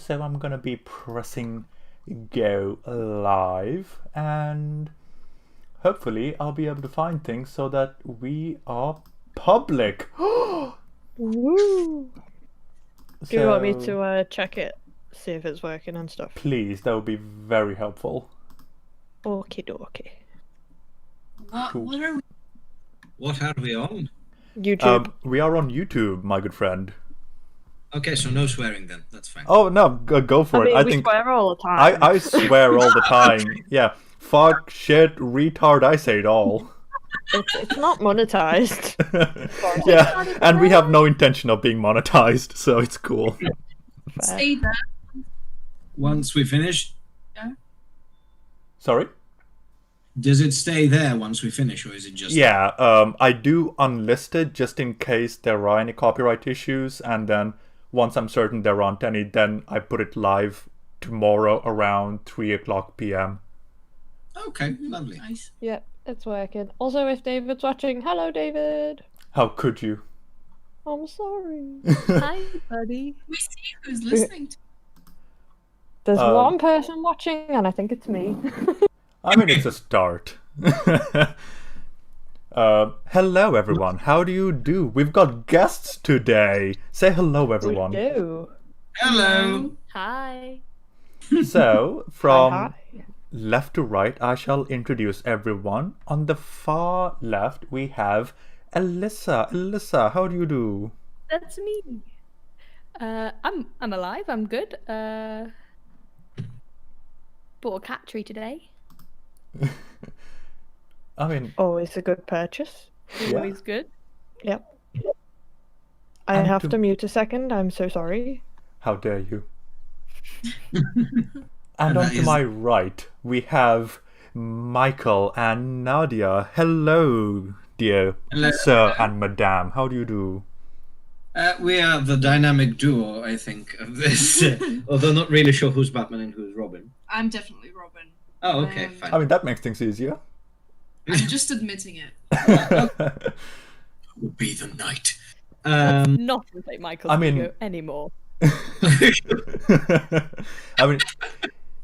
so I'm gonna be pressing go live, and hopefully I'll be able to find things so that we are public. Woo! Do you want me to check it, see if it's working and stuff? Please, that would be very helpful. Okie dokie. What are we on? YouTube. We are on YouTube, my good friend. Okay, so no swearing then. That's fine. Oh no, go for it. I think we swear all the time. I swear all the time. Yeah, fuck, shit, retard. I say it all. It's not monetized. Yeah, and we have no intention of being monetized, so it's cool. Stay there. Once we finish, Sorry? does it stay there once we finish, or is it just... Yeah, I do unlist it just in case there are any copyright issues, and then once I'm certain there aren't any, then I put it live tomorrow around 3 o'clock p.m. Okay, lovely. Nice. Yep, it's working. Also, if David's watching, hello, David. How could you? I'm sorry. Hi, buddy. We see who's listening to. There's one person watching, and I think it's me. I mean, it's a start. Hello, everyone. How do you do? We've got guests today. Say hello, everyone. We do. Hello! Hi. So, from Hi. left to right, I shall introduce everyone. On the far left, we have Elissa. Elissa, how do you do? That's me. I'm alive. I'm good. Bought a cat tree today. I mean, Always a good purchase. yeah. Always good. Yep. I And have to- to mute a second. I'm so sorry. How dare you? And And on that to is- my right, we have Michael and Nadia. Hello, dear Hello. sir and madame. How do you do? We are the dynamic duo, I think, of this. Although not really sure who's Batman and who's Robin. I'm definitely Robin. Oh, okay, Um, fine. I mean, that makes things easier. I'm just admitting it. Will be the night. Not to take Michael's I mean- ego anymore. I mean,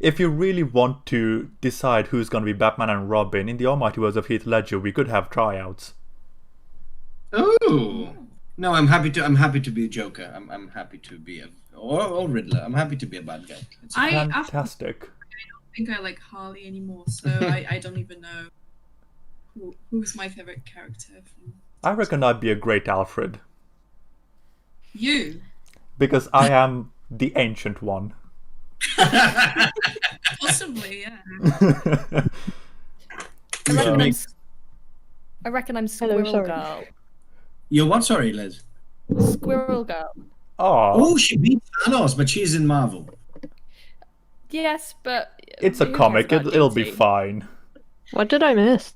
if you really want to decide who's going to be Batman and Robin in the almighty words of Heath Ledger, we could have tryouts. Oh no, I'm happy to be Joker. I'm happy to be or Riddler. I'm happy to be a bad guy. It's Fantastic. I don't think I like Harley anymore, so I don't even know who's my favorite character. From... I reckon I'd be a great Alfred, You. because I am the ancient one. Possibly, yeah. I reckon I'm Hello, Squirrel sorry. Girl. You're what? Sorry, Liz. Squirrel Girl. Oh, Oh, she beat Thanos, but she's in Marvel. Yes, but it's a who cares comic. about It'll be DC? fine. What did I miss?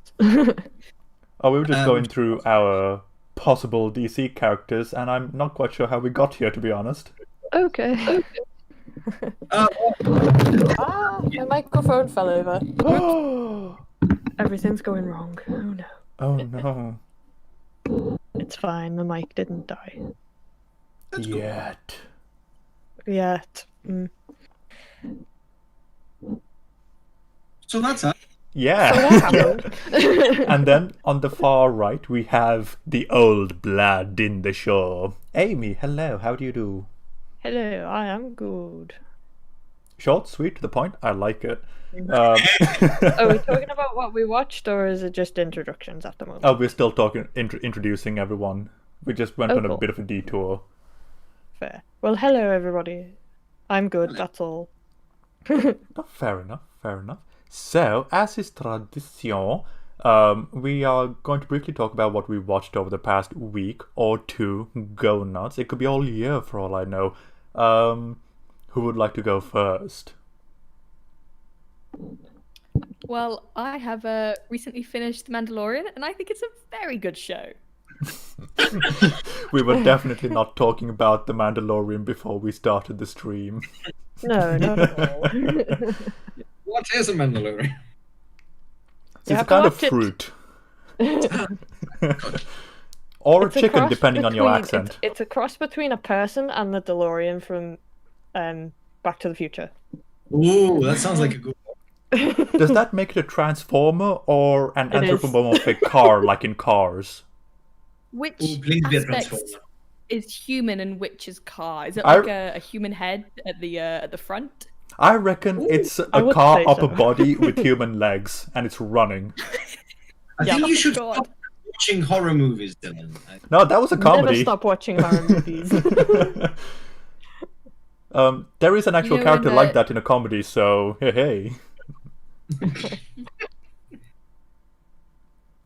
Oh, we were just going through our possible DC characters, and I'm not quite sure how we got here, to be honest. Okay. Uh, My microphone fell over. Oh Everything's going wrong. Oh no. no. It's fine. The mic didn't die That's cool. Yet. yet. So that's us. Yeah. So what happened? And then on the far right, we have the old blood in the show. Amy, hello, how do you do? Hello, I am good. Short, sweet, to the point. I like it. Are we talking about what we watched, or is it just introductions at the moment? Oh, we're still talking, introducing everyone. We just went Oh, on a cool. bit of a detour. Fair. Well, hello everybody. I'm good. Hello. That's all. Oh, fair enough, fair enough. So, as is tradition, we are going to briefly talk about what we watched over the past week or two. Go nuts. It could be all year for all I know. Who would like to go first? Well, I have recently finished The Mandalorian, and I think it's a very good show. We were definitely not talking about The Mandalorian before we started the stream. No, not at all. What is a Mandalorian? It's You a have to kind of watch it. fruit. Or a It's a chicken, cross depending on your between- accent. It's a cross between a person and the DeLorean from Back to the Future. Ooh, that sounds like a good Does that make it a transformer or an It is. anthropomorphic car, like in Cars? Which Ooh, please be a aspects transformer. is human and which is car? Is it I- like a human head at the front? I reckon it's I a would car say upper so. body with human legs, and it's running. I Yeah. think you Oh, should God. stop watching horror movies, Dylan. No, that was a Never comedy. stop watching horror movies. There is an actual know, character in like the- that in a comedy, so hey.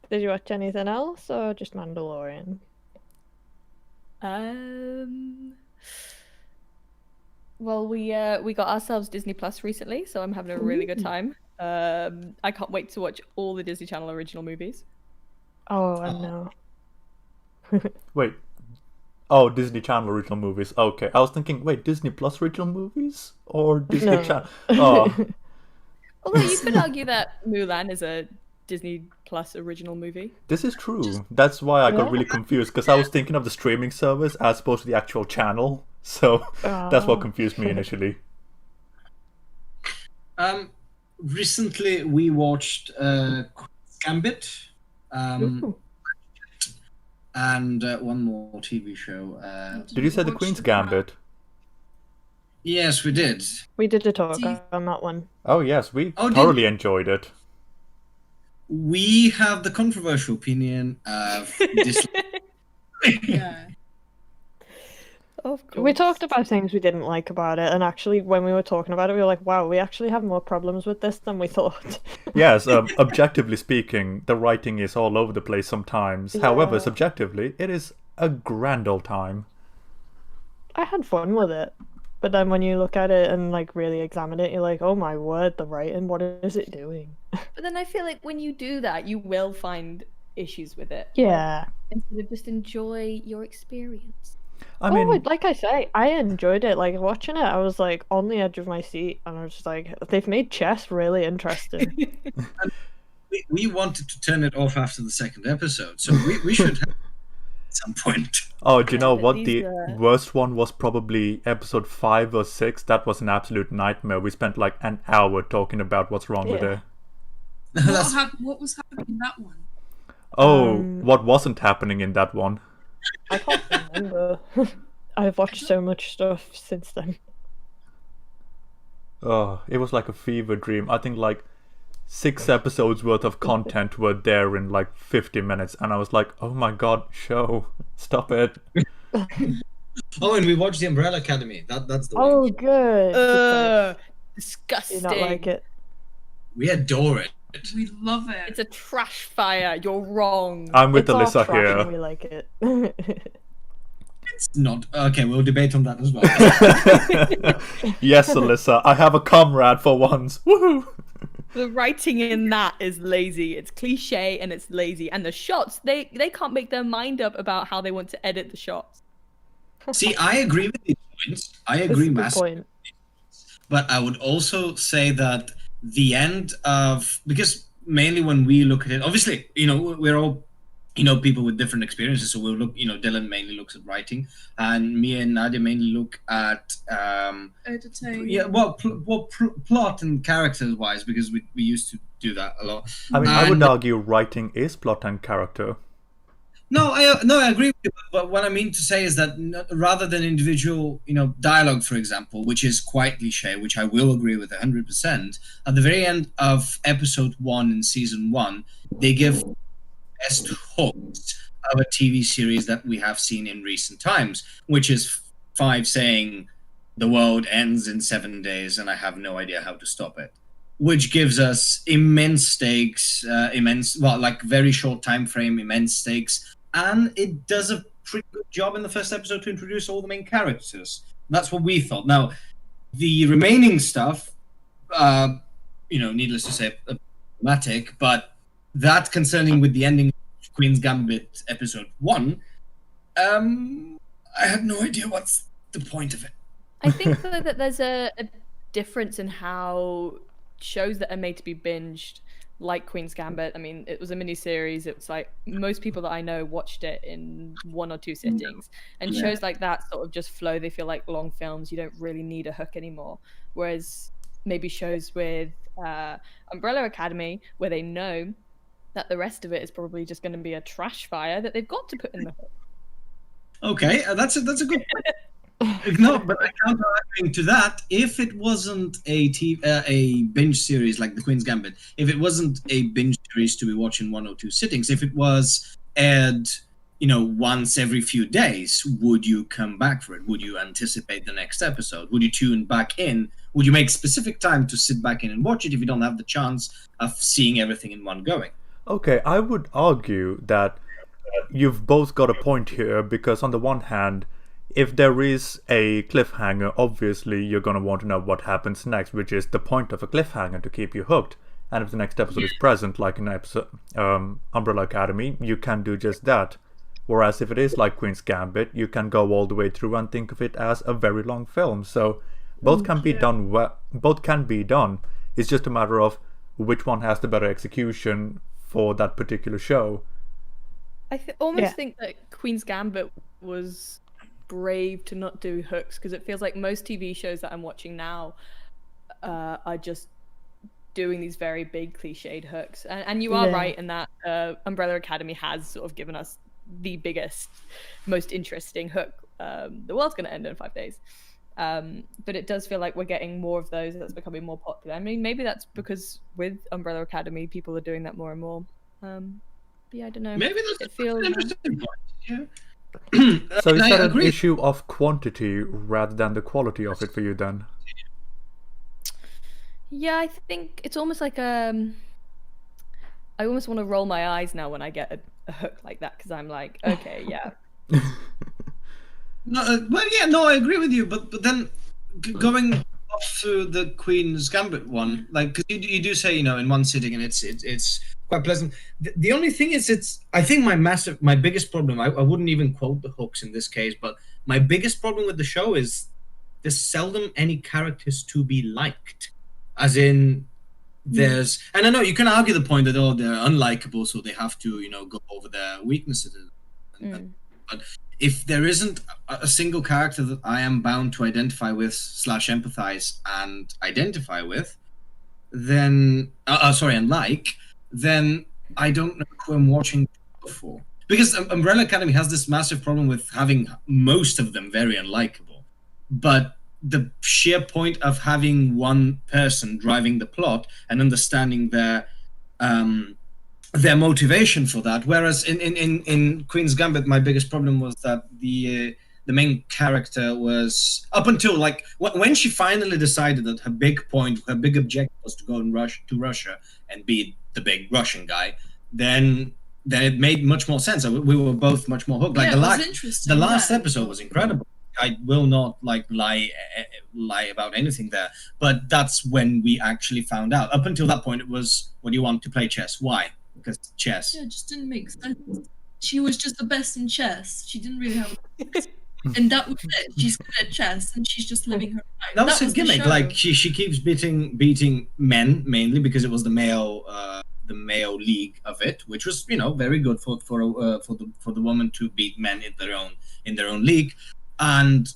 Did you watch anything else or just Mandalorian? Well, we got ourselves Disney Plus recently, so I'm having a really good time. I can't wait to watch all the Disney Channel original movies. Oh, I Oh. know. Wait. Oh, Disney Channel original movies. Okay, I was thinking, wait, Disney Plus original movies or Disney No. Channel? Oh, Although you could argue that Mulan is a Disney Plus original movie. this is true. That's why I got Yeah. really confused because I was thinking of the streaming service as opposed to the actual channel. So that's what Oh. confused me initially. Recently we watched Queen's Gambit, Ooh. and one more TV show. Did you say the watch Queen's The Crown? Gambit? Yes, we did. We did a talk See- on that one. Oh yes, we Oh, did- thoroughly enjoyed it. We have the controversial opinion of Yeah. Of course. We talked about things we didn't like about it, and actually, when we were talking about it, we were like, wow, we actually have more problems with this than we thought. Yes, objectively speaking, the writing is all over the place sometimes. However, Yeah. subjectively, it is a grand old time. I had fun with it. But then when you look at it and like really examine it, you're like, oh my word, the writing, what is it doing? But then I feel like when you do that, you will find issues with it. Yeah. Instead of just enjoy your experience. I mean, like I say, I enjoyed it. Like watching it, I was like on the edge of my seat, and I was just like, they've made chess really interesting. we wanted to turn it off after the second episode, so we should have at some point. oh, do you know but what? these, The worst one was probably episode 5 or 6. That was an absolute nightmare. We spent like an hour talking about what's wrong with Yeah. it. That's- What was happening in that one? Oh, what wasn't happening in that one? I can't remember. I've watched so much stuff since then. Oh, it was like a fever dream. I think like 6 episodes worth of content were there in like 50 minutes, and I was like, oh my god, show, stop it. Oh, and we watched the Umbrella Academy. That's the Oh, one. good. Do Disgusting. you not like it? We adore it. We love it. It's a trash fire. You're wrong. I'm with It's all Elissa trash and here. we like it. It's not okay. We'll debate on that as well. Yes, Alyssa, I have a comrade for once. Woohoo! The writing in that is lazy. It's cliche and it's lazy. And the shots, they can't make their mind up about how they want to edit the shots. See, I agree with these points. I This agree is the massively. point. But I would also say that the end of, because mainly when we look at it, obviously, we're all, people with different experiences. So we'll look, Dylan mainly looks at writing, and me and Nadia mainly look at, Editing. yeah, plot and characters wise, because we used to do that a lot. I mean, I would And- argue writing is plot and character. No, I agree with you. But what I mean to say is that rather than individual, dialogue, for example, which is quite cliche, which I will agree with 100%, at the very end of episode 1 in season 1, they give best hooks of a TV series that we have seen in recent times, which is 5 saying the world ends in 7 days and I have no idea how to stop it. Which gives us immense stakes, very short time frame, immense stakes, and it does a pretty good job in the first episode to introduce all the main characters. That's what we thought. Now, the remaining stuff, needless to say, problematic, but that concerning with the ending of Queen's Gambit episode 1, I have no idea what's the point of it. I think though that there's a difference in how shows that are made to be binged, like Queen's Gambit. I mean, it was a miniseries. It was like most people that I know watched it in 1 or 2 sittings. And Yeah. shows like that sort of just flow. They feel like long films. You don't really need a hook anymore. Whereas maybe shows with Umbrella Academy, where they know that the rest of it is probably just going to be a trash fire, that they've got to put in the hook. Okay, that's a good point. No, but I counter-arguing to that, if it wasn't a binge series like The Queen's Gambit, if it wasn't a binge series to be watched in 1 or 2 sittings, if it was aired, once every few days, would you come back for it? Would you anticipate the next episode? Would you tune back in? Would you make specific time to sit back in and watch it if you don't have the chance of seeing everything in one going? Okay, I would argue that you've both got a point here, because on the one hand, if there is a cliffhanger, obviously you're going to want to know what happens next, which is the point of a cliffhanger, to keep you hooked. And if the next episode is present, like in episode Umbrella Academy, you can do just that. Whereas if it is like Queen's Gambit, you can go all the way through and think of it as a very long film. So both can be done well. Both can be done. It's just a matter of which one has the better execution for that particular show. I almost think that Queen's Gambit was brave to not do hooks, because it feels like most TV shows that I'm watching now are just doing these very big cliched hooks. And you are right in that Umbrella Academy has sort of given us the biggest, most interesting hook. The world's going to end in 5 days. But it does feel like we're getting more of those. That's becoming more popular. I mean, maybe that's because with Umbrella Academy, people are doing that more and more. But yeah, I don't know. Maybe that's an interesting point. Yeah. So is I that an agree. issue of quantity rather than the quality of it for you then? Yeah, I think it's almost like I almost want to roll my eyes now when I get a hook like that, because I'm like, okay, yeah. No, I agree with you, but then going off to the Queen's Gambit one, like, because you do say, in one sitting, and it's quite pleasant. The only thing is, I think my biggest problem, I wouldn't even quote the hooks in this case, but my biggest problem with the show is there's seldom any characters to be liked. As in, and I know you can argue the point that, they're unlikable, so they have to, go over their weaknesses. But if there isn't a single character that I am bound to identify with / empathize and identify with, then then I don't know who I'm watching for. Because Umbrella Academy has this massive problem with having most of them very unlikable. But the sheer point of having one person driving the plot and understanding their motivation for that. Whereas in Queen's Gambit, my biggest problem was that the main character was, up until like when she finally decided that her big objective was to go and rush to Russia and be the big Russian guy, then it made much more sense. We were both much more hooked. Like it was interesting. The last episode was incredible. I will not lie about anything there, but that's when we actually found out. Up until that point, it was, what do you want to play chess? Why? Because chess. Yeah, it just didn't make sense. She was just the best in chess. She didn't really have and that was it. She's good at chess, and she's just living her life. That was a gimmick. Like she keeps beating men mainly because it was the male league of it, which was very good for the woman to beat men in their own league, and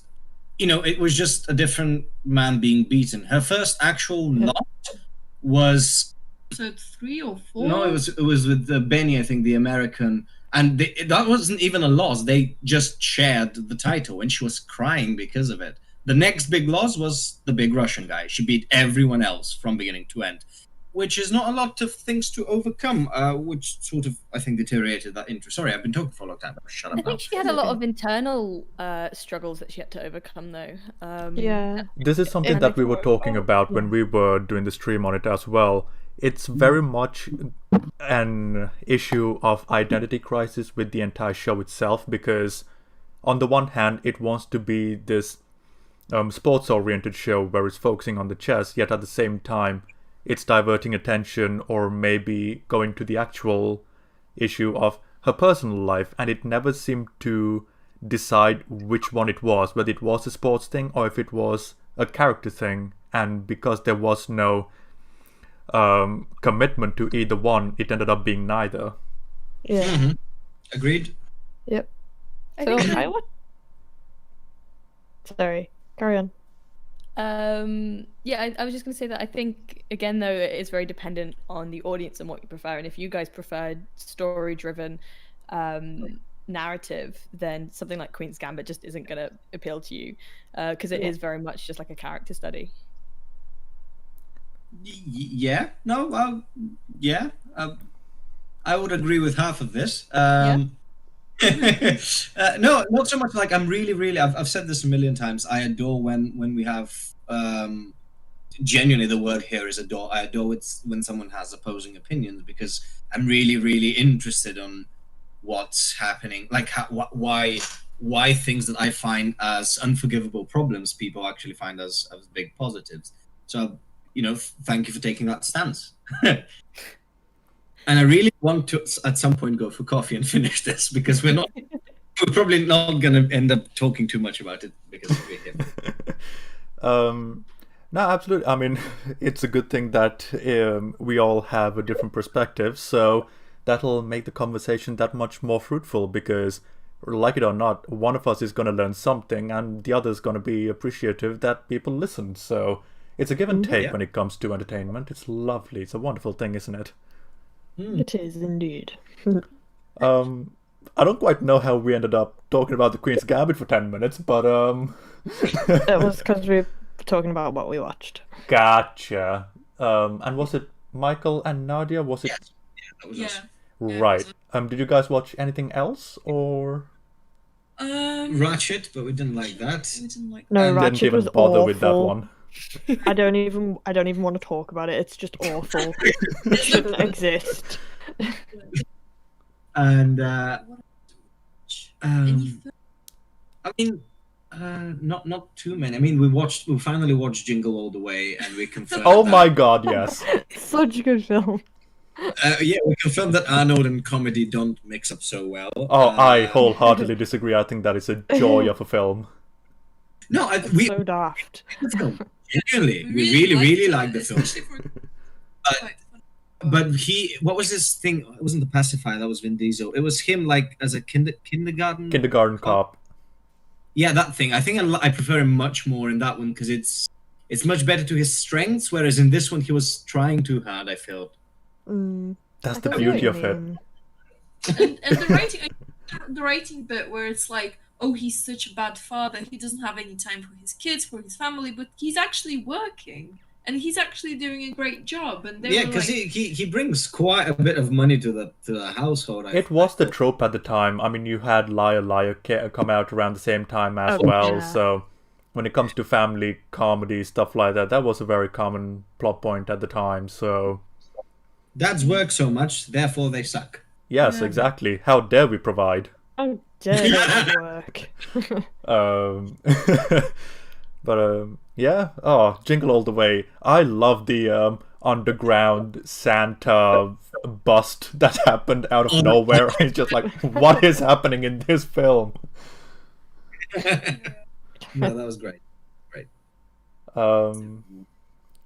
it was just a different man being beaten. Her first actual loss was episode 3 or 4. No, it was with Benny, I think, the American. And that wasn't even a loss. They just shared the title, and she was crying because of it. The next big loss was the big Russian guy. She beat everyone else from beginning to end, which is not a lot of things to overcome, which sort of, I think, deteriorated that interest. Sorry, I've been talking for a long time. Shut up I think she had a lot of internal struggles that she had to overcome, though. This is something that we were talking about when we were doing the stream on it as well. It's very much an issue of identity crisis with the entire show itself, because on the one hand, it wants to be this sports-oriented show where it's focusing on the chess, yet at the same time, it's diverting attention or maybe going to the actual issue of her personal life, and it never seemed to decide which one it was, whether it was a sports thing or if it was a character thing. And because there was no commitment to either one, it ended up being neither. Yeah. Mhm. Agreed. Yep. I So think I would. Sorry. Carry on. Yeah, I was just going to say that I think, again, though, it is very dependent on the audience and what you prefer. And if you guys preferred story-driven narrative, then something like Queen's Gambit just isn't going to appeal to you, because it is very much just like a character study. Yeah. No. Well. Yeah. I would agree with half of this. No, not so much. Like I'm really. I've said this a million times. I adore when we have. Genuinely, the word here is adore. I adore it when someone has opposing opinions because I'm really interested on what's happening. Like why things that I find as unforgivable problems, people actually find as big positives. So thank you for taking that stance. And I really want to, at some point, go for coffee and finish this because we're probably not going to end up talking too much about it because we're here. No, absolutely. I mean, it's a good thing that we all have a different perspective, so that'll make the conversation that much more fruitful because, like it or not, one of us is going to learn something and the other is going to be appreciative that people listen. So it's a give and take when it comes to entertainment. It's lovely. It's a wonderful thing, isn't it? It is indeed. I don't quite know how we ended up talking about the Queen's Gambit for 10 minutes, but It was because we were talking about what we watched. Gotcha. And was it Michael and Nadia? Was it? Yes. Yeah, that was us. Right. Did you guys watch anything else or? Ratchet, but we didn't like that. We didn't like No, Didn't Ratchet even was bother awful. with that one. I don't even want to talk about it. It's just awful. It shouldn't exist. And Any I mean, not too many. I mean, we finally watched Jingle All the Way, and we confirmed. Oh that, my god, yes. Such a good film. Yeah, we confirmed that Arnold and comedy don't mix up so well. Oh, I wholeheartedly disagree. I think that is a joy of a film. No, It's so daft. genuinely, we really like the film. especially for- But what was this thing? It wasn't the pacifier. That was Vin Diesel. It was him, like as a Kindergarten Cop. Yeah, that thing. I think I prefer him much more in that one because it's much better to his strengths. Whereas in this one, he was trying too hard. I felt. That's I the don't beauty know of what you it. mean. and the writing bit where it's like, oh, he's such a bad father. He doesn't have any time for his kids, for his family, but he's actually working. And he's actually doing a great job. And Yeah, because he brings quite a bit of money to the household. It was the trope at the time. I mean, you had Liar Liar come out around the same time as well. Yeah. So when it comes to family comedy, stuff like that, that was a very common plot point at the time. So Dads work so much, therefore they suck. yes, Yeah. exactly. How dare we provide? How dare that work? But yeah. Oh, Jingle All the Way. I love the underground Santa bust that happened out of nowhere. It's just like, what is happening in this film? No, that was great.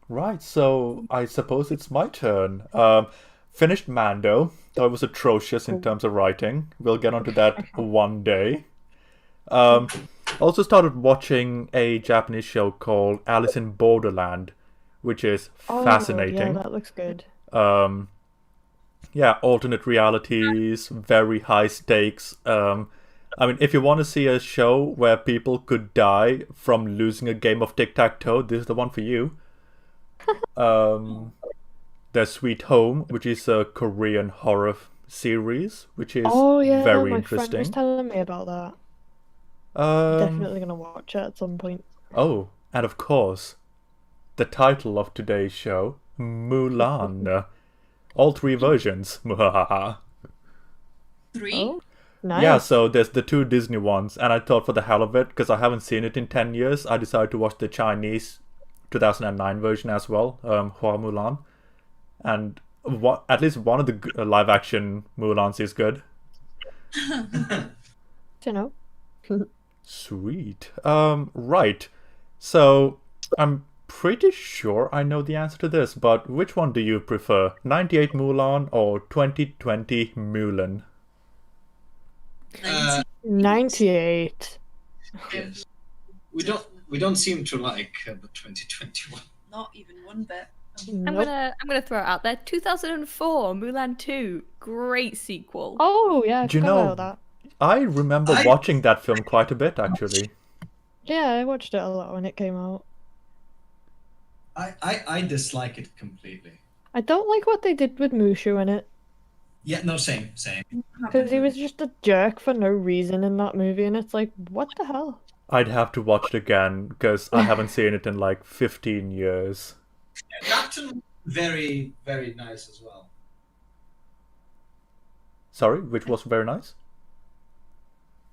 Right, so I suppose it's my turn. Finished Mando. Thought it was atrocious in terms of writing. We'll get onto that one day. Also started watching a Japanese show called Alice in Borderland, which is fascinating. Yeah, that looks good. Yeah, alternate realities, very high stakes. I mean, if you want to see a show where people could die from losing a game of tic-tac-toe, this is the one for you. There's Sweet Home, which is a Korean horror series, which is very my interesting. friend was telling me about that. Definitely gonna watch it at some point. Oh, and of course, the title of today's show, Mulan. All 3 versions. Muhahaha. 3. Oh, nice. Yeah, so there's the 2 Disney ones, and I thought for the hell of it, because I haven't seen it in 10 years, I decided to watch the Chinese 2009 version as well, Hua Mulan. And at least one of the live-action Mulans is good. Don't know. Sweet. Right. So I'm pretty sure I know the answer to this, but which one do you prefer? 98 Mulan or 2020 Mulan? 98. Yes. We don't seem to like the 2021. Not even one bit. I'm Nope. gonna throw it out there. 2004, Mulan 2, great sequel. Oh, yeah, I Do you forgot know- about that. I remember watching that film quite a bit, actually. Yeah, I watched it a lot when it came out. I dislike it completely. I don't like what they did with Mushu in it. Yeah, no, same. Because he was just a jerk for no reason in that movie, and it's like, what the hell? I'd have to watch it again, because I haven't seen it in like 15 years. Captain, very, very nice as well. Sorry, which was very nice?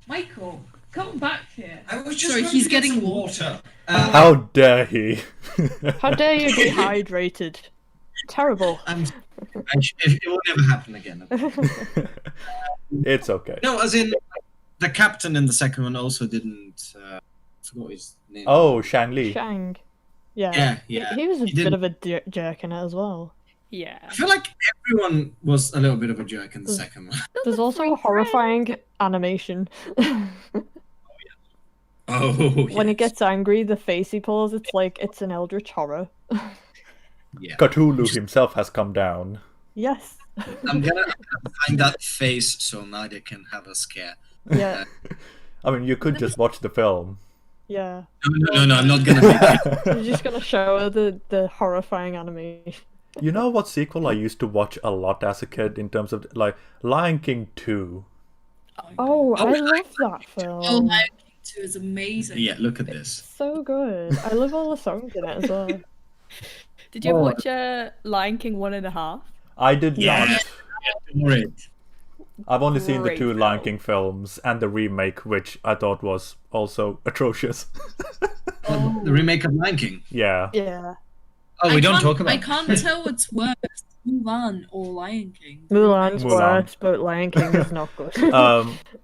Michael, come back here. I was just Sorry, going he's to get getting some water. How dare he? How dare you be hydrated? Terrible. It will never happen again. It's okay. No, as in the captain in the second one also didn't. I forgot his name. Oh, Shang Li. Shang. Yeah. Yeah. He was a He bit didn't- of a jerk in it as well. Yeah. I feel like everyone was a little bit of a jerk in the second one. There's also a horrifying animation. Oh, When it yes. gets angry, the face he pulls, it's like it's an eldritch horror. Yeah. Cthulhu himself has come down. Yes. I'm gonna find that face so Nadia can have a scare. Yeah. I mean, you could just watch the film. Yeah. No, I'm not gonna. You're just gonna show her the horrifying animation. You know what sequel I used to watch a lot as a kid in terms of like Lion King 2? Oh, I love that Oh, film. Lion King 2 is amazing. Yeah, look at this. So good. I love all the songs in it as well. Did you ever watch Lion King 1.5? I did Yeah. not. Great. I've only seen the Great two Lion film. King films and the remake, which I thought was also atrocious. The remake of Lion King. Yeah. Yeah. Oh, we don't can't- talk about. I can't tell what's worse, Mulan or Lion King. Mulan's Mulan. worse, but Lion King is not good.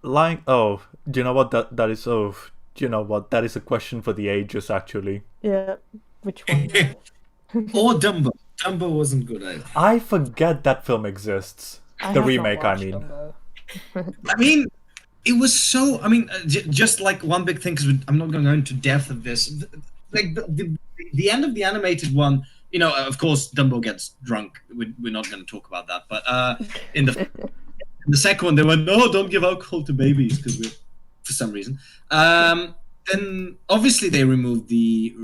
Lion. Oh, do you know what that is? Oh, do you know what that is? A question for the ages, actually. Yeah. Which one? Or Dumbo. Dumbo wasn't good either. I forget that film exists. I The have not remake, I watched mean. Dumbo. I mean, it was so. I mean, just like one big thing, because I'm not going to go into depth of this. Like the end of the animated one, you know, of course, Dumbo gets drunk. We're not going to talk about that. But in the second one, they went, no, don't give alcohol to babies because we, for some reason. Then obviously they removed the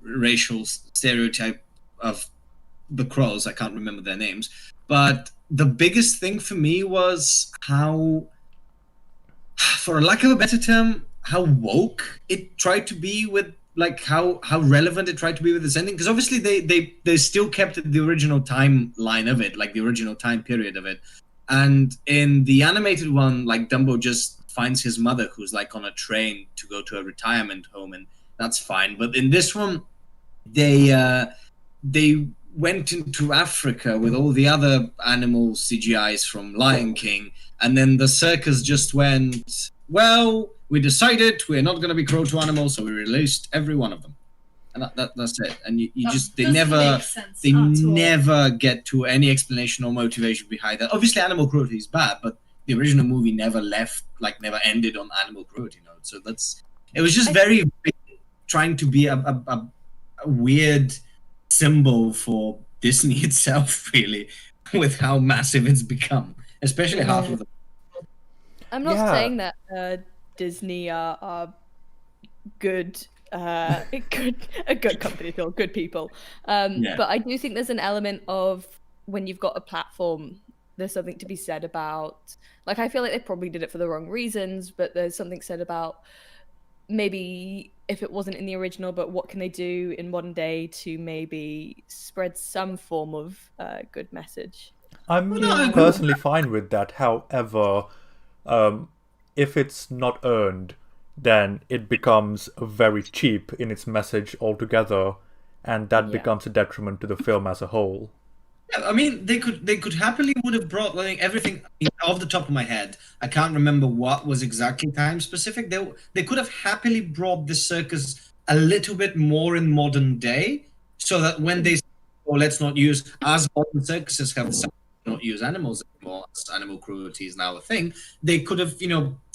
racial stereotype of the crows. I can't remember their names, but the biggest thing for me was how, for lack of a better term, how woke it tried to be with, like how relevant it tried to be with this ending. Because obviously they still kept the original timeline of it, like the original time period of it. And in the animated one, like Dumbo just finds his mother who's like on a train to go to a retirement home, and that's fine. But in this one, they went into Africa with all the other animal CGIs from Lion King, and then the circus just went, well, we decided we're not going to be cruel to animals, so we released every one of them, and that's it. And you That just they doesn't never make sense they at all. never get to any explanation or motivation behind that. Obviously, animal cruelty is bad, but the original movie never ended on animal cruelty note. So it was just very big, trying to be a weird symbol for Disney itself, really, with how massive it's become, especially half of the. I'm not Yeah. saying that Disney are good, a good company, or good people. Yeah. But I do think there's an element of when you've got a platform, there's something to be said about. Like, I feel like they probably did it for the wrong reasons, but there's something said about maybe if it wasn't in the original, but what can they do in modern day to maybe spread some form of good message? I'm no, I agree. personally fine with that. However, if it's not earned, then it becomes very cheap in its message altogether, and that Yeah. becomes a detriment to the film as a whole. Yeah, I mean, they could happily would have brought like everything off the top of my head. I can't remember what was exactly time specific. They could have happily brought the circus a little bit more in modern day, so that when they say, oh, let's not use, as modern circuses have decided to not use animals anymore, as animal cruelty is now a thing, they could have,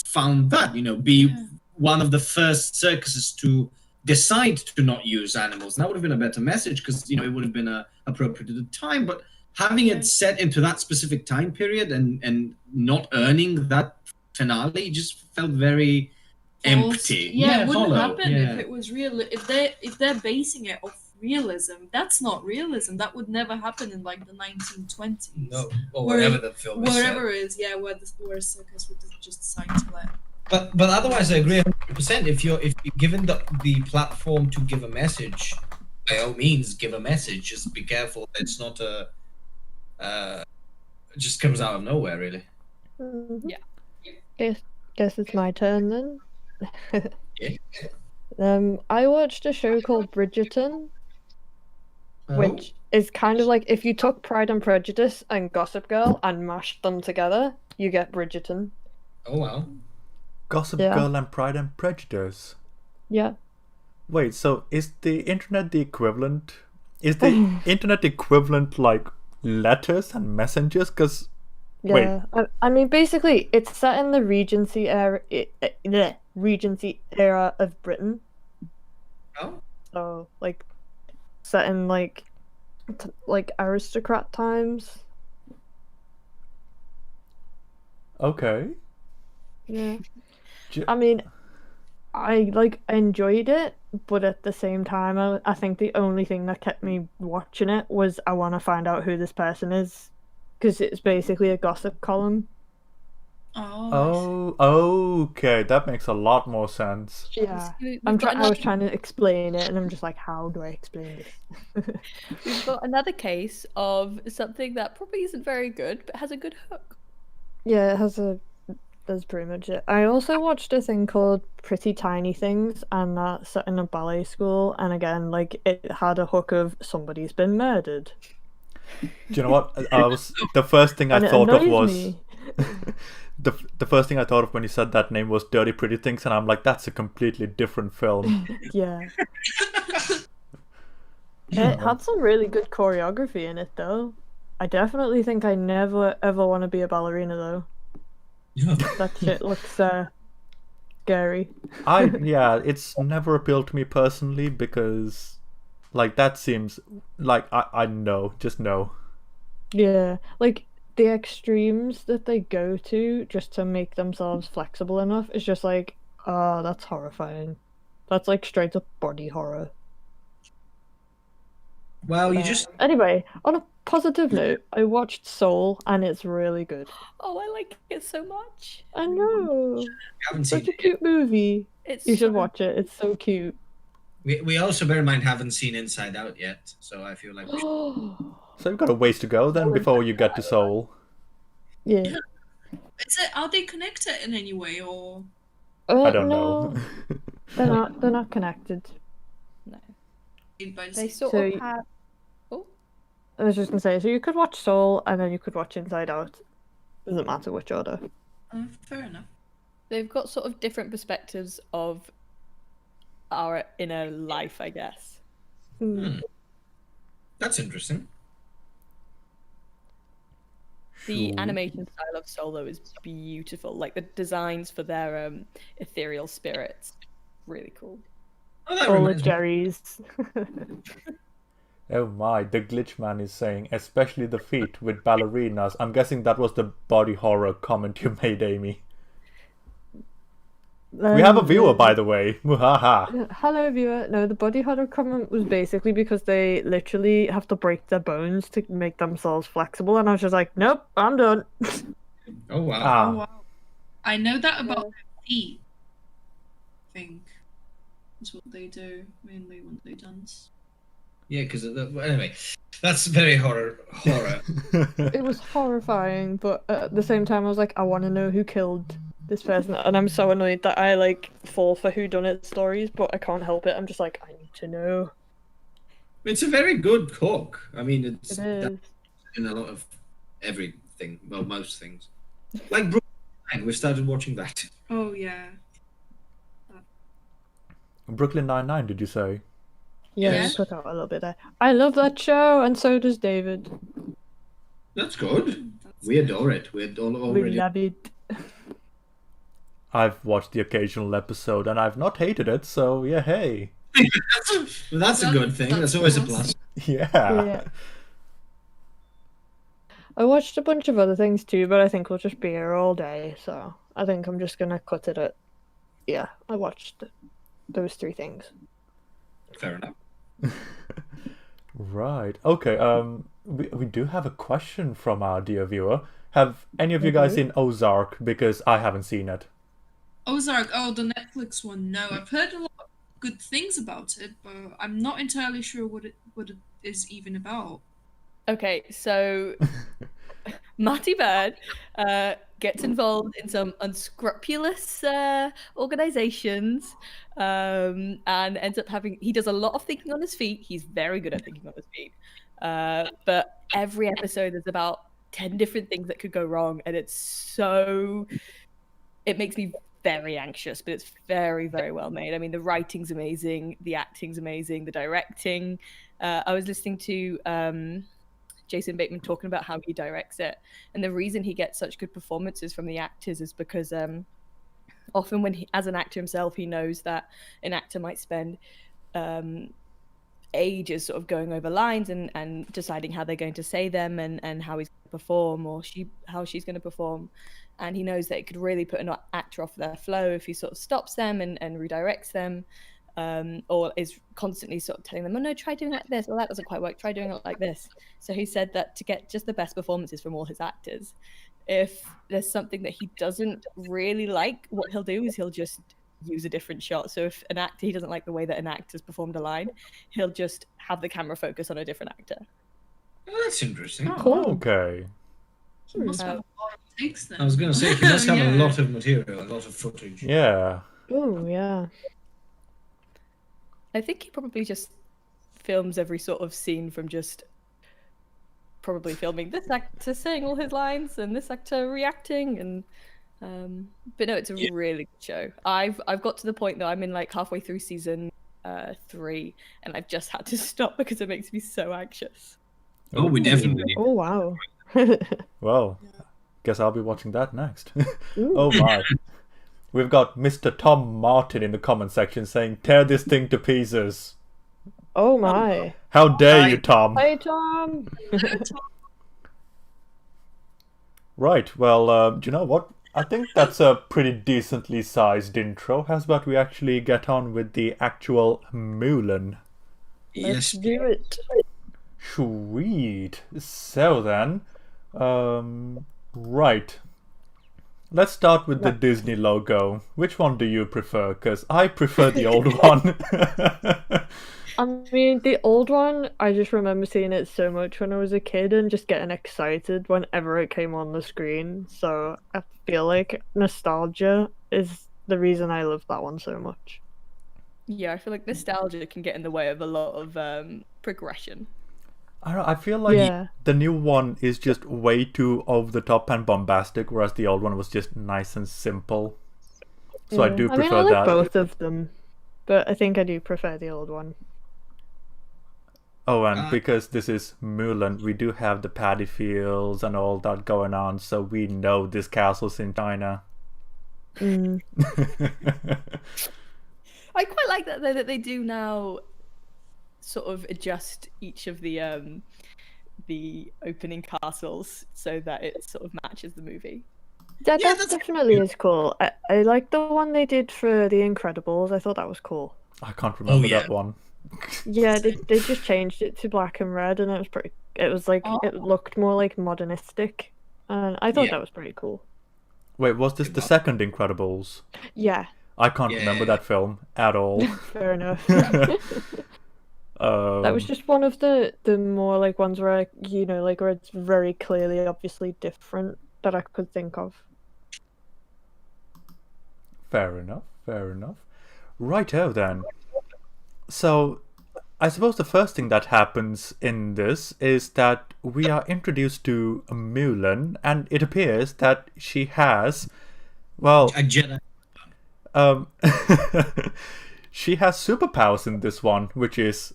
found that, be one of the first circuses to decide to not use animals. That would have been a better message because, it would have been appropriate at the time. But having it set into that specific time period and not earning that finale just felt very empty. Yeah, it wouldn't hollow. happen if it was real. If they're basing it off realism, that's not realism. That would never happen in like the 1920s. No, or wherever the film is. Wherever it is, yeah, where a circus would just decide to let. But otherwise, I agree 100%. If you're given the platform to give a message, by all means, give a message. Just be careful. It's not a. It just comes out of nowhere, really. Mm-hmm. Yeah. Guess it's my turn then. Yeah. I watched a show called Bridgerton, Oh. which is kind of like if you took Pride and Prejudice and Gossip Girl and mashed them together, you get Bridgerton. Oh wow. Gossip Yeah. Girl and Pride and Prejudice. Yeah. Wait, so is the internet the equivalent? Is the internet equivalent like letters and messengers? Because Yeah. I mean, basically, it's set in the Regency era. Regency era of Britain. Oh. So, like, set in like aristocrat times. okay. Yeah. J- I mean, I enjoyed it, but at the same time, I think the only thing that kept me watching it was I want to find out who this person is, because it's basically a gossip column. Oh. Okay, that makes a lot more sense. Yeah. We've I got was trying to explain it, and I'm just like, how do I explain this? We've got another case of something that probably isn't very good, but has a good hook. Yeah, it has that's pretty much it. I also watched a thing called Pretty Tiny Things, and that's set in a ballet school, and again, like, it had a hook of somebody's been murdered. Do you know what? The first thing I And it thought of annoys was me. the first thing I thought of when you said that name was Dirty Pretty Things, and I'm like, that's a completely different film. Yeah. It had some really good choreography in it, though. I definitely think I never ever want to be a ballerina, though. That shit looks scary. Yeah, it's never appealed to me personally because, like, that seems like I know, just no. Yeah, like the extremes that they go to just to make themselves flexible enough is just like, oh, that's horrifying. That's like straight up body horror. Well, you just Anyway, on a positive note, I watched Soul and it's really good. Oh, I like it so much. I know. haven't seen Such a it. cute movie. It's You should so- watch it. It's so cute. We also bear in mind haven't seen Inside Out yet, so I feel like we should... So you've got a ways to go then before you get to Soul. Yeah. Are they connected in any way, or I don't no, know. They're not connected. No. by the They same- sort So of have. Oh, I was just gonna say, so you could watch Soul and then you could watch Inside Out. Doesn't matter which order. fair enough. they've got sort of different perspectives of our inner life, I guess. Hmm. That's interesting. The Sure. animation style of Solo is beautiful. Like the designs for their ethereal spirits, really cool. Oh, that All the reminds me. Jerry's. Oh my, the glitch man is saying, especially the feet with ballerinas. I'm guessing that was the body horror comment you made, Amy. We have a viewer, by the way. Muhaha. Hello, viewer. No, the body horror comment was basically because they literally have to break their bones to make themselves flexible, and I was just like, nope, I'm done. Oh wow. Oh, Ah, wow. I know that about feet. I think that's what they do mainly when they dance. Yeah, because anyway, that's very horror. It was horrifying, but at the same time, I was like, I want to know who killed this person, and I'm so annoyed that I like fall for whodunit stories, but I can't help it. I'm just like, I need to know. It's a very good hook. I mean, it's It is. in a lot of everything. Well, most things. Like Brooklyn Nine, we started watching that. Oh yeah. Brooklyn Nine-Nine, did you say? Yeah, Yes. you cut out a little bit there. I love that show, and so does David. That's good. That's We good. adore it. We adore We already. love it. I've watched the occasional episode and I've not hated it, so yeah, hey. Well, that's a good thing. That's always a plus. Yeah. Yeah. I watched a bunch of other things too, but I think we'll just be here all day, so I think I'm just gonna cut it at. Yeah, I watched those 3 things. Fair enough. Right. Okay, we do have a question from our dear viewer. Have any of you guys seen Ozark? Because I haven't seen it. Ozark, the Netflix one. No, I've heard a lot of good things about it, but I'm not entirely sure what it is even about. Okay, so Marty Bird gets involved in some unscrupulous organizations and ends up he does a lot of thinking on his feet. He's very good at thinking on his feet. But every episode is about 10 different things that could go wrong, and it makes me very anxious, but it's very, very well made. I mean, the writing's amazing, the acting's amazing, the directing. I was listening to Jason Bateman talking about how he directs it, and the reason he gets such good performances from the actors is because often when as an actor himself, he knows that an actor might spend ages sort of going over lines and deciding how they're going to say them and how he's going to perform, or how she's going to perform. And he knows that it could really put an actor off their flow if he sort of stops them and redirects them, or is constantly sort of telling them, oh no, try doing it like this, well that doesn't quite work, try doing it like this. So he said that to get just the best performances from all his actors, if there's something that he doesn't really like, what he'll do is he'll just use a different shot. So if he doesn't like the way that an actor's performed a line, he'll just have the camera focus on a different actor. Oh, that's interesting. Cool. Okay. He must have a lot of takes then. I was going to say, he must have Yeah. a lot of material, a lot of footage. Yeah. Oh, yeah. I think he probably just films every sort of scene from just probably filming this actor saying all his lines and this actor reacting, and but no, it's a really good show. I've got to the point that I'm in like halfway through season 3, and I've just had to stop because it makes me so anxious. Oh, we definitely. Oh, wow. Well, guess I'll be watching that next. Oh my. We've got Mr. Tom Martin in the comment section saying, tear this thing to pieces. Oh, my. How dare you, Tom? Hey, Tom. Right, well, do you know what? I think that's a pretty decently sized intro. How's about we actually get on with the actual Mulan? Let's Yes. do it. Sweet. So then, right. Let's start with the Disney logo. Which one do you prefer? Because I prefer the old one. I mean, the old one, I just remember seeing it so much when I was a kid and just getting excited whenever it came on the screen. So I feel like nostalgia is the reason I love that one so much. Yeah, I feel like nostalgia can get in the way of a lot of progression. I don't know, I feel like Yeah. the new one is just way too over the top and bombastic, whereas the old one was just nice and simple. So I do I mean, prefer I like that. both of them, but I think I do prefer the old one. Oh, and because this is Mulan, we do have the paddy fields and all that going on, so we know this castle's in China. Mm. I quite like that though, that they do now sort of adjust each of the opening castles so that it sort of matches the movie. That Yeah, that that's definitely is cool. I like the one they did for The Incredibles. I thought that was cool. I can't remember yeah. that one. Yeah, they just changed it to black and red, and it was pretty. It was like it looked more like modernistic, and I thought Yeah. that was pretty cool. Wait, was this the second Incredibles? Yeah, I can't remember Yeah. that film at all. fair enough. That was just one of the more like ones where like where it's very clearly, obviously different that I could think of. Fair enough, fair enough. Righto then. So, I suppose the first thing that happens in this is that we are introduced to Mulan, and it appears that she has, well, A Jedi. she has superpowers in this one, which is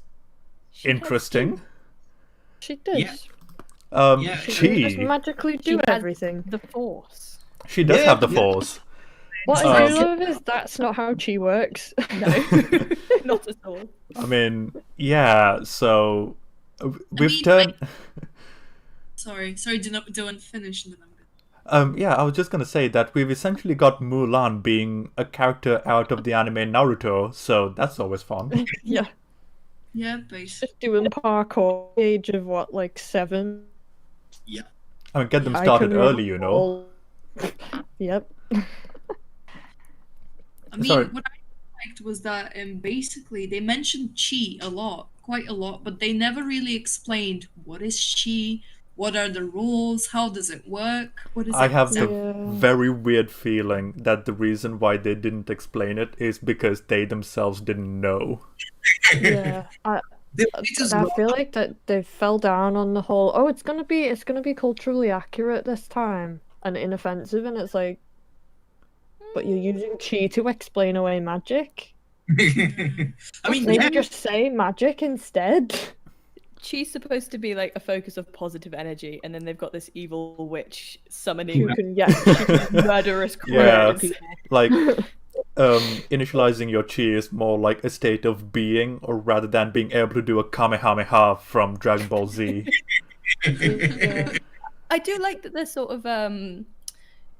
interesting. She does. Yeah. Yeah, She just Chi. magically She do has everything. The Force. She does Yeah, have the yeah. Force. What Um, I do love is that's not how Chi works. No, not at all. I mean, yeah. So we've mean, turned. Sorry, don't finish and then I'm good. Yeah, I was just gonna say that we've essentially got Mulan being a character out of the anime Naruto, so that's always fun. Yeah, Yeah, basically. just doing parkour. Age of what, like 7? Yeah. I mean, get them I started can early, you know. roll. Yep. I mean, Sorry. what I liked was that basically they mentioned chi a lot, quite a lot, but they never really explained what is chi, what are the rules, how does it work, what is I it have the exactly? Yeah. very weird feeling that the reason why they didn't explain it is because they themselves didn't know. Yeah. It is I not- feel like that they fell down on the whole. Oh, it's gonna be culturally accurate this time and inoffensive, and it's like, but you're using chi to explain away magic. I mean, Maybe yeah, just say magic instead. She's supposed to be like a focus of positive energy, and then they've got this evil witch Who summoning can, yeah. murderous Yeah. cruel people. Like, initializing your chi is more like a state of being, or rather than being able to do a Kamehameha from Dragon Ball Z. Yeah. I do like that they're sort of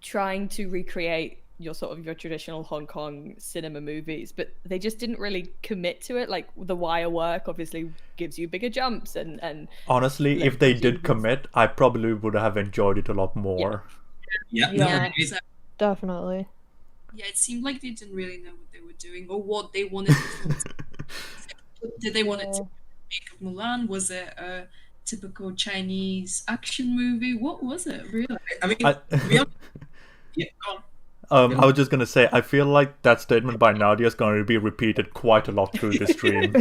trying to recreate your traditional Hong Kong cinema movies, but they just didn't really commit to it. Like the wire work obviously gives you bigger jumps and Honestly, like, if they did Jesus. commit, I probably would have enjoyed it a lot more. yeah, Yeah. no, So, Definitely. yeah, it seemed like they didn't really know what they were doing or what they wanted to film. Did they want it to make of Mulan? Was it a typical Chinese action movie? What was it really? I mean, I, to be honest, yeah, go on. I was just gonna say, I feel like that statement by Nadia is going to be repeated quite a lot through this stream.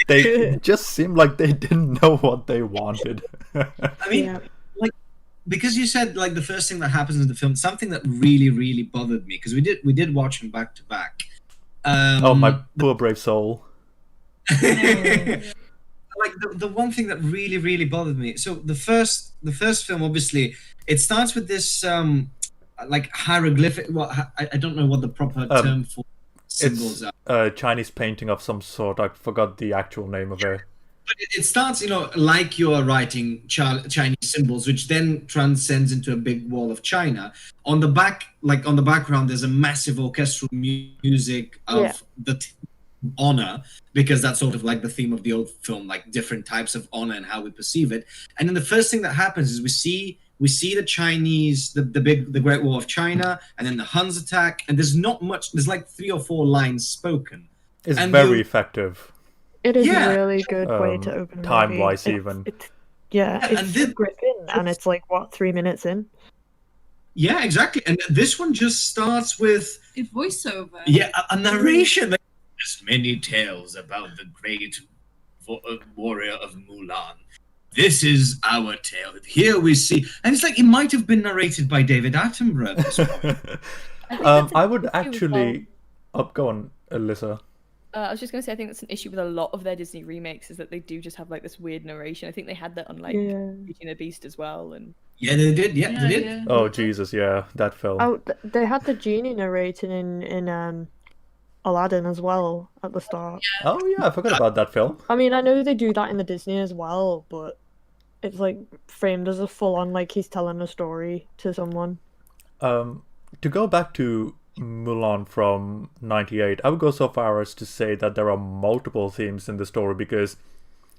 They just seem like they didn't know what they wanted. I mean, Yeah. like, because you said like the first thing that happens in the film, something that really, really bothered me because we did watch them back to back. Oh, my poor brave soul. Like the one thing that really, really bothered me. So the first film, obviously, it starts with this like hieroglyphic. Well, I don't know what the proper term for symbols It's are. a Chinese painting of some sort. I forgot the actual name of it. But it starts, like you are writing Chinese symbols, which then transcends into a big wall of China. On the background, there's a massive orchestral music of honor, because that's sort of like the theme of the old film, like different types of honor and how we perceive it. And then the first thing that happens is we see the Chinese, the Great Wall of China, and then the Huns attack, and there's not much. There's like 3 or 4 lines spoken. It's And very effective. It is Yeah. a really good way to open a time-wise movie. even. Yeah, and it's this- gripping, and it's like, what, 3 minutes in? Yeah, exactly. And this one just starts with A voiceover. a narration. Like, there's many tales about the great warrior of Mulan. This is our tale. Here we see, and it's like it might have been narrated by David Attenborough. At this point. I would actually. Oh, go on, Elissa. I was just going to say, I think that's an issue with a lot of their Disney remakes, is that they do just have like this weird narration. I think they had that on like Beauty and the Beast as well, and Yeah, they did. Yeah, they did. Yeah. Oh Jesus, yeah, that film. Oh, they had the genie narrating in Aladdin as well at the start. Oh yeah, I forgot about that film. I mean, I know they do that in the Disney as well, but it's like framed as a full-on, like he's telling a story to someone. To go back to Mulan from '98, I would go so far as to say that there are multiple themes in the story because,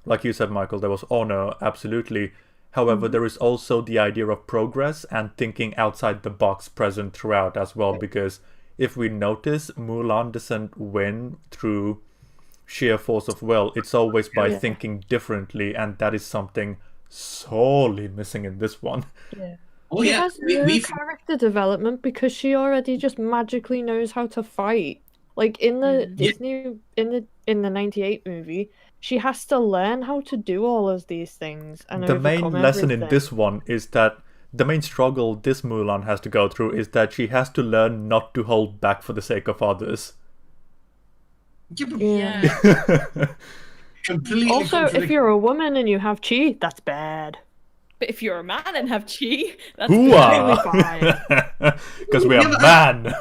like you said, Michael, there was honor, absolutely. However, there is also the idea of progress and thinking outside the box present throughout as well, because if we notice, Mulan doesn't win through sheer force of will. It's always by thinking differently, and that is something sorely missing in this one. Yeah. Oh She yeah, has no character development because she already just magically knows how to fight. Like in the Disney, in the '98 movie, she has to learn how to do all of these things and The main overcome lesson in everything. this one is that the main struggle this Mulan has to go through is that she has to learn not to hold back for the sake of others. yeah, but Yeah. completely Also, if contradict- you're a woman and you have chi, that's bad. But if you're a man and have chi, that's Totally Hooah! Because we Yeah, are but man.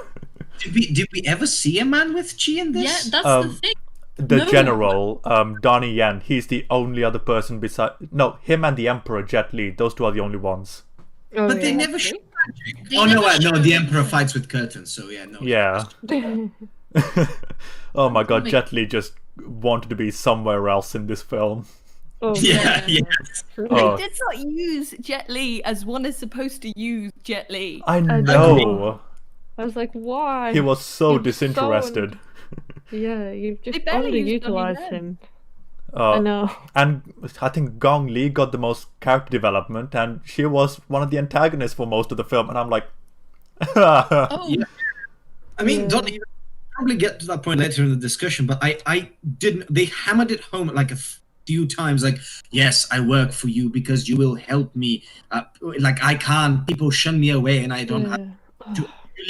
Did we ever see a man with chi in Yeah, this? that's the thing. The No. general, Donnie Yen, he's the only other person beside. No, him and the Emperor Jet Li. Those two are the only ones. Oh, But they yeah. never show magic. They Oh no, never no, show the it. Emperor fights with curtains, so yeah, no. Yeah. Oh my god, Jet Li just wanted to be somewhere else in this film. Oh, Yeah, Yeah. yeah. Oh. They did not use Jet Li as one is supposed to use Jet Li. I agree. know. I was like, why? He was so You've disinterested. Yeah, you've just barely used Donnie underutilized Yen. him. I know. And I think Gong Li got the most character development, and she was one of the antagonists for most of the film. And I'm like, Oh, Yeah. I mean, Yeah. Donnie, we'll probably get to that point later in the discussion, but I didn't. They hammered it home like a few times, like, yes, I work for you because you will help me. Like, I can't. People shun me away, and I don't have Yeah. to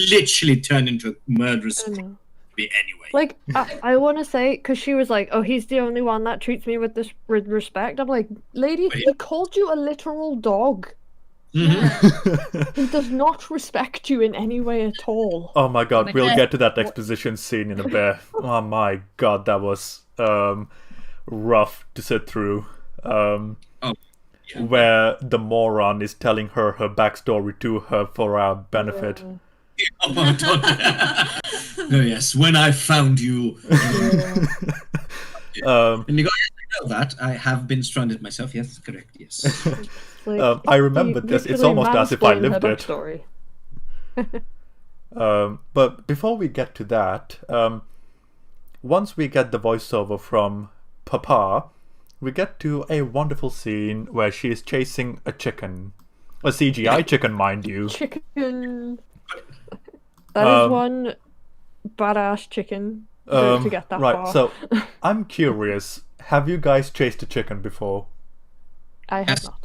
literally turn into a murderous I know. anyway. Like, I want to say, because she was like, oh, he's the only one that treats me with with respect. I'm like, lady, he called you a literal dog. Mhm. He does not respect you in any way at all. oh my god, my we'll God. get to that exposition scene in a bit. Oh my god, that was rough to sit through. Oh, yeah. Where the moron is telling her backstory to her for our benefit. Oh, don't. No, yes, when I found you. And you guys know that I have been stranded myself. Yes, correct. Yes. Like, I remembered this. It's literally almost as if I mansplained her lived it. backstory. But before we get to that, once we get the voiceover from Papa, we get to a wonderful scene where she is chasing a chicken. A CGI chicken, mind you. Chicken. That is one badass chicken to get that right, far. so I'm curious. Have you guys chased a chicken before? I have Yes. not.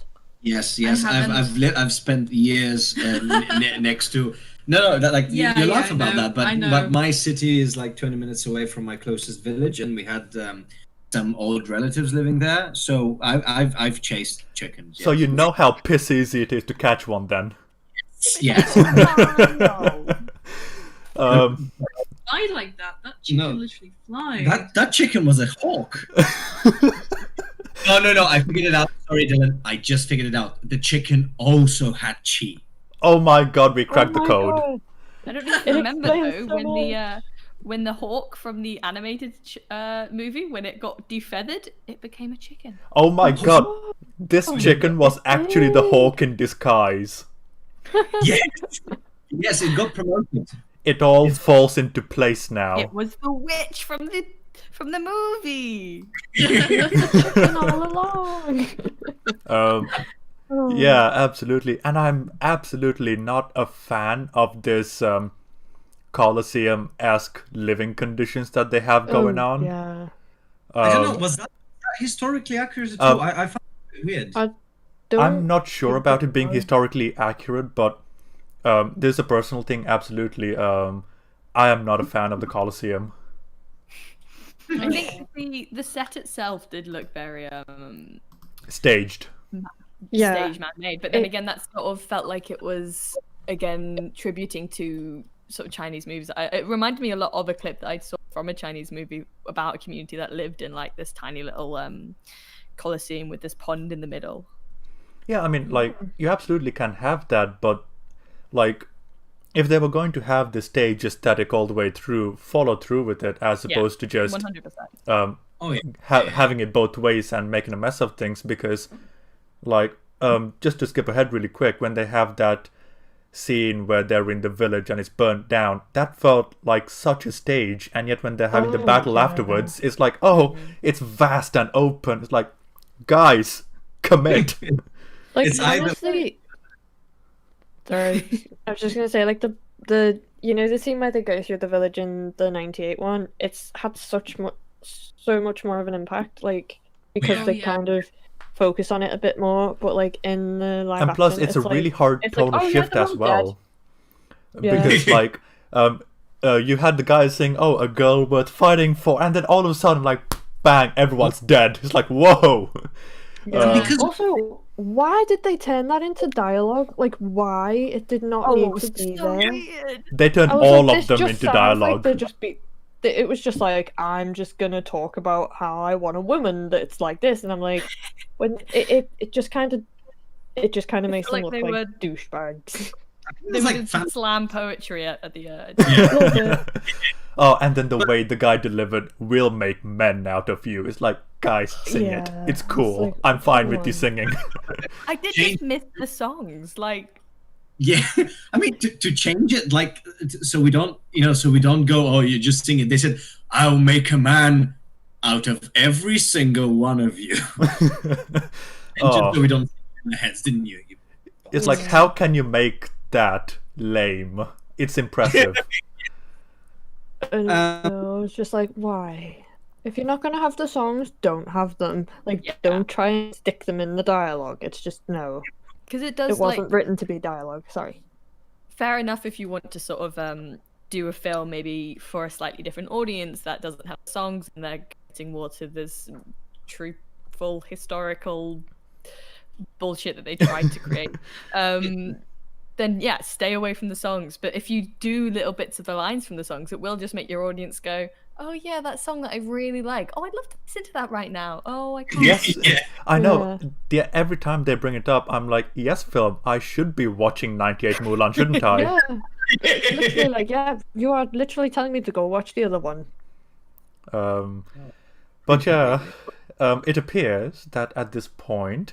Yes. I haven't. I've spent years next to. No, that, like Yeah, you yeah, laugh I about know, that, but I know. my city is like 20 minutes away from my closest village, and we had some old relatives living there. So I've chased chickens. So yes. you know how piss easy it is to catch one then. Yes. fly like that. That chicken No. literally flies. That chicken was a hawk. No. I figured it out. Sorry, Dylan. I just figured it out. The chicken also had chi. Oh my god, we cracked the Oh my code. God. I don't know if It you remember explains though so when the hawk from the animated movie, when it got defeathered, it became a chicken. Oh my god. This chicken was actually the dang. hawk in disguise. Yes. Yes, it got promoted. It all falls into place now. It was the witch from the movie. Chicken all along. Oh. Yeah, absolutely. And I'm absolutely not a fan of this Colosseum-esque living conditions that they have going on. Yeah. I don't know. Um, Was that historically accurate too? um, I found it weird. I'm not sure think about it it being was. historically accurate, but there's a personal thing. Absolutely, I am not a fan of the Colosseum. I think the set itself did look very Staged. Yeah. stage man-made, but then It- again, that sort of felt like it was again tributing to sort of Chinese movies. It reminded me a lot of a clip that I saw from a Chinese movie about a community that lived in like this tiny little coliseum with this pond in the middle. Yeah, I mean, like, you absolutely can have that, but, like, if they were going to have the stage aesthetic all the way through, follow through with it, as Yeah, opposed to just 100%. Oh yeah. having it both ways and making a mess of things, because, like, just to skip ahead really quick, when they have that scene where they're in the village and it's burnt down, that felt like such a stage, and yet when they're having the Oh, battle yeah. afterwards, it's like, oh, it's vast and open. It's like, guys, commit. Like, It's either- honestly, sorry, I was just gonna say, like, the you know, the scene where they go through the village in the '98 one, it's had so much more of an impact, like, because Yeah. they Oh, yeah. kind of focus on it a bit more. But like in the live And plus, action, it's a like, really hard it's like, tonal oh, yeah, shift they're as all well. Yeah. Because, like, you had the guys saying, oh, a girl worth fighting for, and then all of a sudden, like, bang, everyone's dead. It's like, whoa. Because- Also, why did they turn that into dialogue? Like, why? It did not need to be there. weird. They turned I was all like, of this them just into sounds dialogue. Like they're just it was just like, I'm just gonna talk about how I want a woman that's like this, and I'm like, when it just kind of makes feel them like look they like were- douchebags. They It's were like just slam poetry at the end. Little bit. Oh, and then the way the guy delivered, "We'll make men out of you." It's like, guys, sing it. Yeah, It's it's cool. like, I'm fine come with you on. singing. I did just miss the songs. Like, Yeah, I mean to change it like so we don't go, oh, you just sing it. They said, I'll make a man out of every single one of you. And Oh. just so we don't in the heads, didn't you? It's like, how can you make that lame? It's impressive. And so it's just like, why? If you're not gonna have the songs, don't have them. Like, Yeah. don't try and stick them in the dialogue. It's just no. because it It does wasn't like written to be dialogue. Sorry. fair enough if you want to sort of do a film maybe for a slightly different audience that doesn't have songs and they're getting more to this truthful historical bullshit that they tried to create. Then yeah, stay away from the songs. But if you do little bits of the lines from the songs, it will just make your audience go, oh yeah, that song that I really like. Oh, I'd love to listen to that right now. Oh, I can't. Yes, Yeah. I know. Yeah, every time they bring it up, I'm like, yes, film, I should be watching 98 Mulan, shouldn't I? Yeah. Literally, like, yeah, you are literally telling me to go watch the other one. But yeah, it appears that at this point,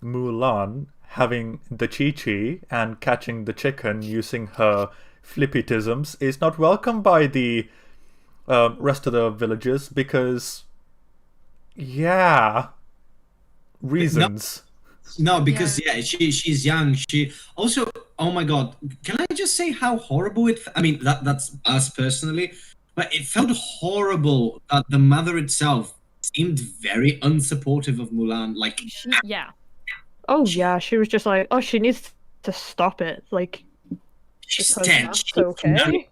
Mulan having the chi-chi and catching the chicken using her flippitisms is not welcomed by the rest of the villagers because, yeah, reasons. No, because she's young. She also, oh my god, can I just say how horrible it? I mean, that's us personally, but it felt horrible that the mother itself seemed very unsupportive of Mulan. Like, Yeah. Oh yeah, she was just like, oh, she needs to stop it. Like, she's because 10. that's She's okay.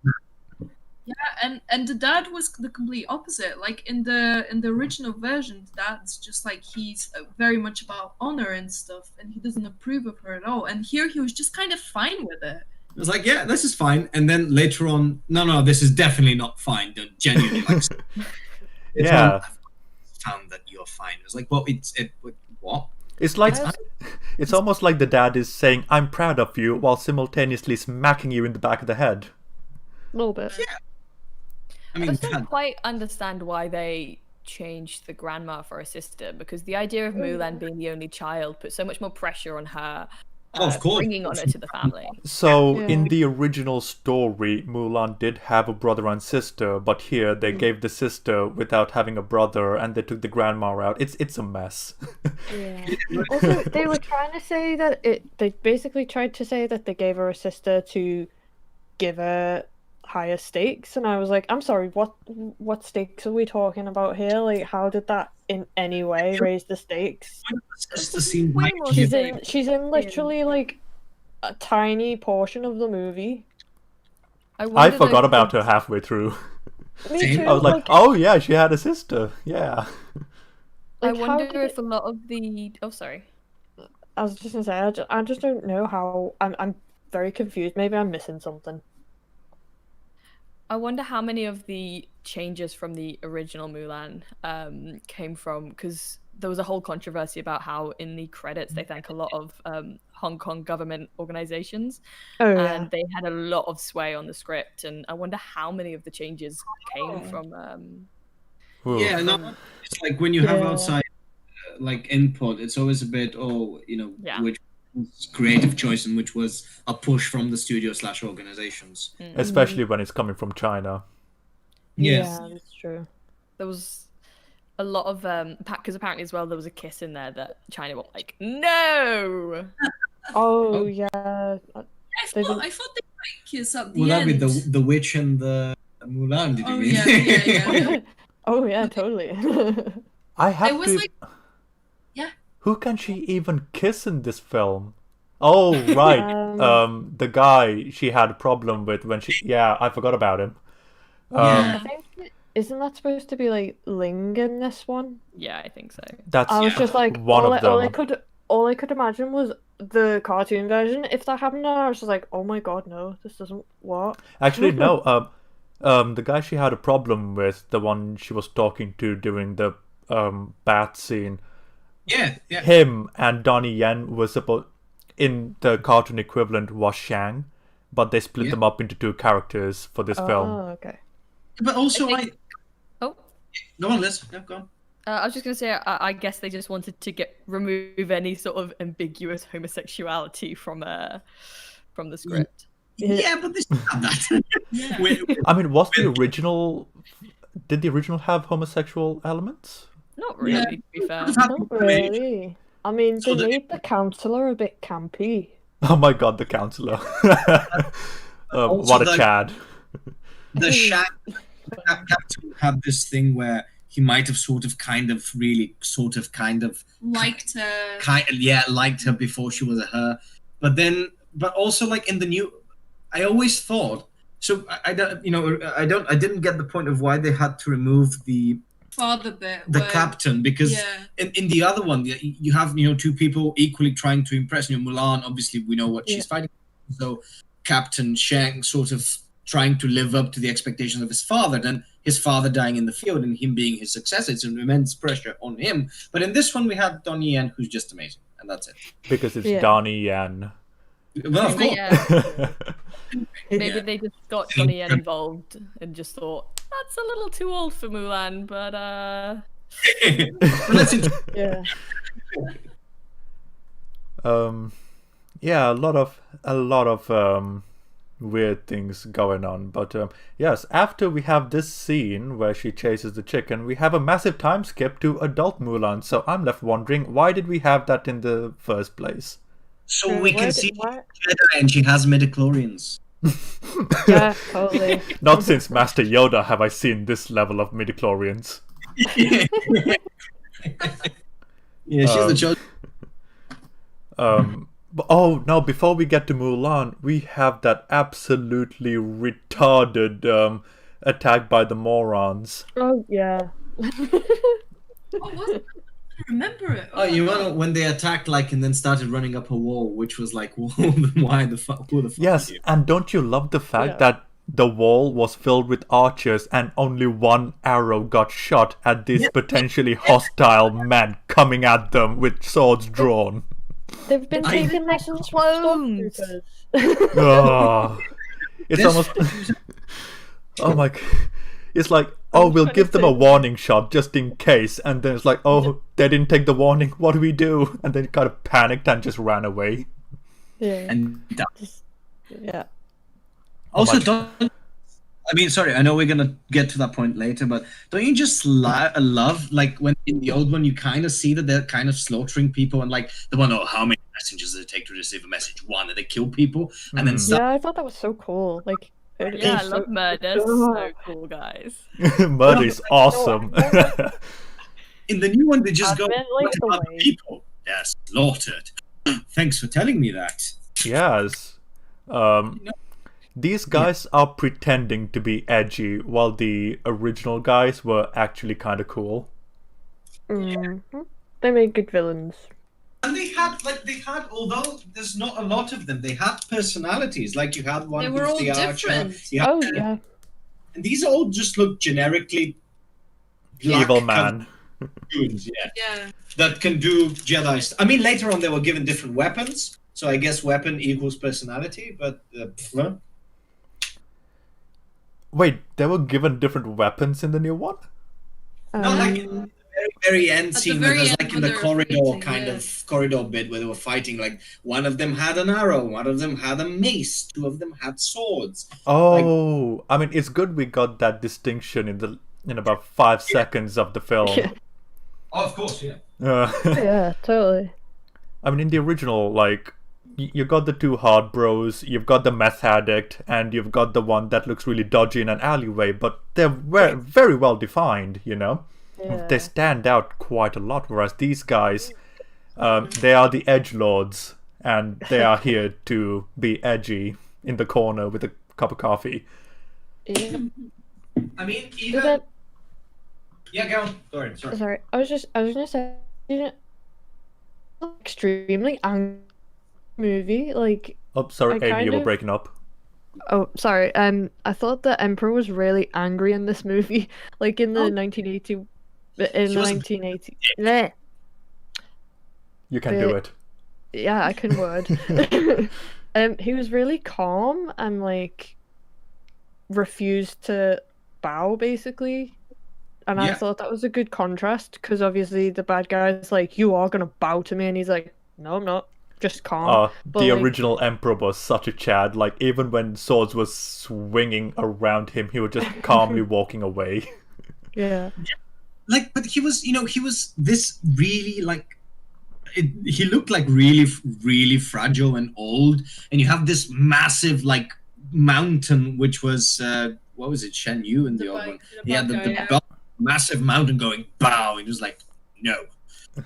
Yeah, and the dad was the complete opposite. Like in the original version, the dad's just like he's very much about honor and stuff, and he doesn't approve of her at all. And here he was just kind of fine with it. I was like, yeah, this is fine. And then later on, no, this is definitely not fine. Don't genuinely like. Yeah. Found that you're fine. It was like, well, what? It's like it's almost like the dad is saying, "I'm proud of you," while simultaneously smacking you in the back of the head. A little bit. Yeah. I mean, I just don't quite understand why they changed the grandma for a sister, because the idea of Mulan being the only child put so much more pressure on her, of course. bringing honor to the family. So Yeah. in the original story, Mulan did have a brother and sister, but here they gave the sister without having a brother, and they took the grandma out. It's a mess. Yeah. Also, they were trying to say that they basically tried to say that they gave her a sister to give her higher stakes, and I was like, I'm sorry, what stakes are we talking about here? Like, how did that in any way raise the stakes? Sister seemed Way like more she- She's in literally like a tiny portion of the movie. I wonder forgot though, about her halfway through. Me Same. too. I was like, oh yeah, she had a sister. Yeah. I like, how wonder did if a lot of the sorry. I was just gonna say, I just don't know how. I'm very confused. Maybe I'm missing something. I wonder how many of the changes from the original Mulan came from, because there was a whole controversy about how in the credits they thank a lot of Hong Kong government organizations, Oh yeah. and they had a lot of sway on the script, and I wonder how many of the changes came from Ooh. Yeah, no, it's like when you have Yeah. outside like input, it's always a bit, Yeah. which was creative choice and which was a push from the studio / organizations. Especially when it's coming from China. Yes. Yeah, that's true. there was a lot of because apparently as well there was a kiss in there that China were like, no. Oh yeah. I They thought didn't- they might kiss at the Will that end. be the witch and the Mulan? Did you Oh, mean? yeah. Oh yeah, totally. I have It was to. like, yeah. Who can she even kiss in this film? Oh right, the guy she had a problem with when she. Yeah, I forgot about him. I think isn't that supposed to be like Ling in this one? Yeah, I think so. That's I was just like, one of them. all I could imagine was the cartoon version. If that happened, I was just like, oh my god, no, this doesn't work. Actually, no. The guy she had a problem with, the one she was talking to during the bat scene, Yeah. him and Donnie Yen were supposed, in the cartoon equivalent, was Shang, but they split them up into two characters for this film. Oh, okay. But also, Oh, go on, Liz. Yeah, go on. I was just gonna say, I guess they just wanted to remove any sort of ambiguous homosexuality from the script. Yeah, but this not that. Yeah. I mean, was the original? Did the original have homosexual elements? Not really, to be fair. Not really. I mean, So they made the counselor a bit campy. Oh my god, the counselor! Also, What a Chad! The Shang captain had this thing where he might have kind of Liked her. liked her before she was a her, but also like in the new, I always thought so. I didn't get the point of why they had to remove the Father bit. captain, because in the other one you have two people equally trying to impress. Mulan, obviously we know what she's fighting, so Captain Shang sort of trying to live up to the expectations of his father, then his father dying in the field and him being his successor. It's an immense pressure on him. But in this one we have Donnie Yen, who's just amazing, and that's it. Because it's Donnie Yen. Well, of course. Yeah. Maybe they just got Donnie Yen involved and just thought, that's a little too old for Mulan, but Yeah. Yeah, a lot of weird things going on, but yes, after we have this scene where she chases the chicken, we have a massive time skip to adult Mulan. So I'm left wondering, why did we have that in the first place? So we can see Jedi and she has midichlorians. Yeah, totally. Not since Master Yoda have I seen this level of midichlorians. Yeah, she's the chosen. Oh no, before we get to Mulan, we have that absolutely retarded attack by the morons. Oh, yeah. What was it? I don't remember it. Oh, you know when they attacked and then started running up a wall, which was like, why the fuck? Who the fuck? Yes, are you? and don't you love the fact that the wall was filled with archers and only one arrow got shot at these potentially hostile men coming at them with swords drawn? They've been taking lessons from stormtroopers. Oh, it's almost. Oh my! It's like, oh, we'll give them a warning shot just in case, and then it's like, oh, they didn't take the warning. What do we do? And then kind of panicked and just ran away. Yeah. And Yeah. also, sorry, I know we're gonna get to that point later, but don't you just love when in the old one you kind of see that they're kind of slaughtering people and the one, how many messengers does it take to receive a message? One, and they kill people, and then Yeah, I thought that was so cool. Yeah, I love murder. So cool, guys. Murder is awesome. in the new one they just go, Advent what lights about the away. people? They're slaughtered. Thanks for telling me that. Yes. These guys are pretending to be edgy, while the original guys were actually kind of cool. Mm-hmm. They made good villains. And they had, although there's not a lot of them, they had personalities. You had one They who's were all the archer. different. You had- Oh, yeah. And these all just look generically Evil man. dudes, yeah. Yeah. That can do Jedi I mean, later on they were given different weapons, so I guess weapon equals personality, but... Wait, they were given different weapons in the new one? No, in the very end At the scene, very where there's end in when the they were corridor fighting, corridor bit where they were fighting, one of them had an arrow, one of them had a mace, two of them had swords. Oh, I mean, it's good we got that distinction in about 5 seconds of the film. Yeah. Oh, of course, yeah. Yeah, totally. I mean, in the original, you got the two hard bros, you've got the meth addict, and you've got the one that looks really dodgy in an alleyway, but they're very well defined, Yeah. They stand out quite a lot, whereas these guys, they are the edgelords, and they are here to be edgy in the corner with a cup of coffee. Yeah. I mean, But Yeah, go on. Sorry. Sorry, I was gonna say, you know, extremely angry movie. Like, Oh, sorry, I Amy, kind you were of. breaking up. Oh, sorry. I thought the Emperor was really angry in this movie. Like in the Oh. 1980, in He the was a 1980. Bleh. You can do it. Yeah, I can word. He was really calm and like refused to bow basically. And I Yeah. thought that was a good contrast because obviously the bad guy's like, you are gonna bow to me, and he's like, no, I'm not, just calm. But The like, original Emperor was such a Chad. Like, even when swords were swinging around him, he was just calmly walking away. yeah, Like, but he was, he was this really like. He looked like really, really fragile and old, and you have this massive like mountain, which was what was it, Shen Yu in the old one? Yeah, the massive mountain going bow. It was like no,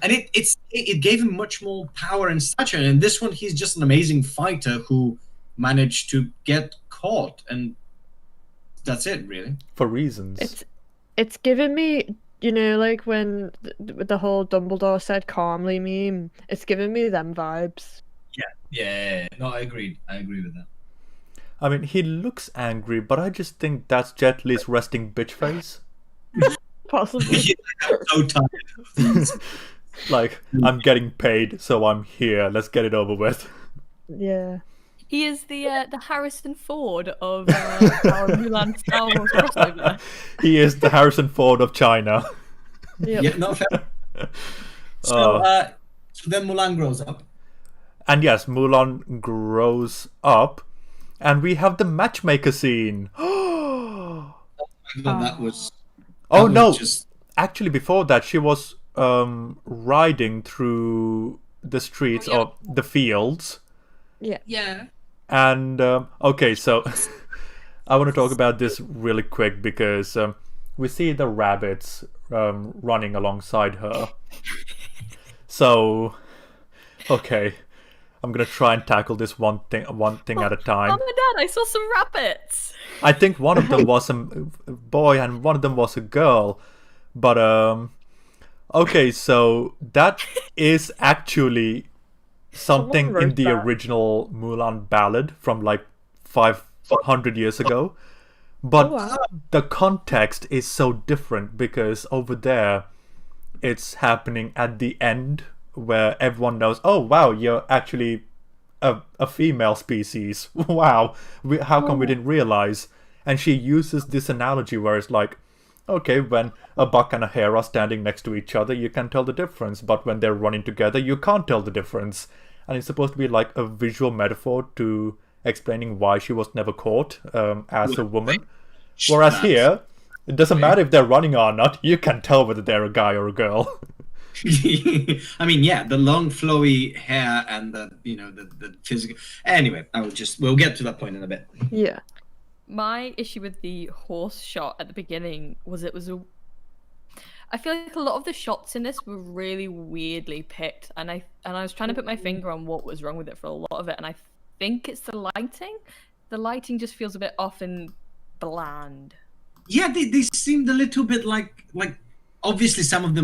and it gave him much more power and stature. And in this one, he's just an amazing fighter who managed to get caught, and that's it, really. For reasons. it's given me, like when the whole Dumbledore said calmly meme. It's given me them vibes. Yeah. No, I agreed. I agree with that. I mean, he looks angry, but I just think that's Jet Li's resting bitch face. Possibly. Yeah, I'm so tired of these. Like, I'm getting paid, so I'm here. Let's get it over with. Yeah. He is the Harrison Ford of our Mulan Star Wars crossover. He is the Harrison Ford of China. Yep. Yeah, no fair. So then Mulan grows up. And yes, Mulan grows up, and we have the matchmaker scene. I thought that was. Oh that no! was just Actually, before that, she was riding through the streets or the fields. Yeah. And okay, so I want to talk about this really quick because we see the rabbits running alongside her. So, okay, I'm gonna try and tackle this one thing at a time. Mom and Dad, I saw some rabbits. I think one of them was a boy and one of them was a girl, but okay, so that is actually something Someone in wrote the that. original Mulan ballad from like 500 years ago. But Oh, wow. the context is so different because over there it's happening at the end where everyone knows, oh wow, you're actually a female species. Wow, how come we didn't realize? And she uses this analogy where it's like, okay, when a buck and a hare are standing next to each other, you can tell the difference, but when they're running together, you can't tell the difference. And it's supposed to be like a visual metaphor to explaining why she was never caught as a woman. Whereas here, it doesn't matter if they're running or not, you can tell whether they're a guy or a girl. I mean, yeah, the long flowy hair and the physical. Anyway, we'll get to that point in a bit. Yeah. My issue with the horse shot at the beginning was I feel like a lot of the shots in this were really weirdly picked, and I was trying to put my finger on what was wrong with it for a lot of it, and I think it's the lighting. The lighting just feels a bit off and bland. Yeah, they seemed a little bit like obviously some of it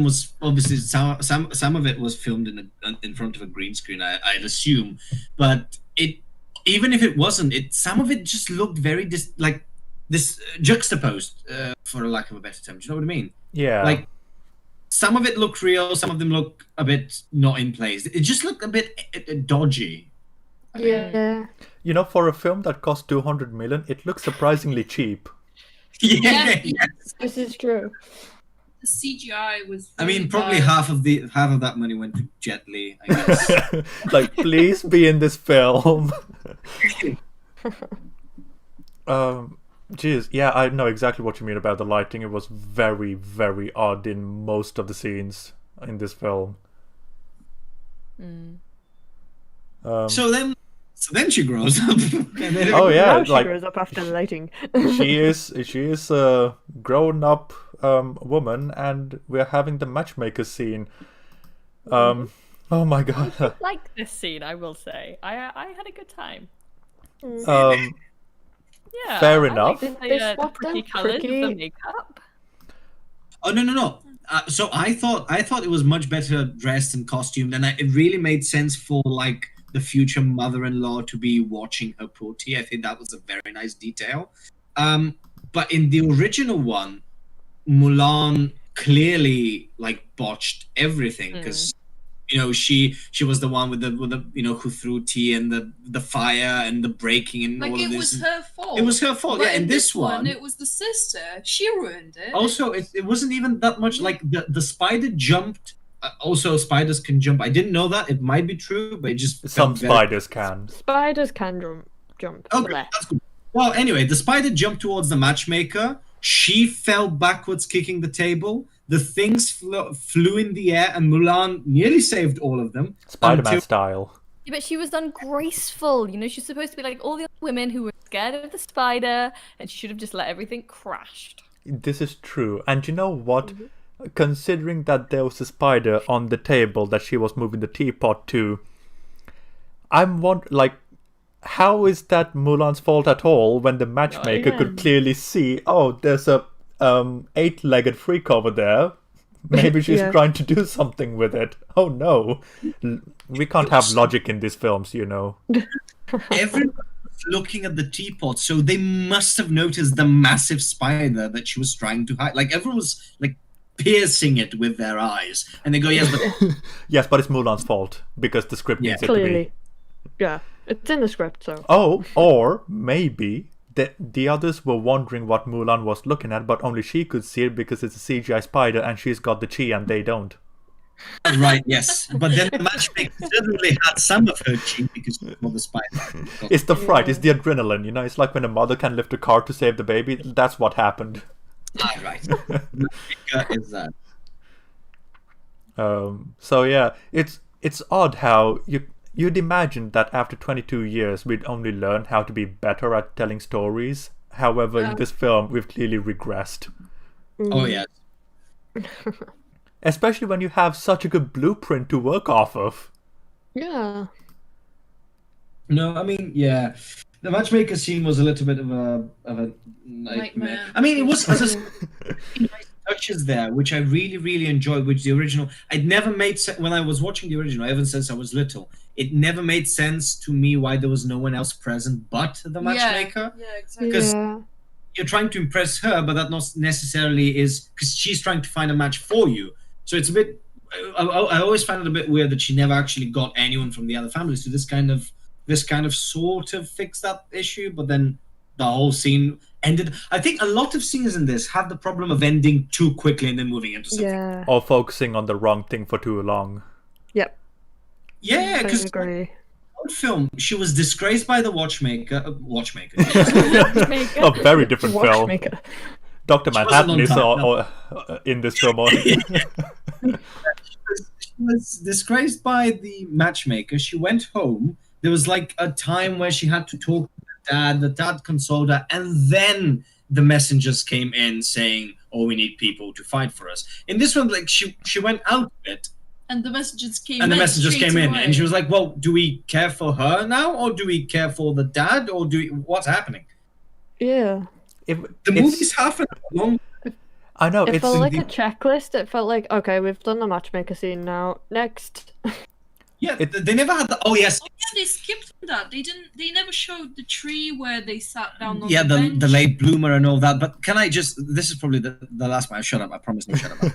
was filmed in front of a green screen, I'd assume, but even if it wasn't, some of it just looked very juxtaposed, for lack of a better term. Do you know what I mean? Yeah. Like some of it looked real, some of them look a bit not in place. It just looked a bit dodgy. Yeah. You know, for a film that cost 200 million, it looks surprisingly cheap. Yeah. This is true. The CGI was. I mean, really probably bad. half of that money went to Jet Li, I guess. Like, please be in this film. Geez, yeah, I know exactly what you mean about the lighting. It was very, very odd in most of the scenes in this film. So then she grows up. And then Oh yeah, Now she like grows up after the lighting. she is a grown-up woman, and we're having the matchmaker scene. Oh my god. I like this scene, I will say. I had a good time. Yeah, Fair I enough. liked They the swapped pretty out colours of the Cricket. makeup. Oh no. So I thought it was much better dressed and costumed, and it really made sense for like the future mother-in-law to be watching her pro tea. I think that was a very nice detail. But in the original one, Mulan clearly like botched everything because she was the one with the who threw tea and the fire and the breaking and Like all of it this. was her fault. It was her fault. But Yeah, in this one, it was the sister. She ruined it. also it wasn't even that much. Like the spider jumped. Also, spiders can jump. I didn't know that. It might be true, but it just Some felt very- spiders can. Spiders can jump. Okay, Bleh. that's good. Well, anyway, the spider jumped towards the matchmaker. She fell backwards, kicking the table. The things flew in the air, and Mulan nearly saved all of them. Spider-Man until- style. Yeah, but she was ungraceful. You know, she's supposed to be like all the other women who were scared of the spider, and she should have just let everything crash. This is true. And you know what? Considering that there was a spider on the table that she was moving the teapot to, I'm wondering, like, how is that Mulan's fault at all when the matchmaker could clearly see, oh, there's a 8-legged freak over there. Maybe she's Yeah. trying to do something with it. Oh no. We can't have logic in these films, you know. Everyone was looking at the teapot, so they must have noticed the massive spider that she was trying to hide. Like everyone was like piercing it with their eyes, and they go, "Yes, but Yes, but it's Mulan's fault because the script needs it to be. Clearly. Yeah. It's in the script, so. Oh, or maybe the others were wondering what Mulan was looking at, but only she could see it because it's a CGI spider and she's got the chi and they don't. right, yes." But then the matchmaker certainly had some of her chi because of the spider. It's the fright, it's the adrenaline, you know? It's like when a mother can lift a car to save the baby. That's what happened. Right. Matchmaker is that. So yeah, it's odd how you'd imagine that after 22 years we'd only learn how to be better at telling stories. However, in this film we've clearly regressed. Oh yeah. Especially when you have such a good blueprint to work off of. Yeah. No, I mean, yeah. The matchmaker scene was a little bit of a nightmare. Nightmare. I mean, it was as nice touches there, which I really, really enjoyed. Which the original, I'd never made sense when I was watching the original, even since I was little. It never made sense to me why there was no one else present but the matchmaker. Yeah, exactly. Because Yeah. you're trying to impress her, but that not necessarily is because she's trying to find a match for you. So it's a bit. I always found it a bit weird that she never actually got anyone from the other families. So this kind of sort of fixed that issue, but then the whole scene ended. I think a lot of scenes in this have the problem of ending too quickly and then moving into something. Yeah. Or focusing on the wrong thing for too long. Yep. Yeah, I because agree. film she was disgraced by the watchmaker. A very different film. Watchmaker. Dr. wasn't Manhattan on is time, in this film. She was disgraced by the matchmaker. She went home. There was like a time where she had to talk to the dad. The dad consoled her, and then the messengers came in saying, "Oh, we need people to fight for us." In this one, like she went out of it, And the messages came and the in messengers straight came in, away. and she was like, "Well, do we care for her now, or do we care for the dad, or what's happening?" Yeah. The movie's half an hour long. I know, It it's felt like a checklist. It felt like, okay, we've done the matchmaker scene now. Next. Yeah, they never had the. Oh yes, Yeah, they skipped that. They never showed the tree where they sat down on yeah, the the bench. late bloomer and all that. But can I just? This is probably the last one. Shut up! I promise, no, shut up.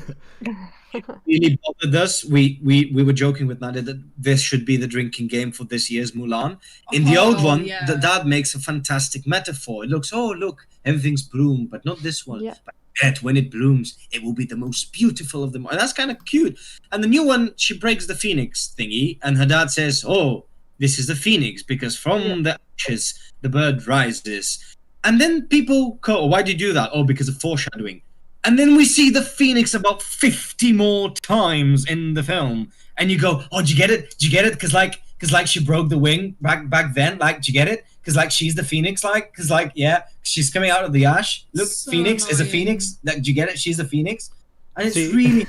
Really bothered us. We were joking with Nadia that this should be the drinking game for this year's Mulan. In the old Oh, one, yeah. the dad makes a fantastic metaphor. It looks, oh look, everything's bloomed, but not this one. Yeah. But yet, when it blooms, it will be the most beautiful of them. And that's kind of cute. And the new one, she breaks the phoenix thingy, and her dad says, "Oh, this is the phoenix because from the ashes the bird rises." And then people go, "Why do you do that?" "Oh, because of foreshadowing." And then we see the phoenix about 50 more times in the film, and you go, "Oh, did you get it? Did you get it? Because like she broke the wing back then. Like, did you get it? Because like she's the phoenix. Like, because like yeah, she's coming out of the ash. Look, So phoenix is a annoying. phoenix. Like, did you get it? She's a phoenix, and it's See- really,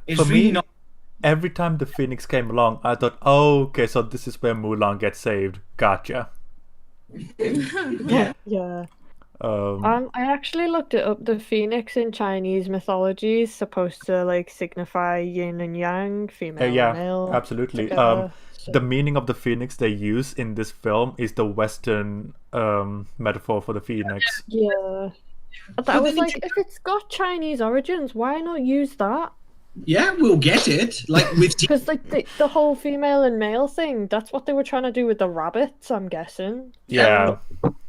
it's For really me, not. every time the Phoenix came along, I thought, oh, okay, so this is where Mulan gets saved. Gotcha. Yeah. I actually looked it up. The phoenix in Chinese mythology is supposed to like signify yin and yang, female and Yeah, male absolutely. together. The meaning of the phoenix they use in this film is the Western metaphor for the phoenix. Yeah. But I was like, if it's got Chinese origins, why not use that? Yeah, we'll get it. Like with Because like the whole female and male thing, that's what they were trying to do with the rabbits, I'm guessing. Yeah.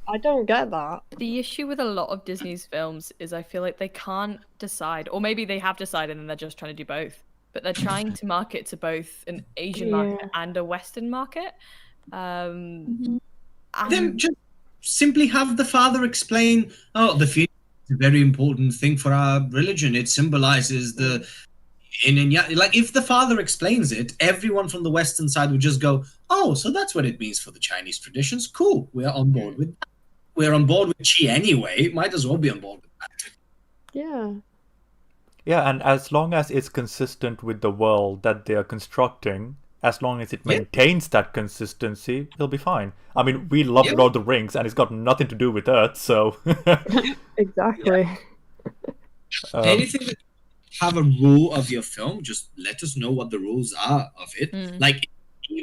I don't get that. The issue with a lot of Disney's films is I feel like they can't decide, or maybe they have decided and they're just trying to do both. But they're trying to market to both an Asian market and a Western market. Then just simply have the father explain, oh, the phoenix is a very important thing for our religion. It symbolizes the yin and yang. Like, if the father explains it, everyone from the Western side would just go, oh, so that's what it means for the Chinese traditions. Cool, we're on board with that. We're on board with Qi anyway. Might as well be on board with that. Yeah. Yeah, and as long as it's consistent with the world that they are constructing, as long as it maintains that consistency, it'll be fine. I mean, we love Lord of the Rings, and it's got nothing to do with Earth, so... Exactly. Anything that have a rule of your film, just let us know what the rules are of it. Like,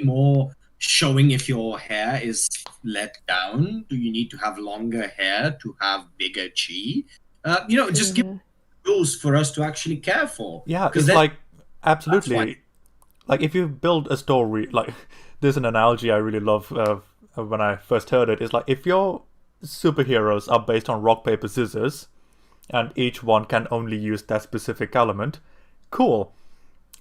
more showing if your hair is let down. Do you need to have longer hair to have bigger chi? Just give rules for us to actually care for. Yeah, it's like, absolutely. Like, if you build a story, like, there's an analogy I really love when I first heard it. It's like, if your superheroes are based on rock, paper, scissors, and each one can only use that specific element, cool.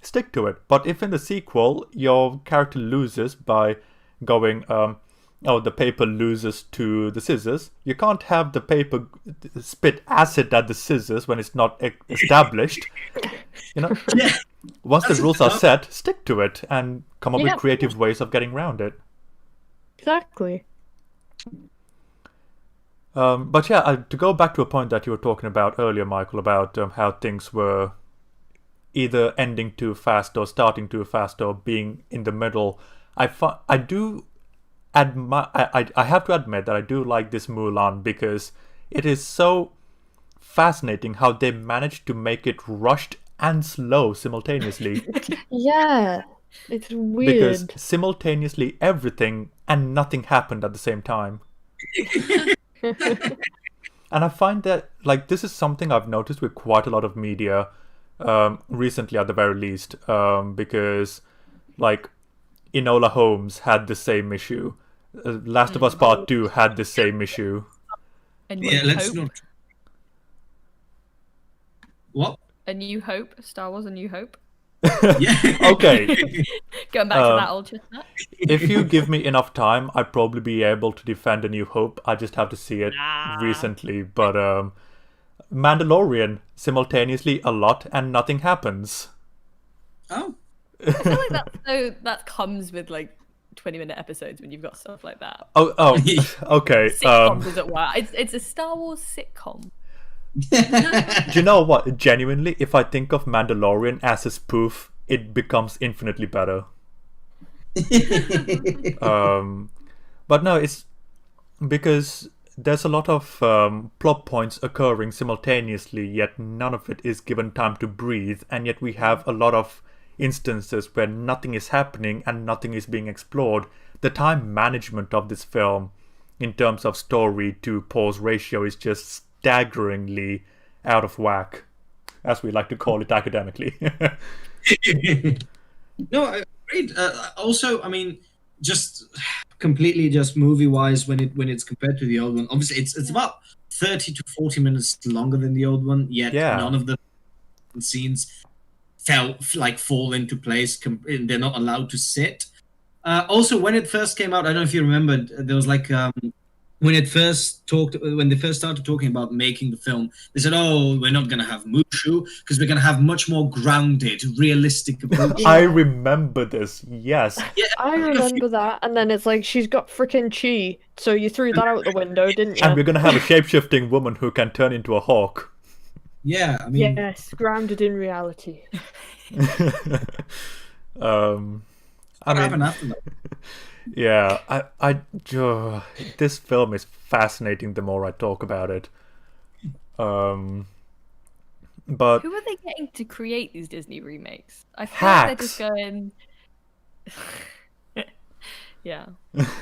Stick to it. But if in the sequel your character loses by going, the paper loses to the scissors, you can't have the paper spit acid at the scissors when it's not established. Once the rules are set, stick to it and come up with creative ways of getting around it. Exactly. But yeah, to go back to a point that you were talking about earlier, Michael, about how things were either ending too fast or starting too fast or being in the middle, I have to admit that I do like this Mulan because it is so fascinating how they managed to make it rushed and slow simultaneously. Yeah, it's weird. Because simultaneously everything and nothing happened at the same time. And I find that, like, this is something I've noticed with quite a lot of media recently, at the very least, because, like, Enola Holmes had the same issue. Last of Us Part 2 had the same issue. And let's not... What? A New Hope? Star Wars A New Hope? Okay. Going back to that old chestnut. If you give me enough time, I'd probably be able to defend A New Hope. I just have to see it recently. But Mandalorian, simultaneously a lot and nothing happens. Oh. I feel like that comes with like 20-minute episodes when you've got stuff like that. Oh, okay. Sitcoms is at work. It's a Star Wars sitcom. Do you know what? Genuinely, if I think of Mandalorian as a spoof, it becomes infinitely better. But no, it's because there's a lot of plot points occurring simultaneously, yet none of it is given time to breathe, and yet we have a lot of instances where nothing is happening and nothing is being explored. The time management of this film in terms of story to pause ratio is just staggeringly out of whack, as we like to call it academically. No, I agreed. Also, I mean, just completely just movie-wise, when it's compared to the old one, obviously it's about 30 to 40 minutes longer than the old one, yet none of the scenes fall into place. They're not allowed to sit. Also, when it first came out, I don't know if you remembered, there was like when they first started talking about making the film, they said, "Oh, we're not gonna have Mushu because we're gonna have much more grounded, realistic approach." I remember this. Yes. Yeah, I remember that, and then it's like she's got freaking chi, so you threw that out the window, didn't you? And we're gonna have a shape-shifting woman who can turn into a hawk. Yeah, I mean, yes, grounded in reality. I What happened mean, after that? yeah, this film is fascinating the more I talk about it. But Who are they getting to create these Disney remakes? I feel like they're just hacks. going. Yeah.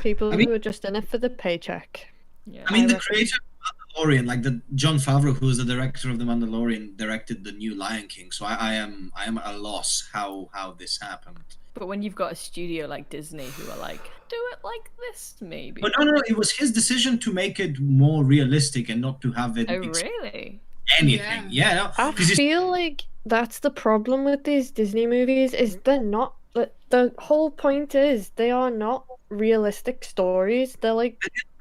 People I mean- who are just in it for the paycheck. Yeah. I mean, the reckon. creator of Mandalorian, like the John Favreau, who is the director of the Mandalorian, directed the new Lion King. So I am at a loss how this happened. But when you've got a studio like Disney who are like, do it like this, maybe. But no, it was his decision to make it more realistic and not to have it Oh, really? anything. Yeah, no, I 'cause it's- feel like that's the problem with these Disney movies is they're not. The whole point is they are not realistic stories. They're like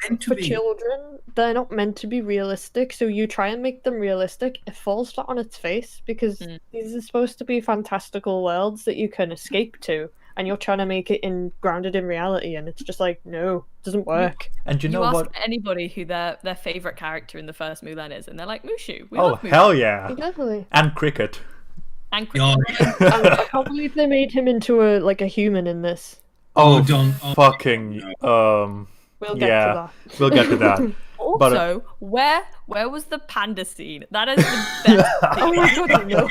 meant to for be. children. They're not meant to be realistic. So you try and make them realistic, it falls flat on its face because Mm. these are supposed to be fantastical worlds that you can escape to, and you're trying to make it grounded in reality, and it's just like no, it doesn't work. And you know ask what? anybody who their favorite character in the first Mulan is, and they're like Mushu. We Oh, love Mushu. hell yeah. Exactly. And cricket. And Oh, And I can't believe they made him into a human in this. Oh, don't- oh, fucking. We'll get Yeah, to that. we'll get to that. But, also, where was the panda scene? That is the best Oh scene. my god, no.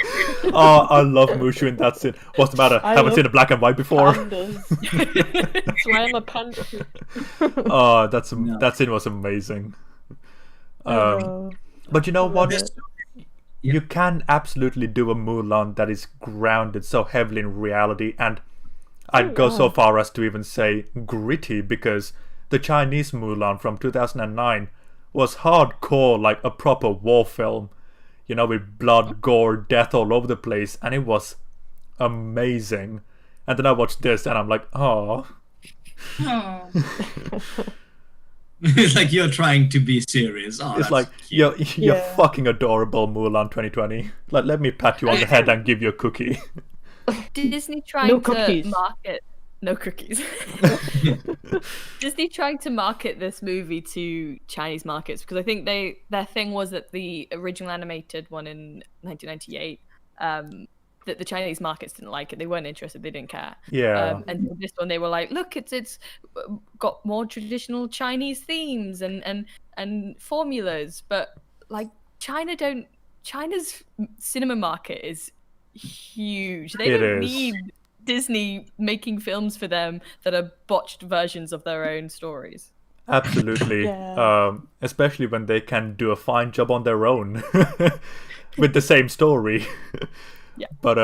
Oh, I love Mushu in that scene. What's the matter? I Haven't love seen a black and white before. Pandas. That's why I'm a panda. Oh, No. that scene was amazing. Oh, But you know I what? love it. You can absolutely do a Mulan that is grounded so heavily in reality, and I'd go so yeah. far as to even say gritty, because the Chinese Mulan from 2009 was hardcore, like a proper war film, you know, with blood, gore, death all over the place, and it was amazing. And then I watched this, and I'm like, oh. Oh. it's like you're trying to be serious. Oh, It's that's like, cute. you're Yeah. fucking adorable, Mulan 2020. Like, let me pat you on the head and give you a cookie. Disney trying No to cookies. market no cookies. Disney trying to market this movie to Chinese markets because I think their thing was that the original animated one in 1998 that the Chinese markets didn't like it. They weren't interested. They didn't care. Yeah. And so this one, they were like, look, it's got more traditional Chinese themes and formulas, but like China's cinema market is huge. They It don't is. need Disney making films for them that are botched versions of their own stories. Absolutely. Yeah. Especially when they can do a fine job on their own with the same story. Yeah. But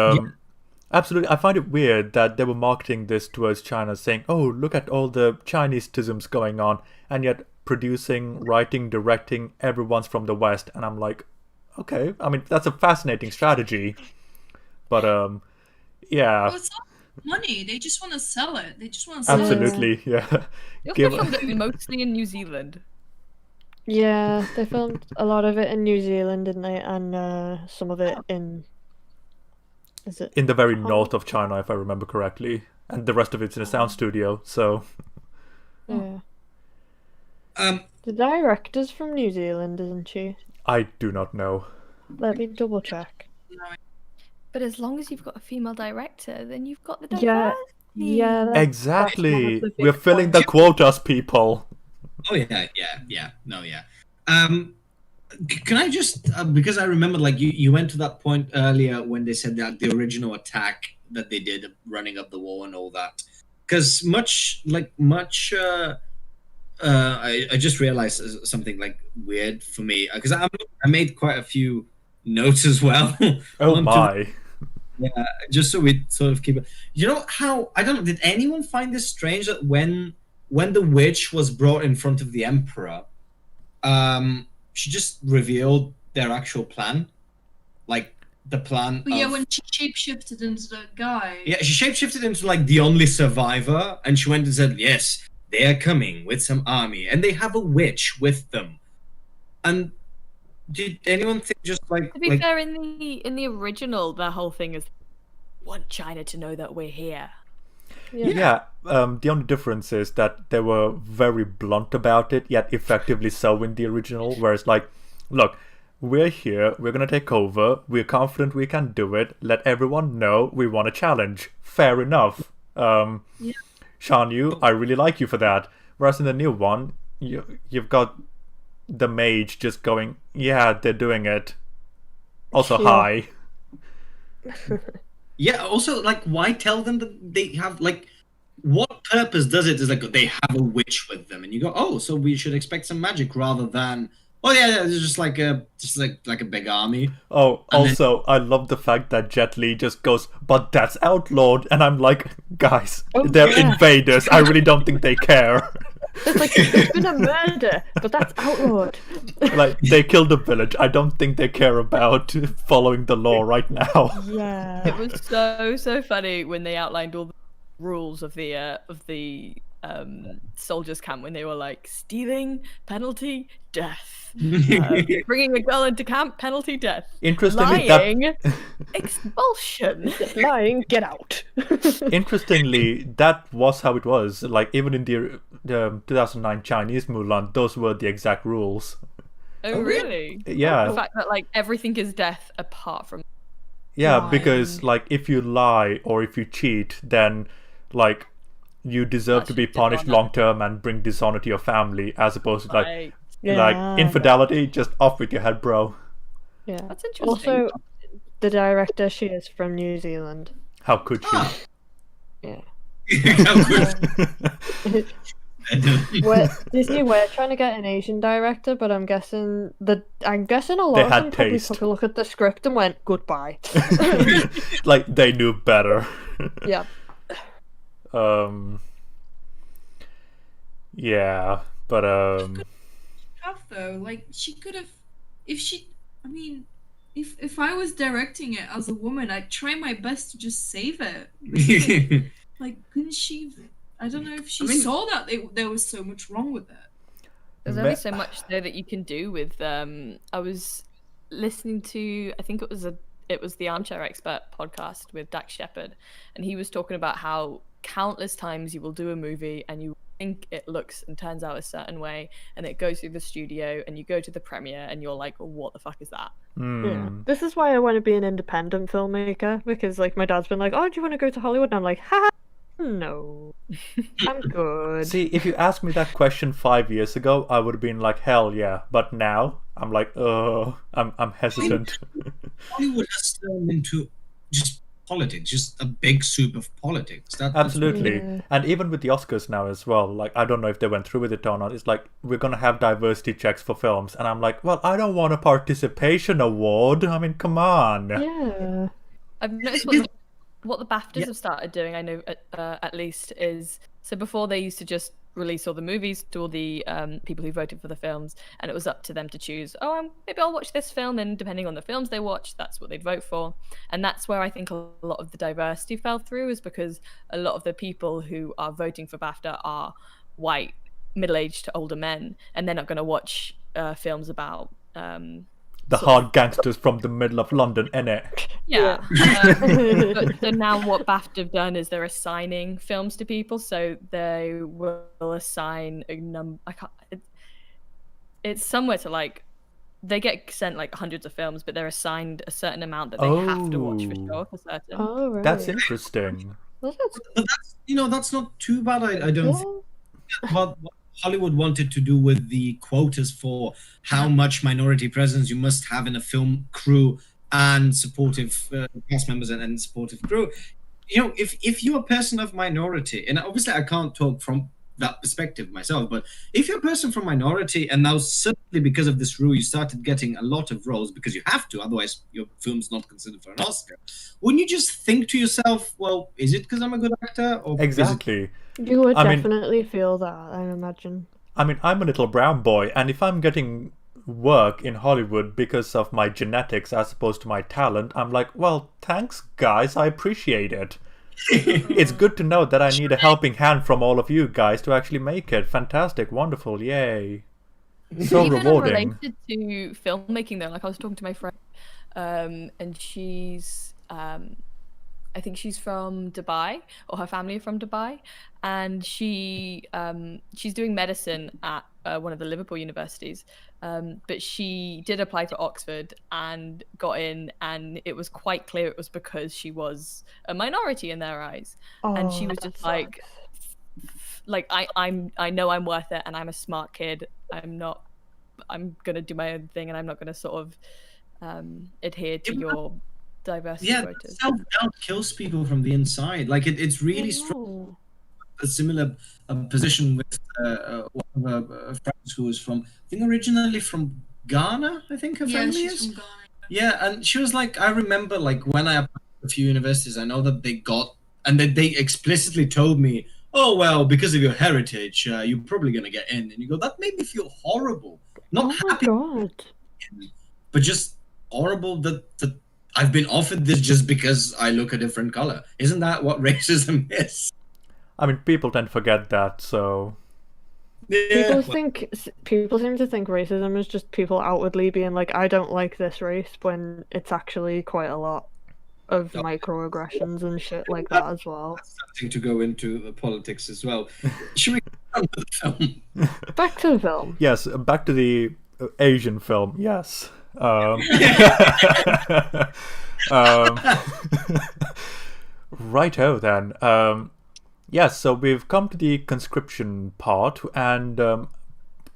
absolutely, I find it weird that they were marketing this towards China, saying, "Oh, look at all the Chinese-tisms going on," and yet producing, writing, directing, everyone's from the West, and I'm like, okay. I mean, that's a fascinating strategy, but yeah, Well, it's not money. They just want to sell it. They just want to sell it. absolutely, yeah. They also Give- filmed it mostly in New Zealand. Yeah, they filmed a lot of it in New Zealand, didn't they? And some of it in. Is it? in the very north of China, if I remember correctly, and the rest of it's in a sound studio. So Yeah. Um, The director's from New Zealand, isn't she? I do not know. Let me double check. But as long as you've got a female director, then you've got the Yeah, diversity. yeah. That's one Exactly. of the We're big filling the points. quotas, people. Oh yeah. No, yeah. Can I just because I remember like you went to that point earlier when they said that the original attack that they did running up the wall and all that, because I just realized something like weird for me because I made quite a few notes as well. Oh onto- my. Yeah, just so we sort of keep it. You know how I don't know. Did anyone find this strange that when the witch was brought in front of the emperor, she just revealed their actual plan, like the plan. But yeah, of- when she shapeshifted into the guy. yeah, she shapeshifted into like the only survivor, and she went and said, "Yes, they are coming with some army, and they have a witch with them." And did anyone think just like To be fair, in the original, the whole thing is want China to know that we're here. Yeah, the only difference is that they were very blunt about it, yet effectively so in the original. Whereas, like, look, we're here, we're gonna take over, we're confident we can do it, let everyone know we want a challenge. Fair enough. Yeah. Shan Yu, I really like you for that. Whereas in the new one, you've got the mage just going, yeah, they're doing it. Also, Yeah. hi. Yeah. Also, like, why tell them that they have like? What purpose does it? Is like they have a witch with them, and you go, oh, so we should expect some magic rather than, oh yeah, it's just like a big army. Oh, And then- also, I love the fact that Jet Li just goes, but that's outlawed. And I'm like, guys, Oh, they're yeah. invaders. I really don't think they care. It's like, it's been a murder, but that's outlawed. Like, they killed a village. I don't think they care about following the law right now. Yeah. It was so funny when they outlined all the rules of the soldiers' camp when they were like stealing penalty death, bringing a girl into camp penalty death, Interestingly, lying expulsion. Lying, get out. Interestingly, that was how it was. Like, even in the 2009 Chinese Mulan, those were the exact rules. Oh really? Yeah. The fact that like everything is death apart from Yeah, lying. because like if you lie or if you cheat, then like you deserve That to be should punished dishonor. long term and bring dishonor to your family, as opposed to like Right. like infidelity. Just off with your head, bro. Yeah. That's interesting. Also, the director, she is from New Zealand. How could she? Ah. Yeah. How good. Disney were trying to get an Asian director, but I'm guessing a lot They of had them probably taste. took a look at the script and went goodbye. Like they knew better. Yeah. Yeah, but Tough though. Like she could have, if she. I mean, if I was directing it as a woman, I'd try my best to just save it. Like, couldn't she? I don't know if she saw that there was so much wrong with it. There's only so much though that you can do with. I was listening to, I think it was the Armchair Expert podcast with Dax Shepard, and he was talking about how countless times you will do a movie and you think it looks and turns out a certain way, and it goes through the studio, and you go to the premiere, and you're like, what the fuck is that? Yeah. This is why I want to be an independent filmmaker, because like my dad's been like, "Oh, do you want to go to Hollywood?" And I'm like, "Ha, no, I'm good." See, if you asked me that question 5 years ago, I would have been like, hell yeah. But now, I'm like, I'm hesitant. Hollywood has turned into just politics, just a big soup of politics. Absolutely. Yeah. And even with the Oscars now as well, like, I don't know if they went through with it or not. It's like, we're going to have diversity checks for films. And I'm like, well, I don't want a participation award. I mean, come on. Yeah. I've noticed what the BAFTAs have started doing, I know at least, is so before they used to just release all the movies to all the people who voted for the films, and it was up to them to choose, maybe I'll watch this film, and depending on the films they watched, that's what they'd vote for. And that's where I think a lot of the diversity fell through, is because a lot of the people who are voting for BAFTA are white, middle-aged to older men, and they're not going to watch films about The hard gangsters from the middle of London, innit? Yeah. So now what BAFTA have done is they're assigning films to people. So they will assign a number. It's somewhere to like, they get sent like hundreds of films, but they're assigned a certain amount that they have to watch for sure for certain. Oh, right. That's interesting. Well, that's But that's not too bad. I don't cool. think what Hollywood wanted to do with the quotas for how much minority presence you must have in a film crew and supportive cast members and supportive crew. You know, if you're a person of minority, and obviously I can't talk from that perspective myself, but if you're a person from minority and now suddenly because of this rule you started getting a lot of roles because you have to, otherwise your film's not considered for an Oscar, wouldn't you just think to yourself, well, is it because I'm a good actor? Or Exactly. You would I mean- definitely feel that, I imagine. I mean, I'm a little brown boy, and if I'm getting work in Hollywood because of my genetics as opposed to my talent, I'm like, well, thanks, guys, I appreciate it. It's good to know that I need a helping hand from all of you guys to actually make it. Fantastic, wonderful, yay. So Even rewarding. related to filmmaking though, like I was talking to my friend, and she's I think she's from Dubai, or her family are from Dubai, and she's doing medicine at one of the Liverpool universities. But she did apply for Oxford and got in, and it was quite clear it was because she was a minority in their eyes. And she was just like I know I'm worth it, and I'm a smart kid. I'm gonna do my own thing, and I'm not gonna sort of adhere to your diversity quotas. Self-doubt kills people from the inside. Like it's really strong. A similar position with one of her friends who was from, I think originally from Ghana, I think her family is. From Ghana. Yeah, and she was like, I remember like when I applied to a few universities, I know that they got, and that they explicitly told me, oh, well, because of your heritage, you're probably going to get in. And you go, that made me feel horrible. Not happy, but just horrible that I've been offered this just because I look a different color. Isn't that what racism is? I mean, people tend to forget that, so... Yeah. People seem to think racism is just people outwardly being like, I don't like this race, when it's actually quite a lot of microaggressions and shit like that as well. That's something to go into the politics as well. Should we go on to the film? Back to the film. Yes, back to the Asian film, yes. Righto then. Yes, so we've come to the conscription part, and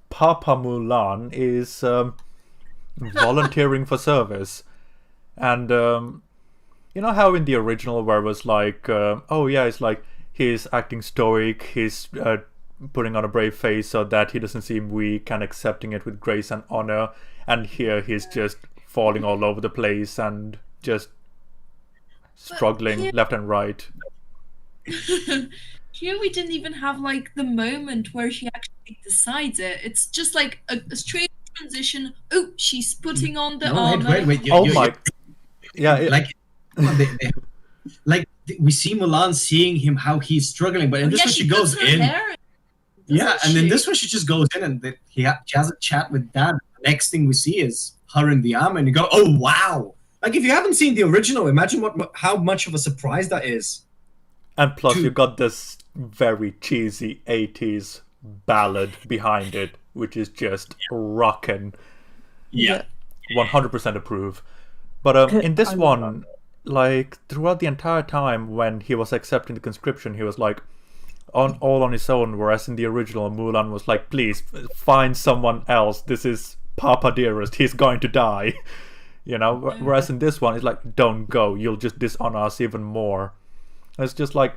Papa Mulan is volunteering for service. And you know how in the original where it was like, oh yeah, it's like he's acting stoic, he's putting on a brave face so that he doesn't seem weak and accepting it with grace and honor, and here he's just falling all over the place and just struggling left and right. Here we didn't even have like the moment where she actually decides it. It's just like a straight transition. Oh, she's putting on the armor. Wait. Like we see Mulan seeing him how he's struggling, but in this one she goes in. And in this one she just goes in and she has a chat with Dad. The next thing we see is her in the armor, and you go, oh wow! Like if you haven't seen the original, imagine how much of a surprise that is. And plus, you got this very cheesy 80s ballad behind it, which is just rockin'. Yeah. 100% approve. But in this one, like, throughout the entire time when he was accepting the conscription, he was like, all on his own, whereas in the original, Mulan was like, please, find someone else. This is Papa Dearest. He's going to die. You know? Whereas in this one, it's like, don't go. You'll just dishonor us even more. It's just like,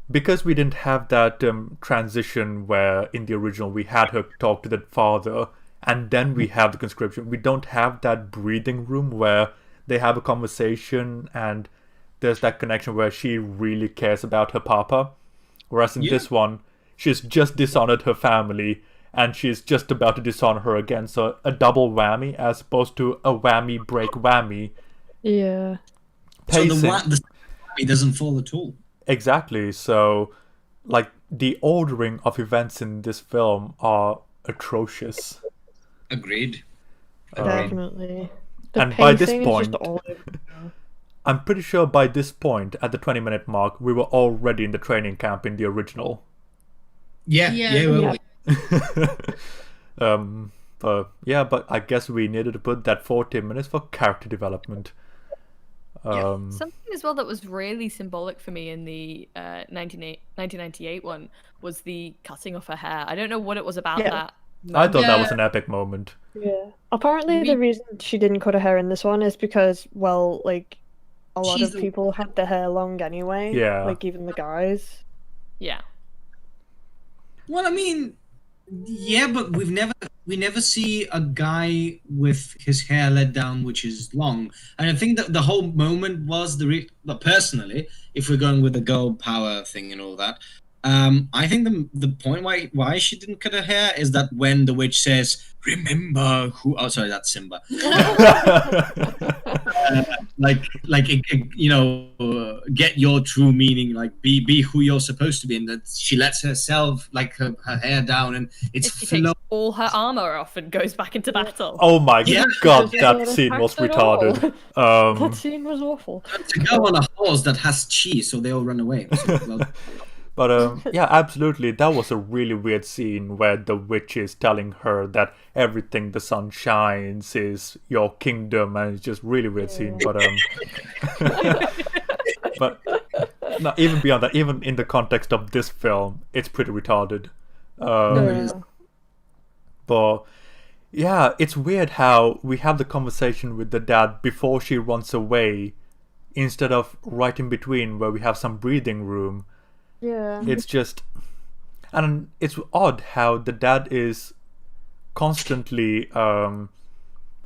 because we didn't have that transition where in the original we had her talk to the father and then we have the conscription, we don't have that breathing room where they have a conversation and there's that connection where she really cares about her papa. Whereas in this one, she's just dishonored her family and she's just about to dishonor her again. So a double whammy as opposed to a whammy break whammy. Yeah. Pacing. So the it doesn't fall at all. Exactly. So, like, the ordering of events in this film are atrocious. Agreed. Definitely. And by this point, I'm pretty sure by this point, at the 20-minute mark, we were already in the training camp in the original. Yeah. But I guess we needed to put that 40 minutes for character development. Something as well that was really symbolic for me in the 1998 one was the cutting off her hair. I don't know what it was about that. I thought that was an epic moment. Yeah. Apparently the reason she didn't cut her hair in this one is because, well, like, a lot of people had their hair long anyway. Yeah. Like, even the guys. Yeah. Well, I mean, yeah, but we never see a guy with his hair let down, which is long. And I think that the whole moment was but personally, if we're going with the girl power thing and all that, I think the point why she didn't cut her hair is that when the witch says, "Remember who," oh sorry, that's Simba. Get your true meaning, like be who you're supposed to be, and that she lets herself like her hair down, and it's she takes all her armor off and goes back into battle. Oh my god, that scene was retarded. That scene was awful. To go on a horse that has cheese, so they all run away. So, But yeah, absolutely. That was a really weird scene where the witch is telling her that everything the sun shines is your kingdom, and it's just really weird scene. But no, even beyond that, even in the context of this film, it's pretty retarded. No, it is. But yeah, it's weird how we have the conversation with the dad before she runs away, instead of right in between where we have some breathing room. Yeah. It's just, and it's odd how the dad is constantly on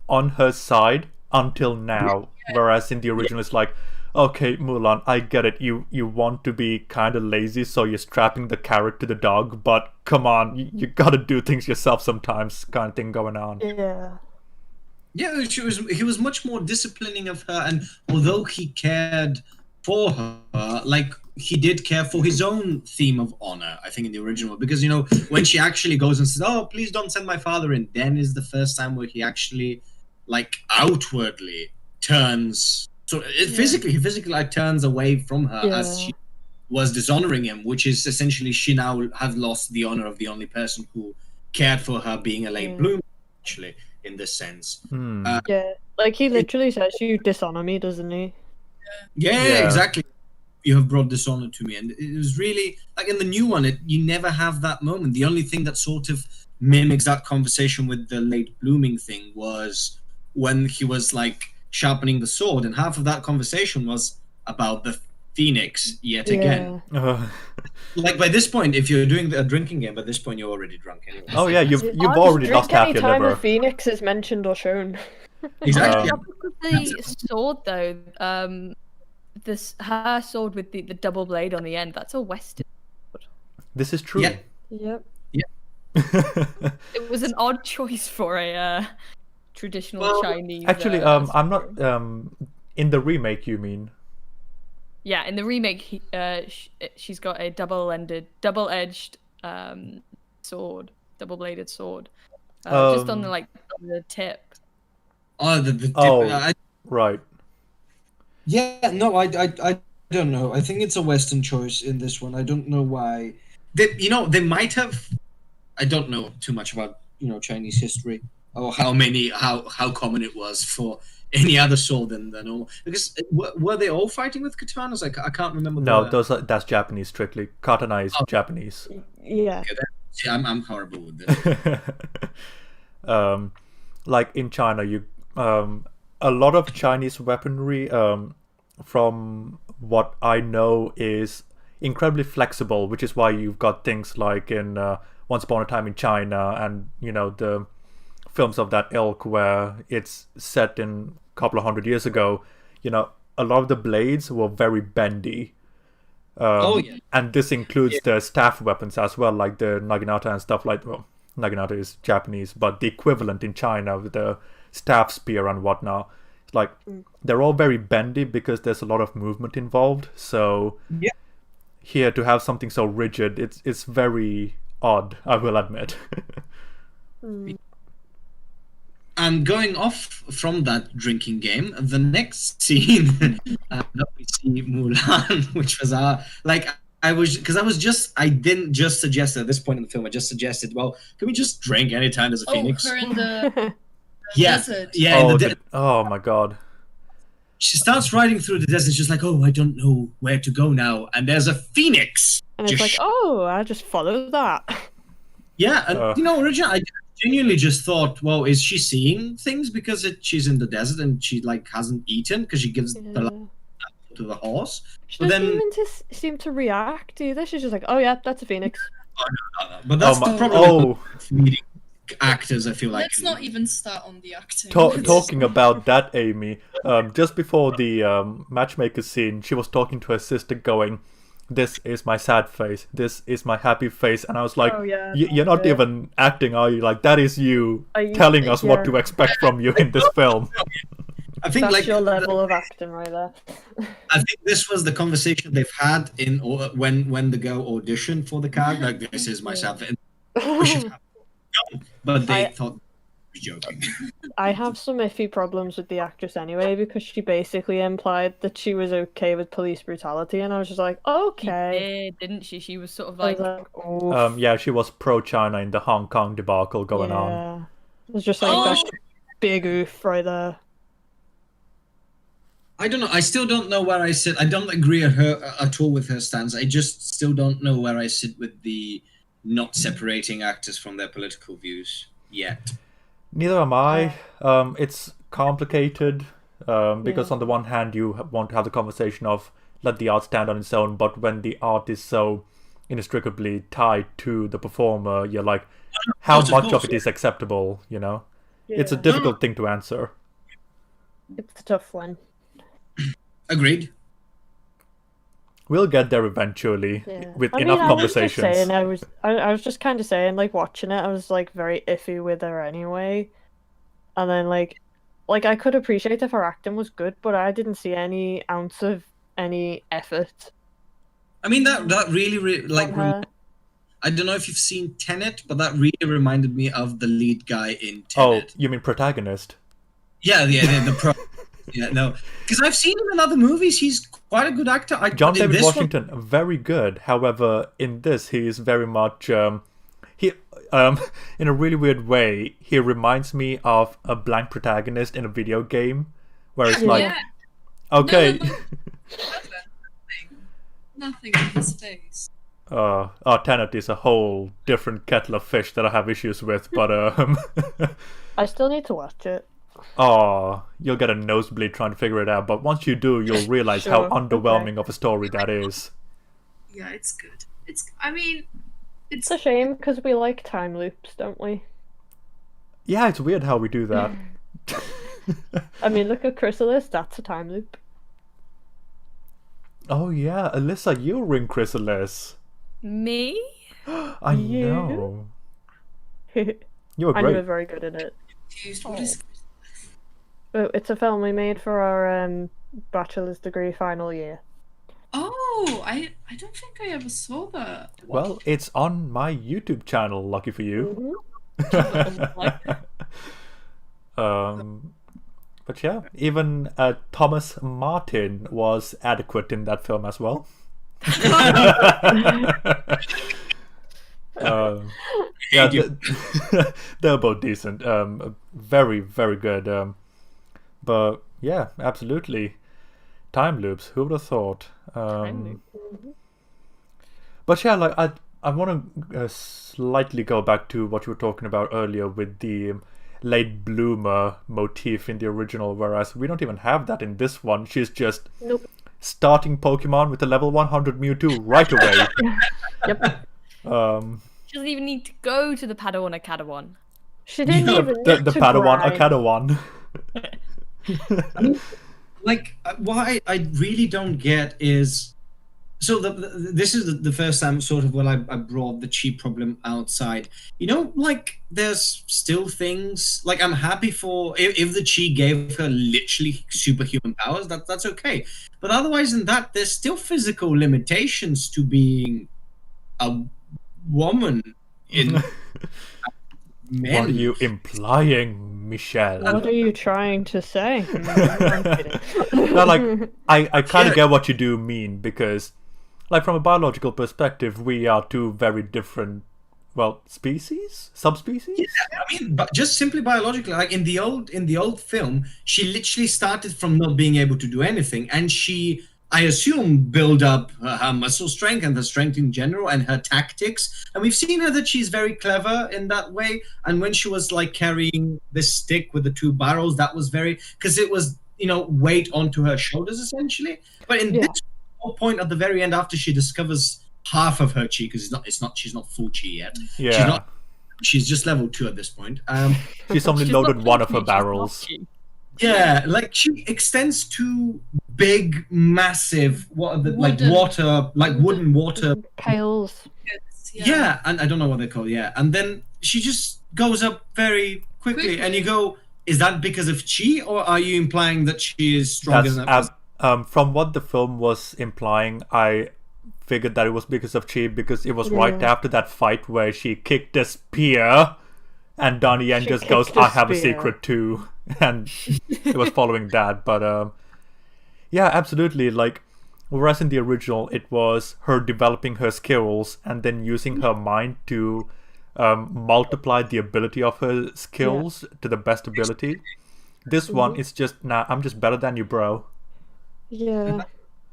her side until now, whereas in the original it's like, okay, Mulan, I get it. You want to be kind of lazy, so you're strapping the carrot to the dog, but come on, you gotta do things yourself sometimes, kind of thing going on. Yeah. Yeah, he was much more disciplining of her, and although he cared for her, like he did care for his own theme of honor, I think, in the original, because when she actually goes and says, "Oh, please don't send my father in," then is the first time where he actually, like, outwardly turns. So he physically like turns away from her as she was dishonoring him, which is essentially she now has lost the honor of the only person who cared for her, being a late bloomer, actually, in this sense. Yeah, like he literally says, "You dishonor me," doesn't he? Yeah, exactly. You have brought dishonor to me, and it was really like in the new one. You never have that moment. The only thing that sort of mimics that conversation with the late blooming thing was when he was like sharpening the sword, and half of that conversation was about the phoenix yet again. Like by this point, if you're doing a drinking game, by this point you're already drunk anyway. Oh yeah, you've I'll already just lost drink half your anytime liver. a phoenix is mentioned or shown. Exactly. The sword though, her sword with the double blade on the end, that's a Western sword. This is true. Yeah. Yep. It was an odd choice for a traditional Chinese. Actually, I'm not. In the remake, you mean? Yeah, in the remake, she's got a double-edged sword, double-bladed sword, just on the tip. Oh, the tip. Oh, right. Yeah, no, I don't know. I think it's a Western choice in this one. I don't know why. They might have. I don't know too much about Chinese history or how common it was for any other sword than the normal. Because were they all fighting with katanas? I can't remember. No, that's Japanese strictly. Katana is Japanese. Yeah. See, I'm horrible with this. Like in China, a lot of Chinese weaponry, from what I know, is incredibly flexible, which is why you've got things like in Once Upon a Time in China, and the films of that ilk where it's set in a couple of 100 years ago. A lot of the blades were very bendy. And this includes the staff weapons as well, like the naginata and stuff like. Well, naginata is Japanese, but the equivalent in China with the staff spear and whatnot. It's like they're all very bendy because there's a lot of movement involved. So here to have something so rigid, it's very odd, I will admit. And going off from that drinking game, the next scene that we see Mulan, which was I didn't just suggest at this point in the film. I just suggested, well, can we just drink anytime there's a phoenix? Her in the Yeah, desert. yeah. Oh my god. She starts riding through the desert. She's like, "Oh, I don't know where to go now." And there's a phoenix. And it's like, oh, I just follow that. Yeah, and originally I genuinely just thought, well, is she seeing things because she's in the desert and she hasn't eaten because she gives the apple to the horse? She doesn't even seem to react either. She's just like, oh yeah, that's a phoenix. No. But that's the problem with leading actors, I feel like. Let's not even start on the acting. Talking about that, Amy, just before the matchmaker scene, she was talking to her sister going, "This is my sad face, this is my happy face," and I was like, you're not even acting, are you? Like, that is you telling us what to expect from you in this film. I think that's your level of acting right there. I think this was the conversation they've had when the girl auditioned for the character. Like, this is myself, and we should have but they thought Joking. I have some iffy problems with the actress anyway, because she basically implied that she was okay with police brutality, and I was just like, okay. Didn't she? She was sort of I was like, like, oof. Yeah, she was pro-China in the Hong Kong debacle going on. Yeah. It was just like that big oof right there. I don't know. I still don't know where I sit. I don't agree at all with her stance. I just still don't know where I sit with the not separating actors from their political views yet. Neither am I. It's complicated because on the one hand you want to have the conversation of let the art stand on its own, but when the art is so inextricably tied to the performer, you're like, how much of it is acceptable, you know? Yeah. It's a difficult thing to answer. It's a tough one. Agreed. We'll get there eventually with enough conversations. I was just kind of saying, like, watching it, I was like very iffy with her anyway. And then like I could appreciate if her acting was good, but I didn't see any ounce of any effort. I mean that really like I don't know if you've seen Tenet, but that really reminded me of the lead guy in Tenet. Oh, you mean protagonist? Yeah, the pro. Yeah, no, because I've seen him in other movies. He's quite a good actor. John David Washington, very good. However, in this, he is very much in a really weird way. He reminds me of a blank protagonist in a video game, where it's like, okay, nothing in his face. Tenet is a whole different kettle of fish that I have issues with, but I still need to watch it. You'll get a nosebleed trying to figure it out, but once you do, you'll realize how underwhelming of a story that is. Yeah, it's good. It's a shame because we like time loops, don't we? Yeah, it's weird how we do that. I mean, look at Chrysalis, that's a time loop. Oh yeah, Elissa, you were in Chrysalis. Me? I know. You were great. And you were very good in it. It's a film we made for our bachelor's degree final year. Oh, I don't think I ever saw that. Well, it's on my YouTube channel, lucky for you. But yeah, even Thomas Martin was adequate in that film as well. They're both decent. Very, very good. But yeah, absolutely. Time loops. Who would have thought? But yeah, like I want to slightly go back to what you were talking about earlier with the late bloomer motif in the original, whereas we don't even have that in this one. She's just starting Pokemon with a level 100 Mewtwo right away. Yep. She doesn't even need to go to the Padawan Acadawan. She didn't even the Padawan Acadawan. Like, what I really don't get is, so this is the first time sort of when I brought the chi problem outside. You know, like, there's still things, like, I'm happy for, if the chi gave her literally superhuman powers, that's okay. But otherwise than that, there's still physical limitations to being a woman in men. What are you implying, Michelle? What are you trying to say? No, like, I kind of get what you do mean, because, like, from a biological perspective, we are two very different, well, subspecies. Yeah, I mean, but just simply biologically, like in the old film, she literally started from not being able to do anything, and she, I assume, build up her muscle strength and her strength in general and her tactics. And we've seen her that she's very clever in that way. And when she was like carrying this stick with the two barrels, that was very, because it was, weight onto her shoulders essentially. But in this whole point at the very end, after she discovers half of her chi, because she's not full chi yet. Yeah. She's just level 2 at this point. She's only loaded one of her barrels. Yeah, like she extends to big, massive, wooden water pails. Yeah, and I don't know what they're called. Yeah, and then she just goes up very quickly, and you go, is that because of chi, or are you implying that she is stronger than that? From what the film was implying, I figured that it was because of chi, because it was right after that fight where she kicked a spear And Donnie Yen She just goes, kicked the "I have a spear. secret too," and it was following that. But yeah, absolutely. Like, whereas in the original, it was her developing her skills and then using her mind to multiply the ability of her skills to the best ability. This one is just, nah, I'm just better than you, bro. Yeah.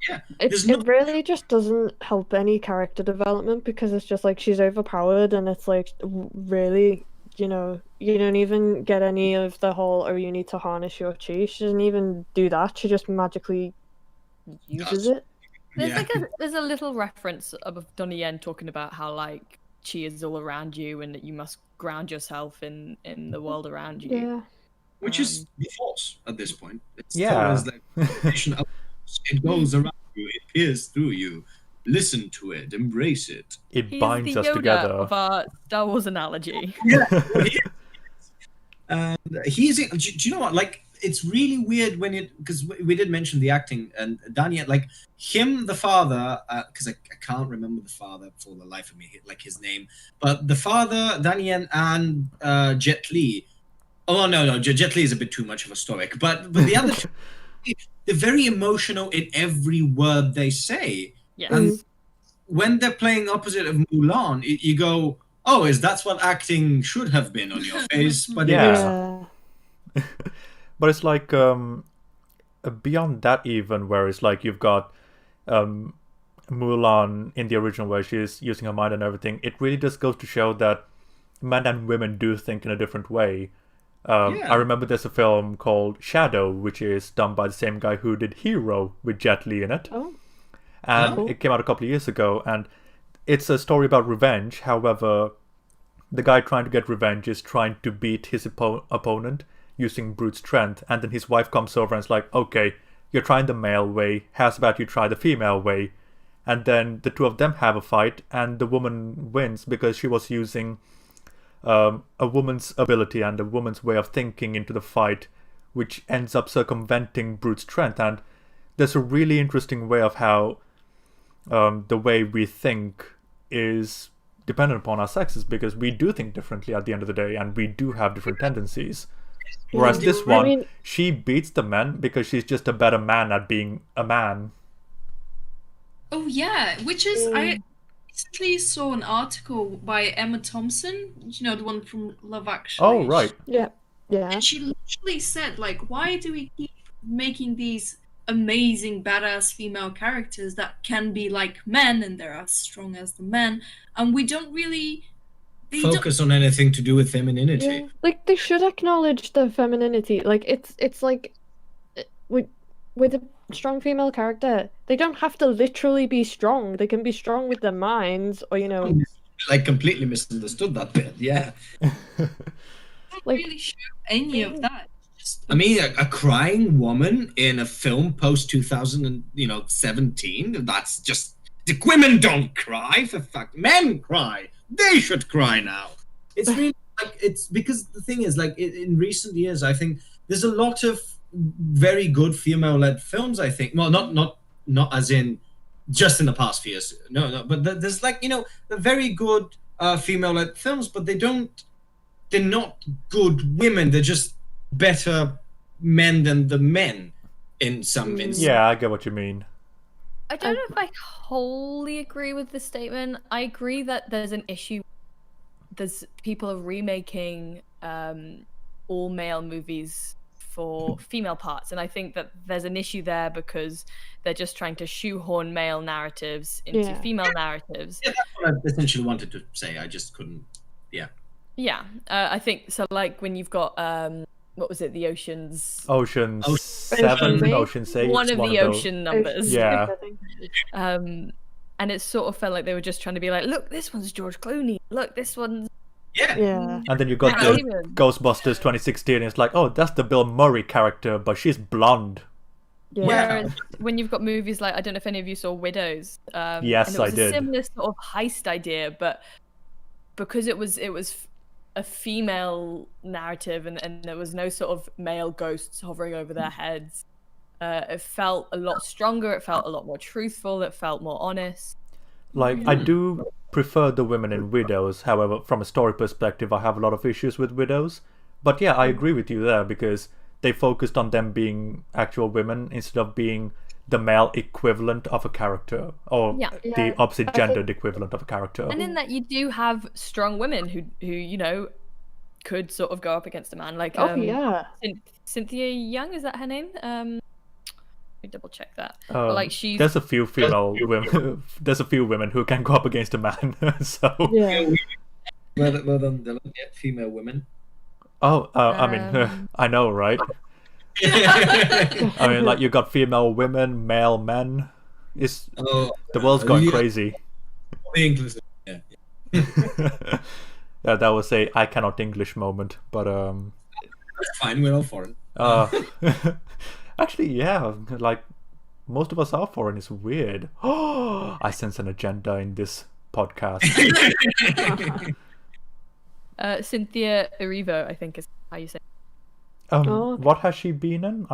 Yeah, It there's no. it really just doesn't help any character development because it's just like she's overpowered and it's like really, you don't even get any of the whole, oh, you need to harness your chi. She doesn't even do that. She just magically uses it. There's there's a little reference of Donnie Yen talking about how like chi is all around you and that you must ground yourself in the world around you. Yeah. Which is the Force at this point. It's Yeah. still is like it goes around you, it peers through you. Listen to it, embrace it. It He's binds the us Yoda together. of our Star Wars analogy. And he's. Do you know what? Like, it's really weird when it, because we did mention the acting and Daniel, like him, the father, because I can't remember the father for the life of me, like his name, but the father, Daniel, and Jet Li. Oh no, Jet Li is a bit too much of a stoic, but the other two, they're very emotional in every word they say. Yes. And when they're playing opposite of Mulan, you go, "Oh, that's what acting should have been on your face?" But Yeah. But it's like beyond that even, where it's like you've got Mulan in the original where she's using her mind and everything. It really just goes to show that men and women do think in a different way. I remember there's a film called Shadow, which is done by the same guy who did Hero with Jet Li in it. And it came out a couple of years ago, and it's a story about revenge. However, the guy trying to get revenge is trying to beat his opponent using brute strength, and then his wife comes over and is like, "Okay, you're trying the male way, how's about you try the female way?" And then the two of them have a fight, and the woman wins because she was using a woman's ability and a woman's way of thinking into the fight, which ends up circumventing brute strength. And there's a really interesting way of how the way we think is dependent upon our sexes, because we do think differently at the end of the day, and we do have different tendencies. Whereas this one, she beats the men because she's just a better man at being a man. Oh yeah, which is I recently saw an article by Emma Thompson, the one from Love Actually. Oh right. Yeah. And she literally said, like, why do we keep making these amazing badass female characters that can be like men and they're as strong as the men, and we don't really focus on anything to do with femininity. Yeah. Like, they should acknowledge the femininity. Like, it's like with a strong female character, they don't have to literally be strong. They can be strong with their minds, or like completely misunderstood that bit. Yeah. Don't really show any of that. I mean, a crying woman in a film post 2017. That's just, the women don't cry, for fuck. Men cry. They should cry now. It's really like, it's because the thing is, like, in recent years, I think there's a lot of very good female-led films. I think, well, not as in just in the past few years. No, but there's like very good female-led films, but they're not good women. They're just better men than the men in some instances. Yeah, I get what you mean. I don't know if I wholly agree with this statement. I agree that there's an issue. There's people are remaking all male movies for female parts, and I think that there's an issue there because they're just trying to shoehorn male narratives into female narratives. Yeah, that's what I essentially wanted to say. I just couldn't. Yeah, I think so. Like when you've got what was it? The Ocean's 7, Ocean's 8. One of the ocean numbers. Yeah. And it sort of felt like they were just trying to be like, look, this one's George Clooney. Look, this one's. Yeah. And then you got the Ghostbusters 2016. And it's like, oh, that's the Bill Murray character, but she's blonde. Yeah. Whereas when you've got movies like, I don't know if any of you saw Widows. Yes, and it was I did. A similar sort of heist idea, but because it was a female narrative and there was no sort of male ghosts hovering over their heads, it felt a lot stronger. It felt a lot more truthful. It felt more honest. Like, I do prefer the women in Widows. However, from a story perspective, I have a lot of issues with Widows. But yeah, I agree with you there because they focused on them being actual women instead of being the male equivalent of a character or the opposite gendered equivalent of a character. And in that, you do have strong women who you know, could sort of go up against a man. Like, Cynthia Young, is that her name? Let me double check that. But, like, she's... There's a few female women. There's a few women who can go up against a man. So Yeah. Well done, Dylan. Yeah, female women. Oh, I mean, I know, right? I mean, like, you got female women, male men. The world's going crazy. Inclusive. Yeah. Yeah, that was a I cannot English moment, but That's fine. We're all foreign. actually, yeah, like most of us are foreign. It's weird. I sense an agenda in this podcast. Cynthia Erivo, I think is how you say it. okay. What has she been in?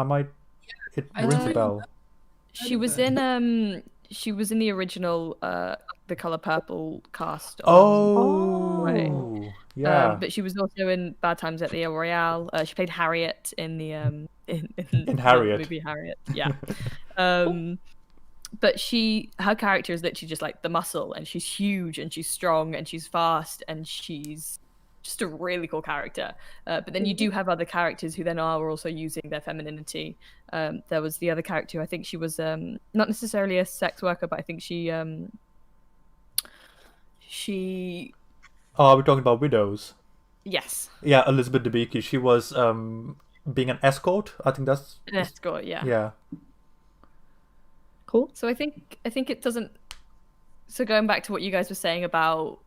It rings a bell. She was in the original The Color Purple cast. Yeah. But she was also in Bad Times at the El Royale. She played Harriet in the in Harriet. the movie Harriet. Yeah. But her character is literally just like the muscle, and she's huge and she's strong and she's fast and she's just a really cool character. But then you do have other characters who then are also using their femininity. There was the other character who I think she was not necessarily a sex worker, but I think she Oh, are we talking about Widows? Yes. Yeah, Elizabeth Debicki. She was being an escort. I think that's An escort, yeah. Yeah. Cool. So I think it doesn't. So going back to what you guys were saying about,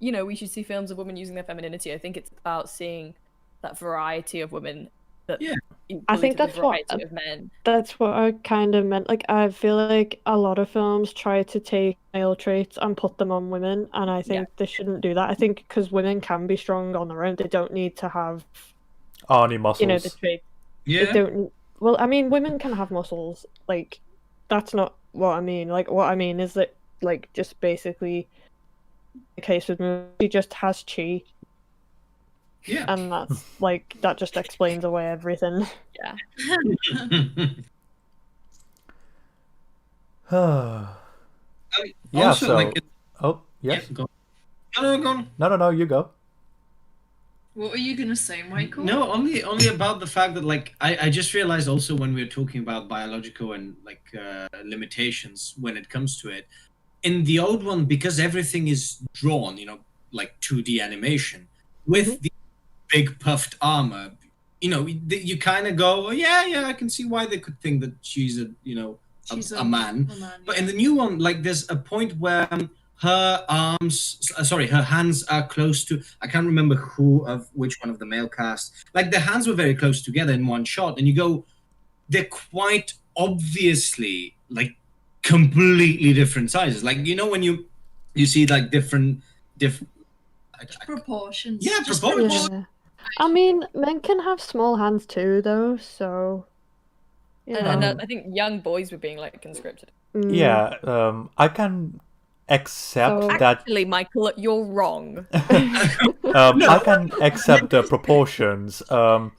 you know, we should see films of women using their femininity. I think it's about seeing that variety of women. I think that's variety of men. That's what I kind of meant. Like, I feel like a lot of films try to take male traits and put them on women, and I think they shouldn't do that. I think because women can be strong on their own, they don't need to have Arnie muscles. you know the traits. Yeah. They don't. Well, I mean, women can have muscles. Like, that's not what I mean. Like, what I mean is that, like, just basically the case with Mulan, she just has chi. Yeah. And that's like that just explains away everything. Yeah. Yeah. Also, So. like, Oh yes. yeah, go on. No. You go. What were you gonna say, Michael? No, only about the fact that, like, I just realized also when we were talking about biological and like limitations when it comes to it, in the old one, because everything is drawn, you know, like 2D animation with the big puffed armor, you know, you kind of go, oh, yeah, I can see why they could think that she's a a man. But in the new one, like, there's a point where her hands are close to, I can't remember which one of the male cast, like their hands were very close together in one shot, and you go, they're quite obviously like completely different sizes. Like, you know, when you see like different proportions. Yeah, Just proportions. Yeah. I mean, men can have small hands too, though. So, you know. And I think young boys were being like conscripted. Yeah. I can accept that. Actually, Michael, you're wrong. I can accept the proportions. I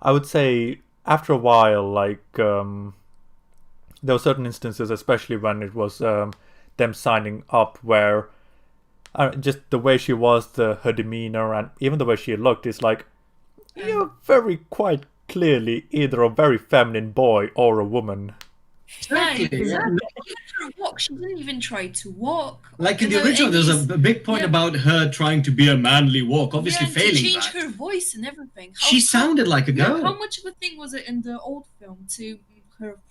would say after a while, like there were certain instances, especially when it was them signing up, where just the way she was, her demeanor, and even the way she looked is like, you're very quite clearly either a very feminine boy or a woman. Exactly. She didn't even try to walk. Like in the original, there's a big point about her trying to be a manly walk, obviously failing to change that. her voice and everything. She sounded like a girl. How much of a thing was it in the old film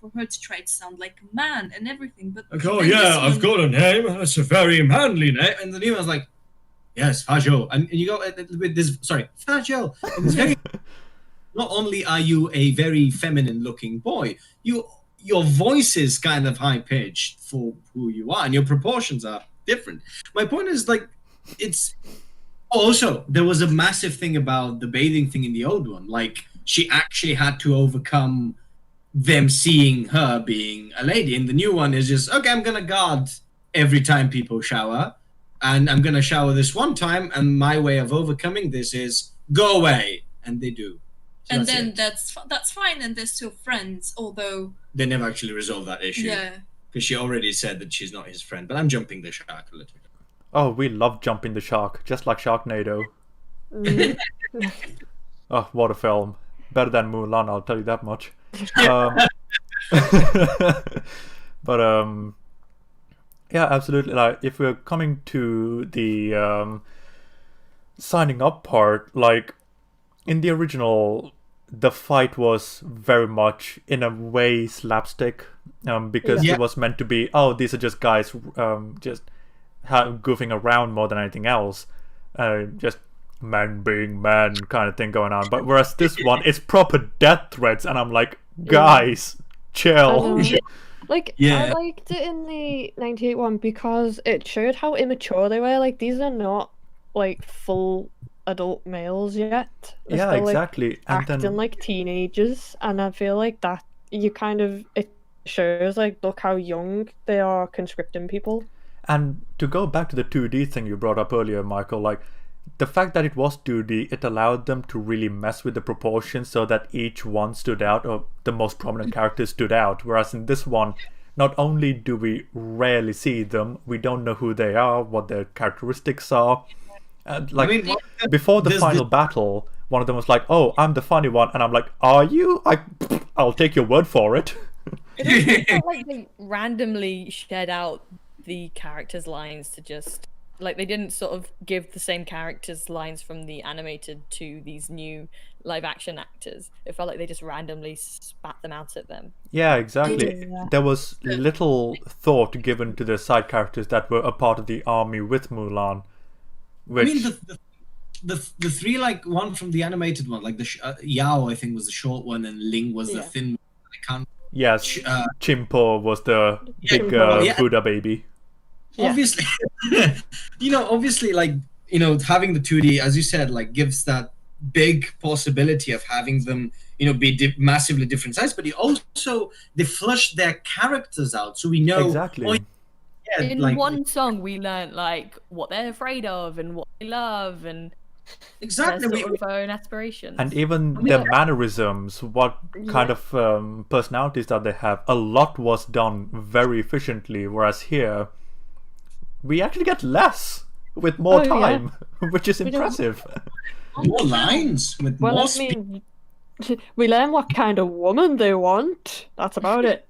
for her to try to sound like a man and everything? But like, oh yeah, I've got a name. It's a very manly name. And the new one's like, yes, Fajo. And you go with this. Sorry, Fajo. And it's very. Not only are you a very feminine-looking boy, your voice is kind of high-pitched for who you are, and your proportions are different. My point is, like, it's... Also, there was a massive thing about the bathing thing in the old one. Like, she actually had to overcome them seeing her being a lady. In the new one, is just, okay, I'm gonna guard every time people shower. and I'm gonna shower this one time, and my way of overcoming this is go away, and they do. So and then that's fine, and they're still friends, although they never actually resolve that issue. Yeah. Because she already said that she's not his friend, but I'm jumping the shark a little bit. Oh, we love jumping the shark, just like Sharknado. Oh, what a film. Better than Mulan, I'll tell you that much. But yeah, absolutely. Like, if we're coming to the signing up part, like in the original, the fight was very much in a way slapstick, because it was meant to be, oh, these are just guys just goofing around more than anything else, just man being man kind of thing going on. But whereas this one, it's proper death threats, and I'm like, guys, chill. Like, I liked it in the 98 one because it showed how immature they were. Like, these are not, like, full adult males yet. They're still, exactly. Like, acting like teenagers, and I feel like that, it shows, like, look how young they are conscripting people. And to go back to the 2D thing you brought up earlier, Michael, like, the fact that it was 2D, it allowed them to really mess with the proportions so that each one stood out, or the most prominent characters stood out. Whereas in this one, not only do we rarely see them, we don't know who they are, what their characteristics are. Before the final battle, one of them was like, "Oh, I'm the funny one," and I'm like, "Are you? I'll take your word for it." It felt like they randomly shared out the characters' lines to just, like, they didn't sort of give the same characters' lines from the animated to these new live-action actors. It felt like they just randomly spat them out at them. Yeah, exactly. There was little thought given to the side characters that were a part of the army with Mulan. Which... I mean, the three, like, one from the animated one, like the Yao, I think, was the short one, and Ling was the thin one. I can't... Yes, Chimpo was the big Buddha baby. Obviously, obviously, like, having the 2D, as you said, like, gives that big possibility of having them, be massively different size, but they flush their characters out, so we know exactly. In one song, we learned, like, what they're afraid of and what they love, and exactly their sort of own aspirations, and even their mannerisms, what kind of personalities that they have. A lot was done very efficiently, whereas here we actually get less with more time, which is impressive. More lines with more speed. We learn what kind of woman they want. That's about it.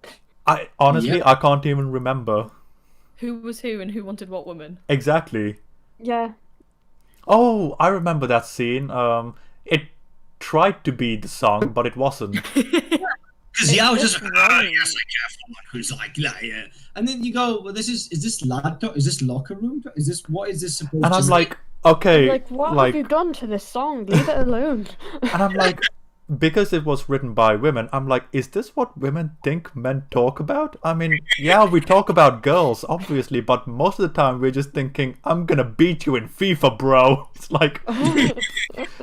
I honestly, I can't even remember who was who and who wanted what woman. Exactly. Yeah. Oh, I remember that scene. It tried to be the song, but it wasn't. Because Yao just yes, I care for one who's like, yeah. And then you go, well, is this locker room? What is this supposed to be? And I'm like, okay. Like, what have you done to this song? Leave it alone. And I'm like, because it was written by women, I'm like, is this what women think men talk about? I mean, yeah, we talk about girls, obviously, but most of the time we're just thinking, I'm gonna beat you in FIFA, bro. It's like,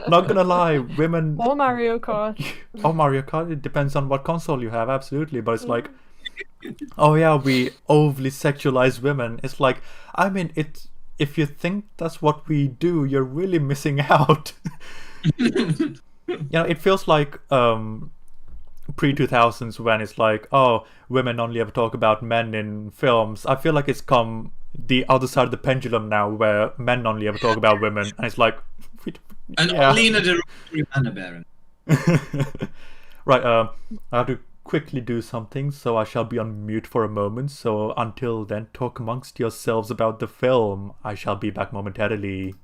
not gonna lie, women... Or Mario Kart. Or Mario Kart, it depends on what console you have, absolutely, but it's like, oh yeah, we overly sexualize women. It's like, I mean, if you think that's what we do, you're really missing out. It feels like pre-2000s when it's like, oh, women only ever talk about men in films. I feel like it's come the other side of the pendulum now, where men only ever talk about women, and it's like, only in a derogatory manner, Baron. Right, I have to quickly do something, so I shall be on mute for a moment. So until then, talk amongst yourselves about the film. I shall be back momentarily.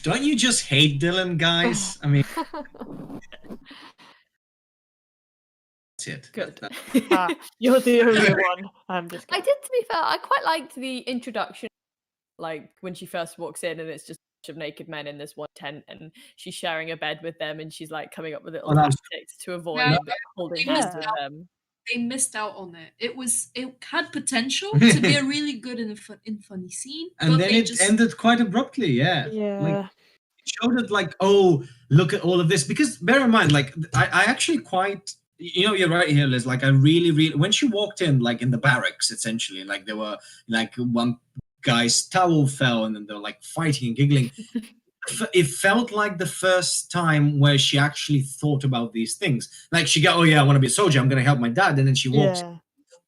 Don't you just hate Dylan, guys? I mean, that's it. Good. You're the only one. I'm just kidding. I did, to be fair, I quite liked the introduction, like when she first walks in and it's just a bunch of naked men in this one tent and she's sharing a bed with them and she's like coming up with little tactics to avoid holding hands with them. They missed out on it. It had potential to be a really good and funny scene, and then it ended quite abruptly. Yeah. Like, it showed it like, oh, look at all of this. Because bear in mind, like, I actually quite, you're right here, Liz. Like, I really, when she walked in, like in the barracks, essentially, like there were like one guy's towel fell, and then they're like fighting and giggling. It felt like the first time where she actually thought about these things. Like she go, oh yeah, I want to be a soldier. I'm going to help my dad. And then she walks,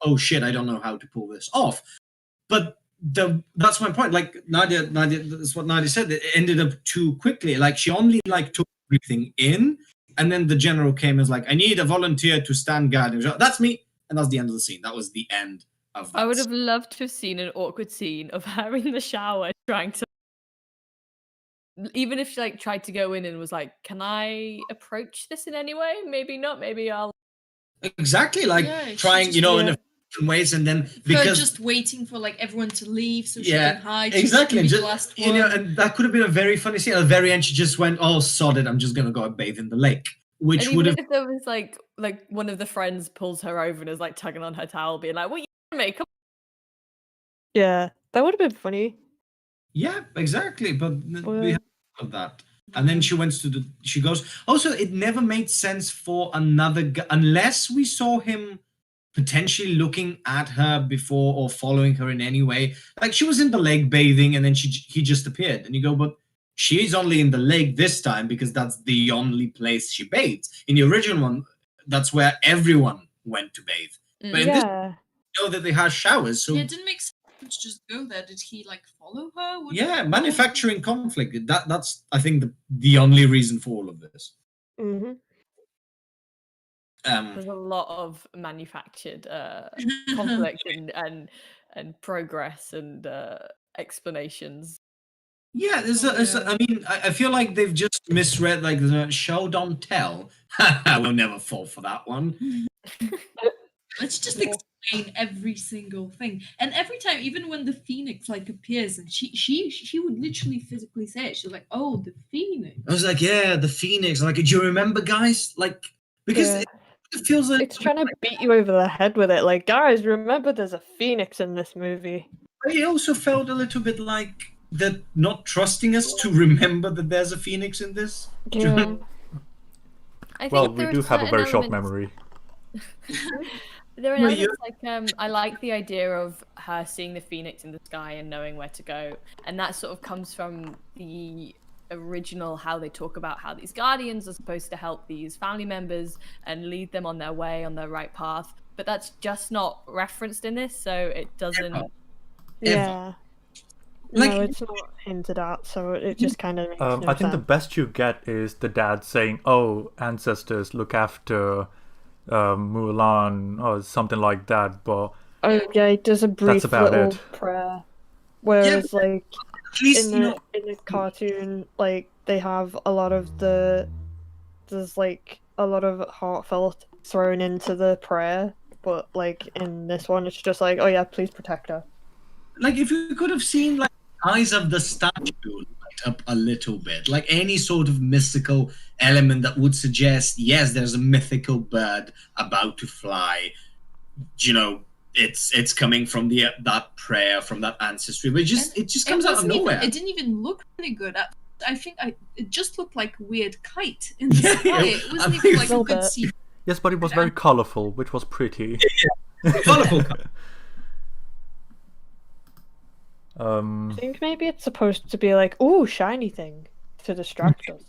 oh shit, I don't know how to pull this off. But that's my point. Like Nadia, that's what Nadia said. It ended up too quickly. Like she only like took everything in, and then the general came and was like, I need a volunteer to stand guard. And that's me. And that's the end of the scene. That was the end of that. I would have loved to have seen an awkward scene of her in the shower trying to, even if she like tried to go in and was like, can I approach this in any way? Maybe not, maybe I'll. Exactly, like trying, in different ways, and then because just waiting for like everyone to leave so she yeah, can hide. Exactly, just the last one. And that could have been a very funny scene. At the very end, she just went, "Oh, sod it, I'm just gonna go and bathe in the lake." Which would have, if there was like one of the friends pulls her over and is like tugging on her towel, being like, "What you make?" Yeah, that would have been funny. Yeah, exactly. But we have that. And then she goes. Also, it never made sense for another guy, unless we saw him potentially looking at her before or following her in any way. Like she was in the lake bathing, and then he just appeared. And you go, but she's only in the lake this time because that's the only place she bathed. In the original one, that's where everyone went to bathe. But in this, you know that they have showers. So yeah, it didn't make sense to just go there. Did he like follow her? Manufacturing conflict. That's I think the only reason for all of this. Mm-hmm. There's a lot of manufactured conflict and progress and explanations. Yeah, I mean, I feel like they've just misread like the show don't tell. We'll never fall for that one. Let's just explain every single thing. And every time, even when the Phoenix like appears, and she would literally physically say it. She's like, "Oh, the Phoenix." I was like, "Yeah, the Phoenix." I'm like, do you remember, guys? Like, because it feels like it's trying to beat you over the head with it. Like, guys, remember, there's a Phoenix in this movie. It also felt a little bit like they're not trusting us to remember that there's a Phoenix in this. Yeah. Well, we do have a very short memory. There are elements like I like the idea of her seeing the Phoenix in the sky and knowing where to go, and that sort of comes from the original, how they talk about how these guardians are supposed to help these family members and lead them on their way, on their right path, but that's just not referenced in this, so it doesn't. Yeah. Like, no, it's not hinted at, so it just kind of makes no I think sense. the best you get is the dad saying, "Oh, ancestors, look after Mulan," or something like that. But yeah, he does a brief little prayer. Whereas, like in the cartoon, like they have a lot of there's like a lot of heartfelt thrown into the prayer, but like in this one, it's just like, oh yeah, please protect her. Like if you could have seen like eyes of the statue light up a little bit, like any sort of mystical element that would suggest, yes, there's a mythical bird about to fly. You know, it's coming from that prayer, from that ancestry, but it just comes out of nowhere. It didn't even look really good. I think it just looked like a weird kite in the sky. It wasn't even like you could see. Yes, but it was very colorful, which was pretty. Colorful. I think maybe it's supposed to be like, ooh, shiny thing, to distract us.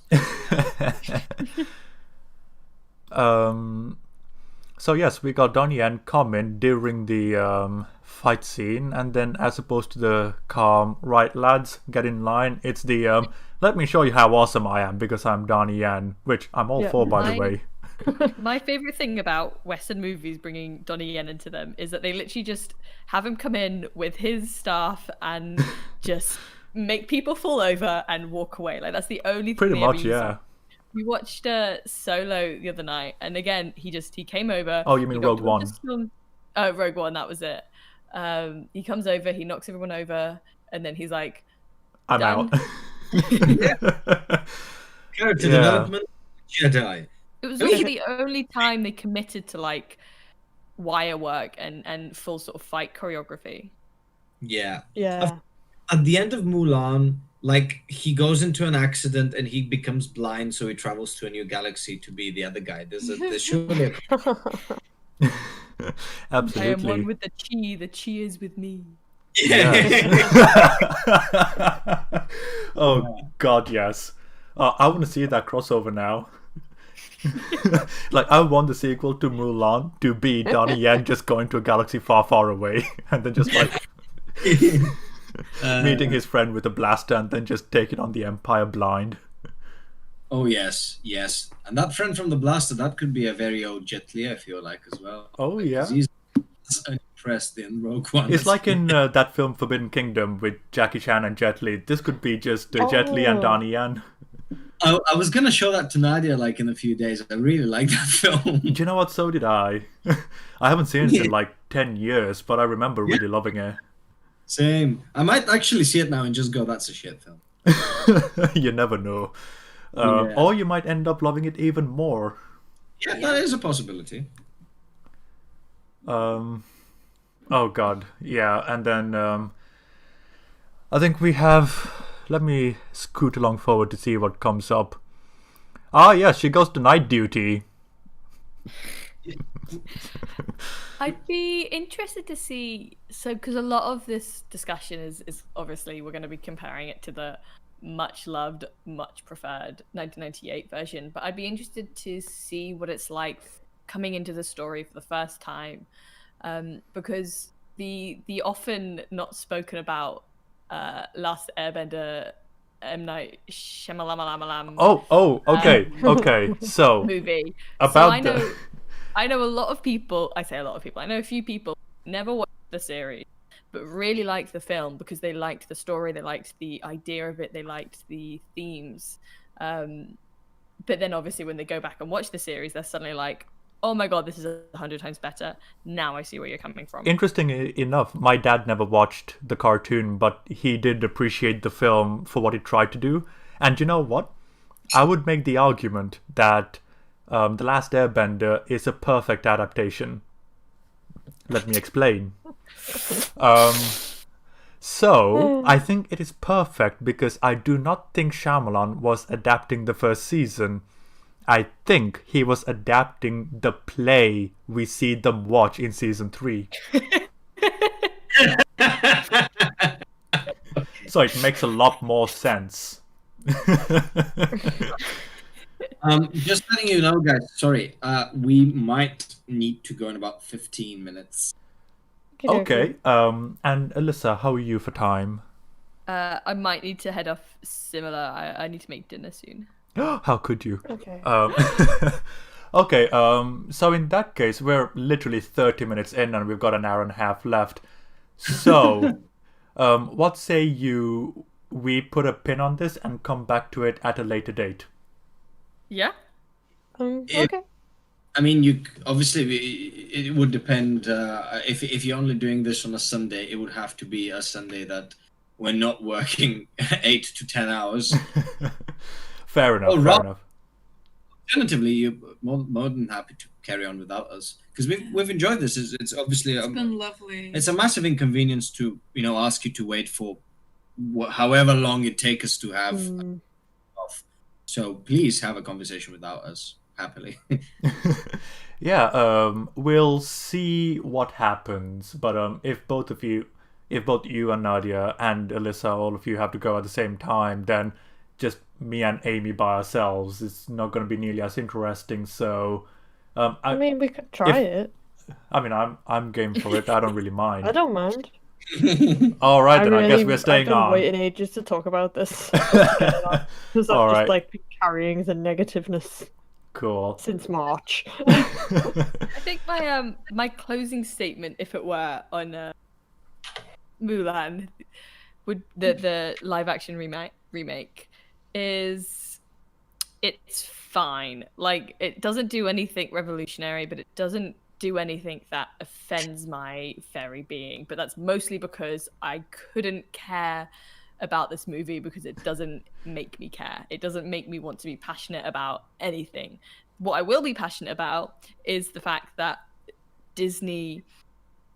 So yes, we got Donnie Yen come in during the fight scene, and then as opposed to the calm, right lads, get in line, it's the let me show you how awesome I am because I'm Donnie Yen, which I'm all for, by the way. My favorite thing about Western movies bringing Donnie Yen into them is that they literally just have him come in with his staff and just make people fall over and walk away. Like that's the only thing. Pretty much, yeah. We watched Solo the other night, and again, he came over. Oh, you mean Rogue One? Rogue One, that was it. He comes over, he knocks everyone over, and then he's like, I'm done. out. Character development, Jedi. It was really the only time they committed to like wire work and full sort of fight choreography. Yeah. Yeah. At the end of Mulan, like he goes into an accident and he becomes blind, so he travels to a new galaxy to be the other guy. There's surely Absolutely. I am one with the chi is with me. Yes. Oh God, yes. I want to see that crossover now. Like, I want the sequel to Mulan to be Donnie Yen just going to a galaxy far, far away, and then just like meeting his friend with a blaster, and then just taking on the Empire blind. Oh yes, and that friend from the blaster, that could be a very old Jet Li, I feel like, as well. Oh Like, 'cause yeah. he's unimpressed in Rogue One. It's like in that film Forbidden Kingdom with Jackie Chan and Jet Li. This could be just Jet Li and Oh. Donnie Yen. I was gonna show that to Nadia like in a few days. I really like that film. Do you know what? So did I. I haven't seen it in like 10 years, but I remember really loving it. Same. I might actually see it now and just go, "That's a shit film." You never know. Yeah. Or you might end up loving it even more. Yeah, that is a possibility. Oh God, yeah. And then I think we have. Let me scoot along forward to see what comes up. Ah, yes, she goes to night duty. I'd be interested to see, so because a lot of this discussion is obviously we're going to be comparing it to the much loved, much preferred 1998 version, but I'd be interested to see what it's like coming into the story for the first time, because the often not spoken about Last Airbender M. Night Shyamalan Okay. So movie. about I know a lot of people. I say a lot of people. I know a few people never watched the series, but really liked the film because they liked the story, they liked the idea of it, they liked the themes. But then obviously when they go back and watch the series, they're suddenly like, "Oh my God, this is 100 times better. Now I see where you're coming from." Interestingly enough, my dad never watched the cartoon, but he did appreciate the film for what it tried to do. And you know what? I would make the argument that The Last Airbender is a perfect adaptation. Let me explain. So, I think it is perfect because I do not think Shyamalan was adapting the first season. I think he was adapting the play we see them watch in season 3. So it makes a lot more sense. Just letting you know, guys. Sorry, we might need to go in about 15 minutes. Okay. And Elissa, how are you for time? I might need to head off similar. I need to make dinner soon. How could you? Okay. Okay. So in that case, we're literally 30 minutes in, and we've got an hour and a half left. So, what say we put a pin on this and come back to it at a later date? Yeah. Okay. I mean, you obviously it would depend. If you're only doing this on a Sunday, it would have to be a Sunday that we're not working 8 to 10 hours. Fair enough. Oh, fair Rob- enough. Alternatively, you're more than happy to carry on without us because we've enjoyed this. It's obviously It's been lovely. it's a massive inconvenience to ask you to wait for however long it takes us to have off. So please have a conversation without us happily. Yeah. We'll see what happens. But if both you and Nadia and Elissa, all of you have to go at the same time, then just me and Amy by ourselves is not going to be nearly as interesting. So, I mean, we could try it. I mean, I'm game for it. I don't really mind. I don't mind. All right, then I guess we're staying I've been on. waiting ages to talk about this. Because All I've right. just like been carrying the negativeness Cool. since March. I think my closing statement, if it were on Mulan, would the live action remake is it's fine. Like, it doesn't do anything revolutionary, but it doesn't do anything that offends my very being. But that's mostly because I couldn't care about this movie because it doesn't make me care. It doesn't make me want to be passionate about anything. What I will be passionate about is the fact that Disney,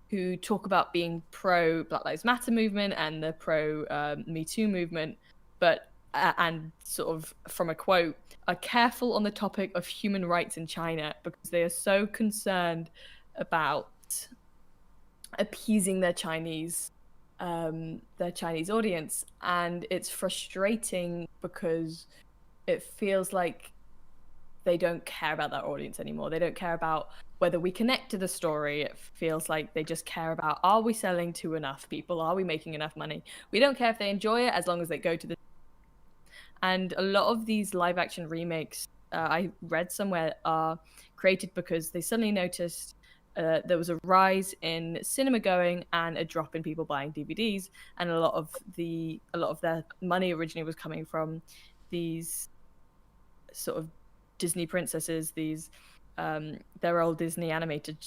who talk about being pro Black Lives Matter movement and the pro Me Too movement, but and sort of from a quote, are careful on the topic of human rights in China because they are so concerned about appeasing their Chinese their Chinese audience, and it's frustrating because it feels like they don't care about that audience anymore. They don't care about whether we connect to the story. It feels like they just care about, are we selling to enough people? Are we making enough money? We don't care if they enjoy it as long as they go to the... And a lot of these live action remakes, I read somewhere, are created because they suddenly noticed there was a rise in cinema going and a drop in people buying DVDs, and a lot of their money originally was coming from these sort of Disney princesses, these their old Disney animated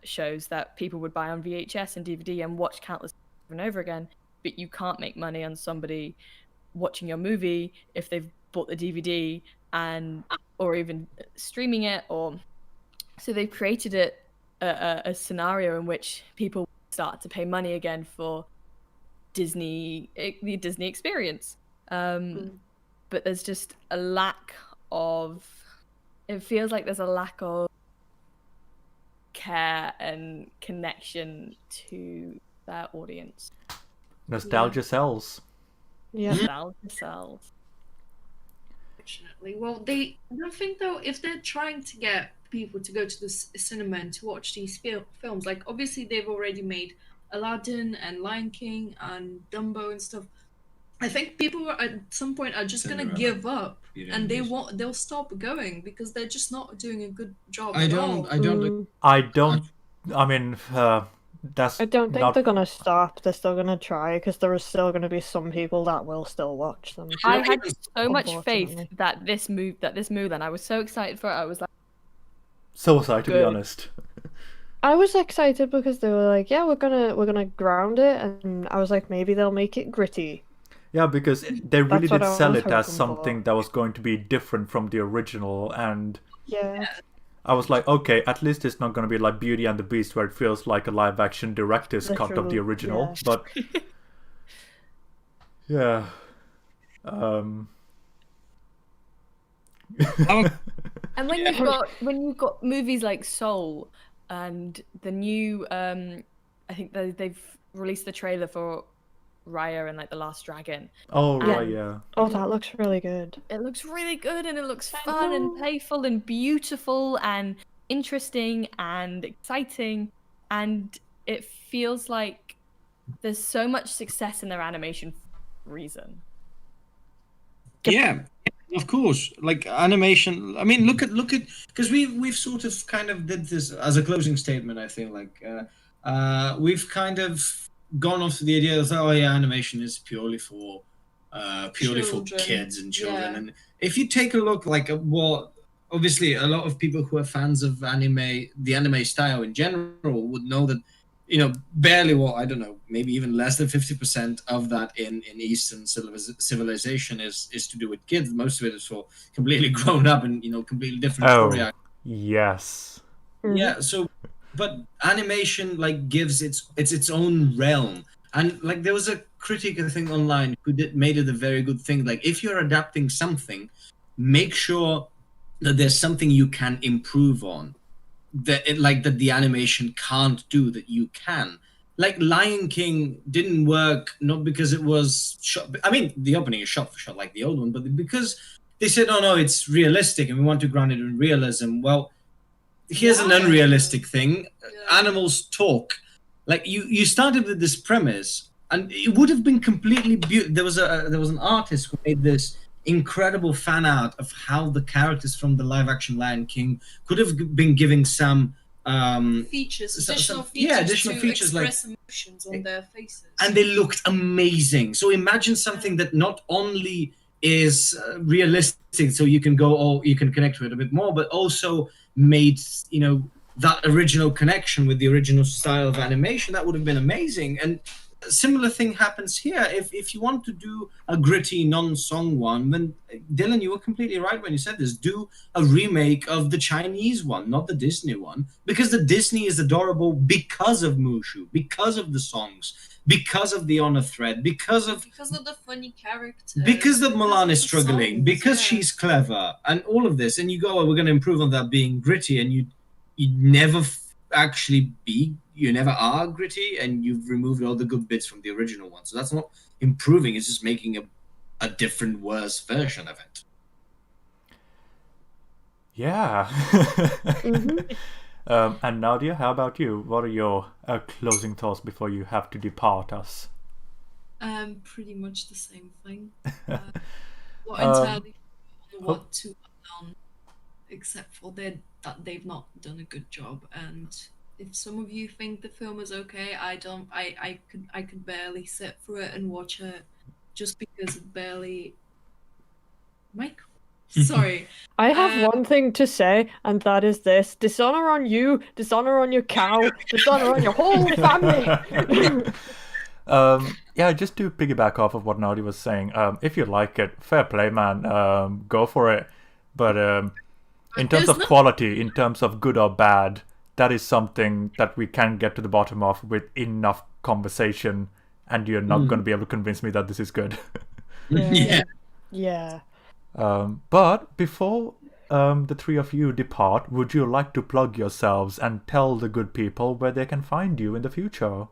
shows that people would buy on VHS and DVD and watch countless over and over again. But you can't make money on somebody watching your movie if they've bought the DVD or even streaming it. Or so they've created a scenario in which people start to pay money again for the Disney experience. But there's just a lack of... It feels like there's a lack of care and connection to their audience. Nostalgia sells. Yeah. Nostalgia sells. Unfortunately. Well, I don't think, though, if they're trying to get people to go to the cinema and to watch these films, like, obviously they've already made Aladdin and Lion King and Dumbo and stuff. I think people at some point are just gonna give up, and they'll stop going because they're just not doing a good job. I don't. I mean, that's. I don't think not... they're gonna stop. They're still gonna try because there are still gonna be some people that will still watch them. I had so much faith that this Mulan, I was so excited for it. I was like, so excited, to be honest. I was excited because they were like, "Yeah, we're gonna ground it," and I was like, maybe they'll make it gritty. Yeah, because they really did sell it as something that was going to be different from the original, and yeah, I was like, okay, at least it's not going to be like Beauty and the Beast, where it feels like a live-action director's cut of the original. Yeah. But yeah, And when you've got movies like Soul and the new, I think they've released the trailer for Raya and like The Last Dragon. Oh, right, yeah. Oh, that looks really good. It looks really good, and it looks fun and playful and beautiful and interesting and exciting, and it feels like there's so much success in their animation for a reason. Yeah, of course. Like animation. I mean, look at because we've sort of kind of did this as a closing statement. I feel like we've kind of gone off to the idea that animation is purely for kids and children. And if you take a look like at what, obviously a lot of people who are fans of anime, the anime style in general, would know that, barely maybe even less than 50% of that in Eastern civilization is to do with kids. Most of it is for completely grown up and completely different story. Yes. Yeah. So, but animation gives its own realm, and there was a critic, I think, online who made it a very good thing. Like, if you're adapting something, make sure that there's something you can improve on, that the animation can't do that you can. Like Lion King didn't work not because it was shot. I mean, the opening is shot for shot like the old one, but because they said, "Oh no, it's realistic and we want to ground it in realism." Well, here's an unrealistic thing. Animals talk. Like you started with this premise, and it would have been completely beautiful. There was an artist who made this incredible fan art of how the characters from the live action Lion King could have been giving some additional features to express emotions on their faces, and they looked amazing. So imagine something that not only is realistic, so you can you can connect to it a bit more, but also made that original connection with the original style of animation. That would have been amazing. And a similar thing happens here. If you want to do a gritty non-song one, then Dylan, you were completely right when you said this. Do a remake of the Chinese one, not the Disney one, because the Disney is adorable because of Mushu, because of the songs, because of the honor thread, because of the funny character, because the Mulan is struggling, because she's clever, and all of this. And you go, we're going to improve on that being gritty, and you never actually be. You never are gritty, and you've removed all the good bits from the original one. So that's not improving. It's just making a different, worse version of it. Yeah. And Nadia, how about you? What are your closing thoughts before you have to depart us? Pretty much the same thing. What entirely what to have done, except for that they've not done a good job. And if some of you think the film is okay, I don't. I could barely sit through it and watch it, just because it barely. Michael, sorry. I have one thing to say, and that is this: dishonor on you, dishonor on your cow, dishonor on your whole family. Yeah, just to piggyback off of what Nadia was saying, if you like it, fair play, man. Go for it. But in terms of quality, in terms of good or bad, that is something that we can get to the bottom of with enough conversation, and you're not going to be able to convince me that this is good. Yeah. But before the three of you depart, would you like to plug yourselves and tell the good people where they can find you in the future?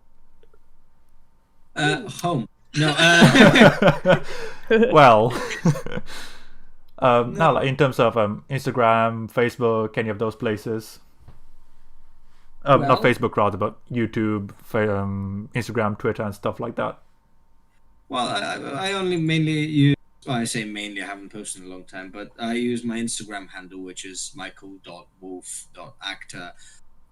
Home. No. Well, now, like, in terms of Instagram, Facebook, any of those places. Not Facebook, rather, but YouTube, Instagram, Twitter, and stuff like that. Well, I only mainly use. Well, I say mainly. I haven't posted in a long time, but I use my Instagram handle, which is michael.wolf.actor,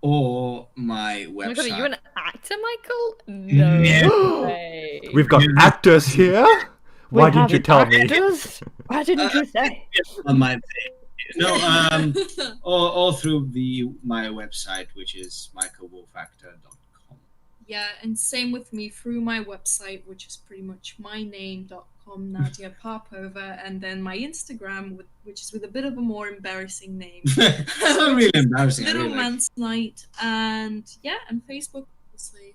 or my website. Oh my God, are you an actor, Michael? No way. We've got actors here. Why didn't you tell me? Why didn't you say? On my page. No, or through my website, which is michaelwolfactor.com. Yeah, and same with me through my website, which is pretty much myname.com, Nadia Popova, and then my Instagram, which is with a bit of a more embarrassing name. It's not really embarrassing. Little Man's Night, and yeah, and Facebook, obviously,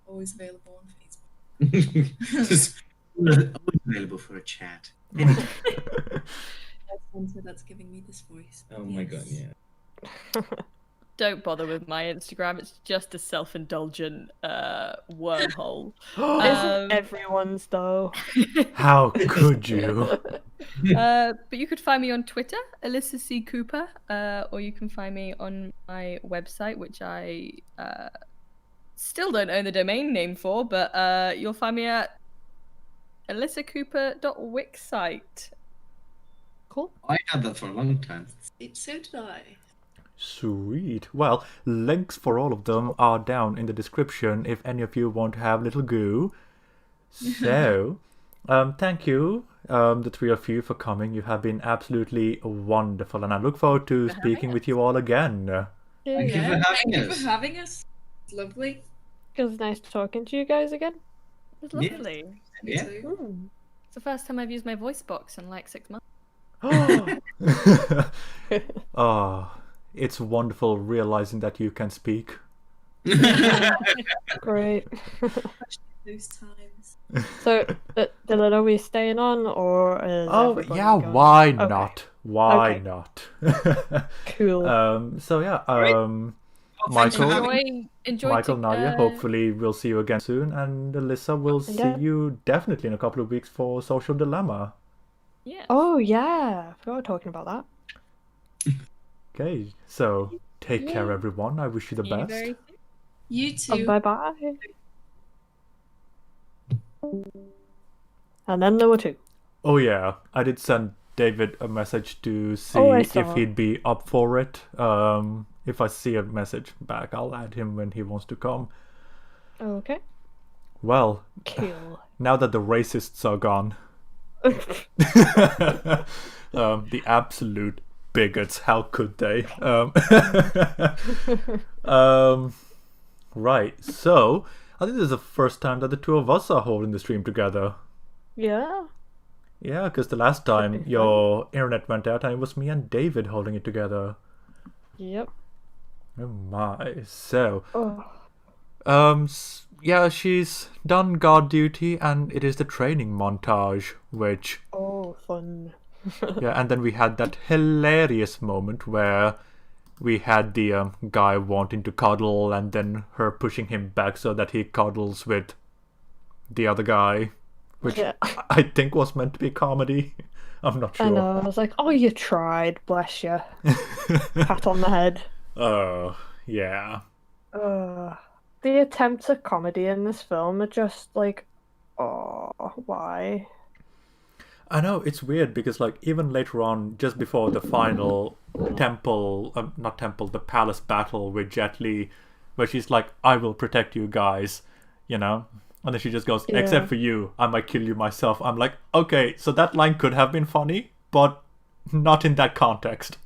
always available on Facebook. Always available for a chat. That's giving me this voice. Oh my God, yeah. Don't bother with my Instagram. It's just a self-indulgent wormhole. Isn't everyone's though? How could you? But you could find me on Twitter, Elissa C. Cooper, or you can find me on my website, which I still don't own the domain name for, but you'll find me at elissacooper.wixsite. Cool. I had that for a long time. So did I. Sweet. Well, links for all of them are down in the description if any of you want to have a little go. So, thank you, the three of you, for coming. You have been absolutely wonderful, and I look forward to speaking with you all again. Thank you for having us. It's lovely. It was nice talking to you guys again. It was lovely. Yeah. It's the first time I've used my voice box in like 6 months. Oh, it's wonderful realizing that you can speak. Great. Those times. So, Dylan, are we staying on, or is everybody going? Why Okay. not? Why Okay. not? Cool. So yeah, Michael, Enjoy Michael, Nadia, hopefully we'll see you again soon, and Elissa, we'll see you definitely in a couple of weeks for Social Dilemma. Yeah. Oh yeah, I forgot we were talking about that. Okay, so take care, everyone. I wish you the best. You too. Bye bye. And then there were two. Oh yeah, I did send David a message to see I if saw. he'd be up for it. If I see a message back, I'll add him when he wants to come. Okay. Well, Cool. now that the racists are gone, the absolute bigots, how could they? Right, so I think this is the first time that the two of us are holding the stream together. Yeah. Yeah, because the last time your internet went out and it was me and David holding it together. Yep. Oh my. So, Oh. yeah, she's done guard duty and it is the training montage, which, Oh, fun. yeah, and then we had that hilarious moment where we had the guy wanting to cuddle and then her pushing him back so that he cuddles with the other guy, which Yeah. I think was meant to be comedy. I'm not sure. I know. I was like, oh, you tried. Bless you. Pat on the head. Yeah. The attempts at comedy in this film are just like, oh, why? I know, it's weird because like even later on, just before the final the palace battle with Jet Li, where she's like, I will protect you guys, you know? And then she just goes, except for you, I might kill you myself. I'm like, okay, so that line could have been funny, but not in that context.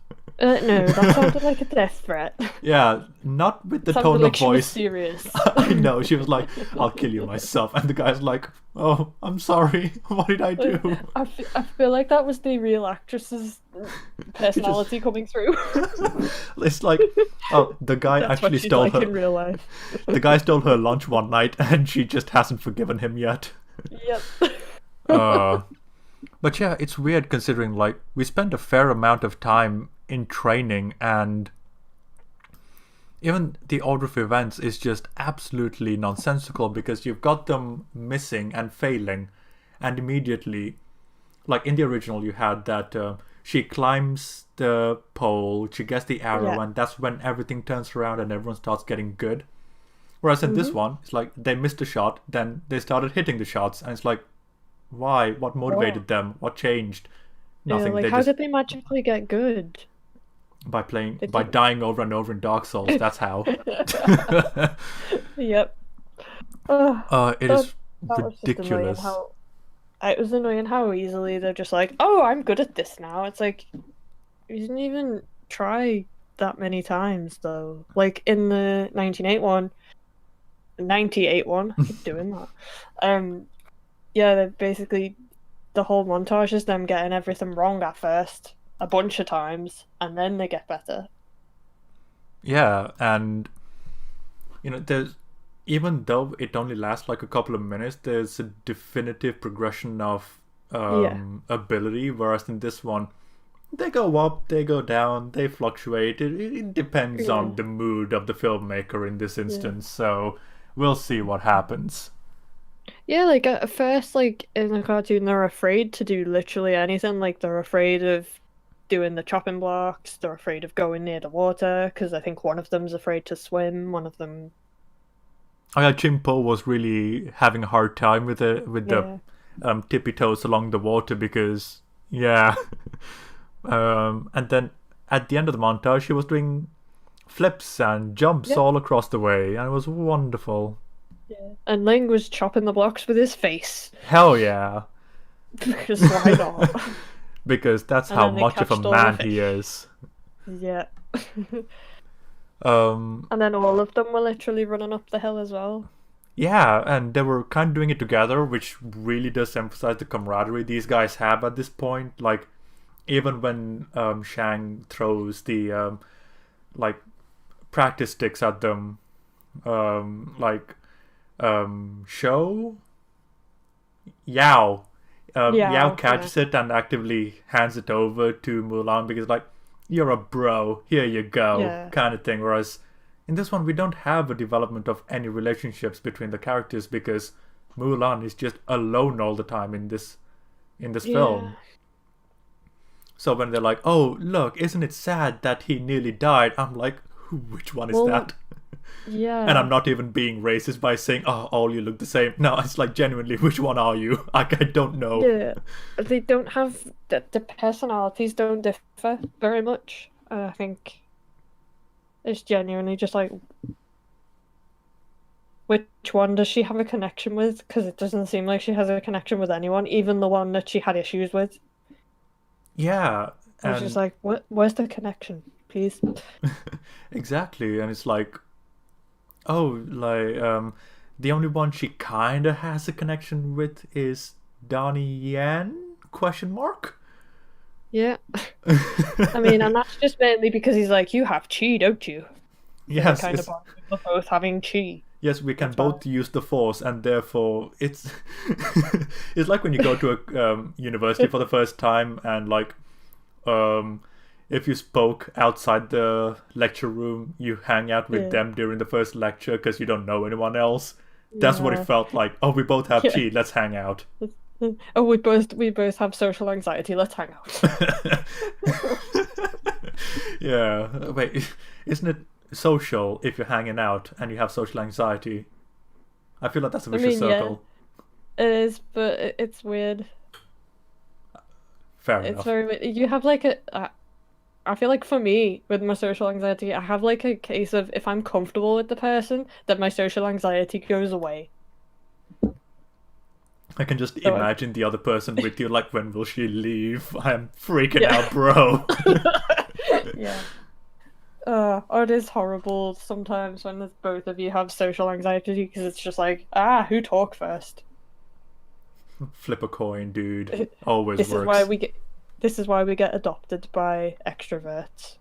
No, that sounded like a death threat. Yeah, not with the Sounded tone like of she was voice. serious. I know, she was like, I'll kill you myself. And the guy's like, oh, I'm sorry. What did I do? I feel like that was the real actress's personality coming through. It's like, oh, the guy That's actually what she's stole like her. in real life. The guy stole her lunch one night and she just hasn't forgiven him yet. Yep. But yeah, it's weird considering like we spent a fair amount of time in training and even the order of events is just absolutely nonsensical because you've got them missing and failing and immediately, like in the original you had that she climbs the pole, she gets the arrow, and that's when everything turns around and everyone starts getting good. Whereas in this one, it's like they missed a shot, then they started hitting the shots, and it's like, why? What motivated them? What changed? Nothing. Like, they how just did they magically get good? by dying over and over in Dark Souls. That's how. Yep. It is That was just ridiculous. It was annoying how easily they're just like, oh, I'm good at this now. It's like, you didn't even try that many times, though. Like, in the 98 one, I keep doing that. Yeah, they're basically, the whole montage is them getting everything wrong at first, a bunch of times, and then they get better. Yeah, and, you know, there's, even though it only lasts like a couple of minutes, there's a definitive progression of ability, whereas in this one, they go up, they go down, they fluctuate. It depends on the mood of the filmmaker in this instance, so we'll see what happens. Yeah, like at first, like in the cartoon, they're afraid to do literally anything. Like they're afraid of doing the chopping blocks, they're afraid of going near the water, because I think one of them's afraid to swim, one of them... Oh yeah, Chimpo was really having a hard time with the tippy toes along the water because and then at the end of the montage she was doing flips and jumps all across the way and it was wonderful. Yeah. And Ling was chopping the blocks with his face. Hell yeah. Because why not? Because that's And how then they much of a catched all man the he is. Yeah. And then all of them were literally running up the hill as well. Yeah, and they were kind of doing it together, which really does emphasize the camaraderie these guys have at this point. Like, even when Shang throws the practice sticks at them, Show Yao. Yao catches it and actively hands it over to Mulan because, like, you're a bro, here you go, kind of thing. Whereas in this one, we don't have a development of any relationships between the characters because Mulan is just alone all the time in this film. So when they're like, "Oh, look, isn't it sad that he nearly died?" I'm like, "Which one is that?" Yeah. And I'm not even being racist by saying, "Oh, all you look the same." No, it's like genuinely, which one are you? I don't know. Yeah, they don't have the personalities don't differ very much. I think it's genuinely just like, which one does she have a connection with? Because it doesn't seem like she has a connection with anyone, even the one that she had issues with. Yeah, and she's like, where's the connection, please? Exactly, and it's like, oh, like the only one she kind of has a connection with is Donnie Yen? Question mark. Yeah. I mean, and that's just mainly because he's like, you have chi, don't you? Yes. Kind of both having chi. Yes, we can both use the Force, and therefore it's it's like when you go to a university for the first time, and like if you spoke outside the lecture room, you hang out with them during the first lecture because you don't know anyone else. That's what it felt like. Oh, we both have chi. Let's hang out. Oh, we both have social anxiety. Let's hang out. Yeah. Wait, isn't it social if you're hanging out and you have social anxiety? I feel like that's a vicious circle. Yeah, it is, but it's weird. Fair enough. It's very weird. You have like I feel like for me, with my social anxiety, I have like a case of if I'm comfortable with the person, that my social anxiety goes away. I can just imagine the other person with you, like, when will she leave? I'm freaking out, bro. Yeah. It is horrible sometimes when both of you have social anxiety because it's just like, who talk first? Flip a coin, dude. Always This works. This is why we get adopted by extroverts.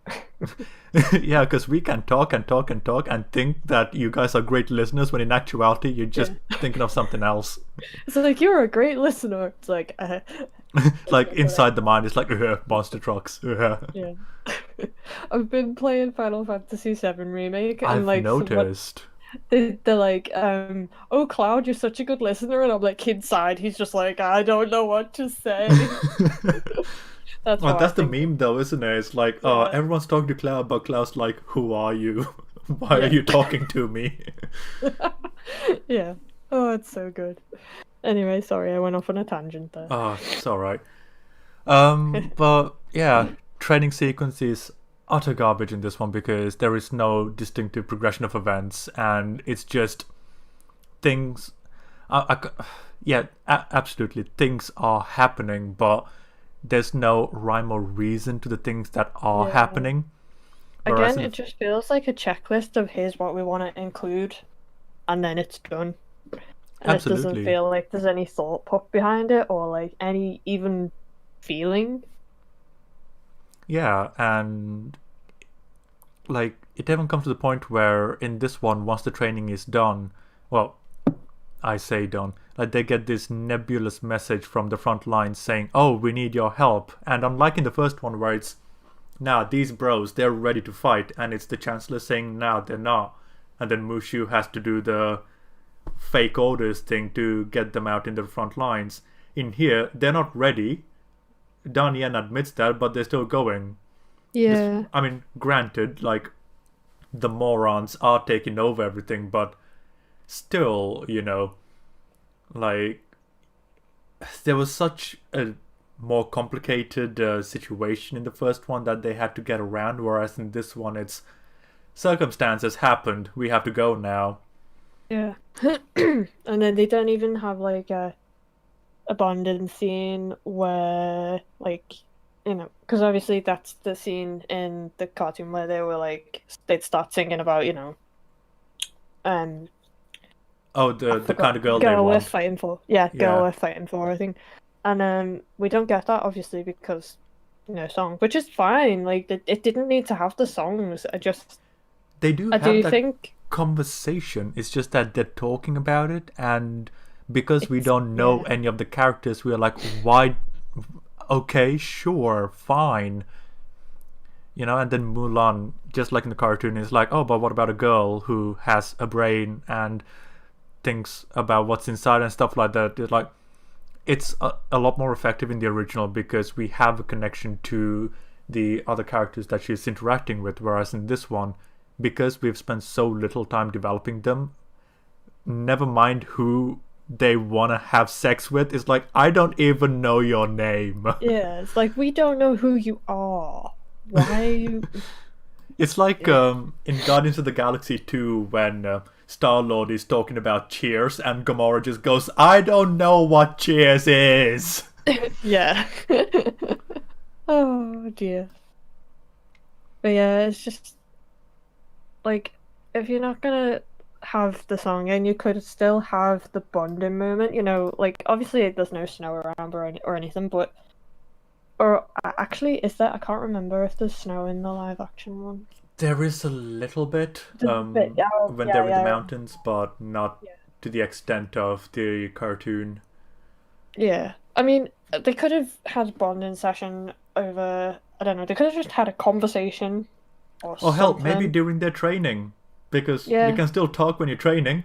Yeah, because we can talk and talk and talk and think that you guys are great listeners when in actuality you're just thinking of something else. It's like, you're a great listener. It's like... like, inside the mind, it's like, monster trucks. Yeah. I've been playing Final Fantasy VII Remake, and I've noticed. They're like, oh, Cloud, you're such a good listener, and I'm like, inside, he's just like, I don't know what to say. That's the meme, though, isn't it? It's like, everyone's talking to Cloud, but Cloud's like, who are you? Why are you talking to me? Yeah. Oh, it's so good. Anyway, sorry, I went off on a tangent there. Oh, it's alright. But yeah, training sequence is utter garbage in this one because there is no distinctive progression of events, and it's just things. Absolutely, things are happening, but there's no rhyme or reason to the things that are happening. Again, it just feels like a checklist of here's what we want to include, and then it's done. And it doesn't feel like there's any thought put behind it or like any even feeling. Yeah, and like it even comes to the point where in this one, once the training is done, well, I say done, like they get this nebulous message from the front line saying, oh, we need your help. And unlike in the first one where it's, nah, these bros, they're ready to fight, and it's the Chancellor saying, nah, they're not. And then Mushu has to do the fake orders thing to get them out in the front lines. In here, they're not ready. Dan Yen admits that, but they're still going. Yeah. I mean, granted, like, the morons are taking over everything, but still, you know, like, there was such a more complicated situation in the first one that they had to get around, whereas in this one, it's circumstances happened, we have to go now. Yeah. And then they don't even have, like, a bonding scene where, like, you know, because obviously that's the scene in the cartoon where they were like, they'd start singing about, you know, oh, the kind of girl they we're want. fighting for. Yeah, girl we're fighting for, I think. And we don't get that obviously because, you know, song, which is fine. Like it didn't need to have the songs. I do think conversation. It's just that they're talking about it, and because we don't know any of the characters, we're like, why? Okay, sure, fine. You know, and then Mulan, just like in the cartoon, is like, oh, but what about a girl who has a brain and thinks about what's inside and stuff like that? It's like, it's a lot more effective in the original because we have a connection to the other characters that she's interacting with, whereas in this one, because we've spent so little time developing them, never mind who they want to have sex with, it's like, I don't even know your name. Yeah, it's like, we don't know who you are. Why are you... It's like in Guardians of the Galaxy 2 when Star-Lord is talking about Cheers and Gamora just goes, I don't know what Cheers is. Yeah. Oh dear. But yeah, it's just like, if you're not gonna have the song and you could still have the bonding moment, you know, like obviously there's no snow around or anything, but or actually is there? I can't remember if there's snow in the live action one. There is a little bit when they're in the mountains, but not to the extent of the cartoon. Yeah, I mean, they could have had a bonding session over I don't know, they could have just had a conversation or Or hell, maybe something. during their training, because you Yeah. can still talk when you're training.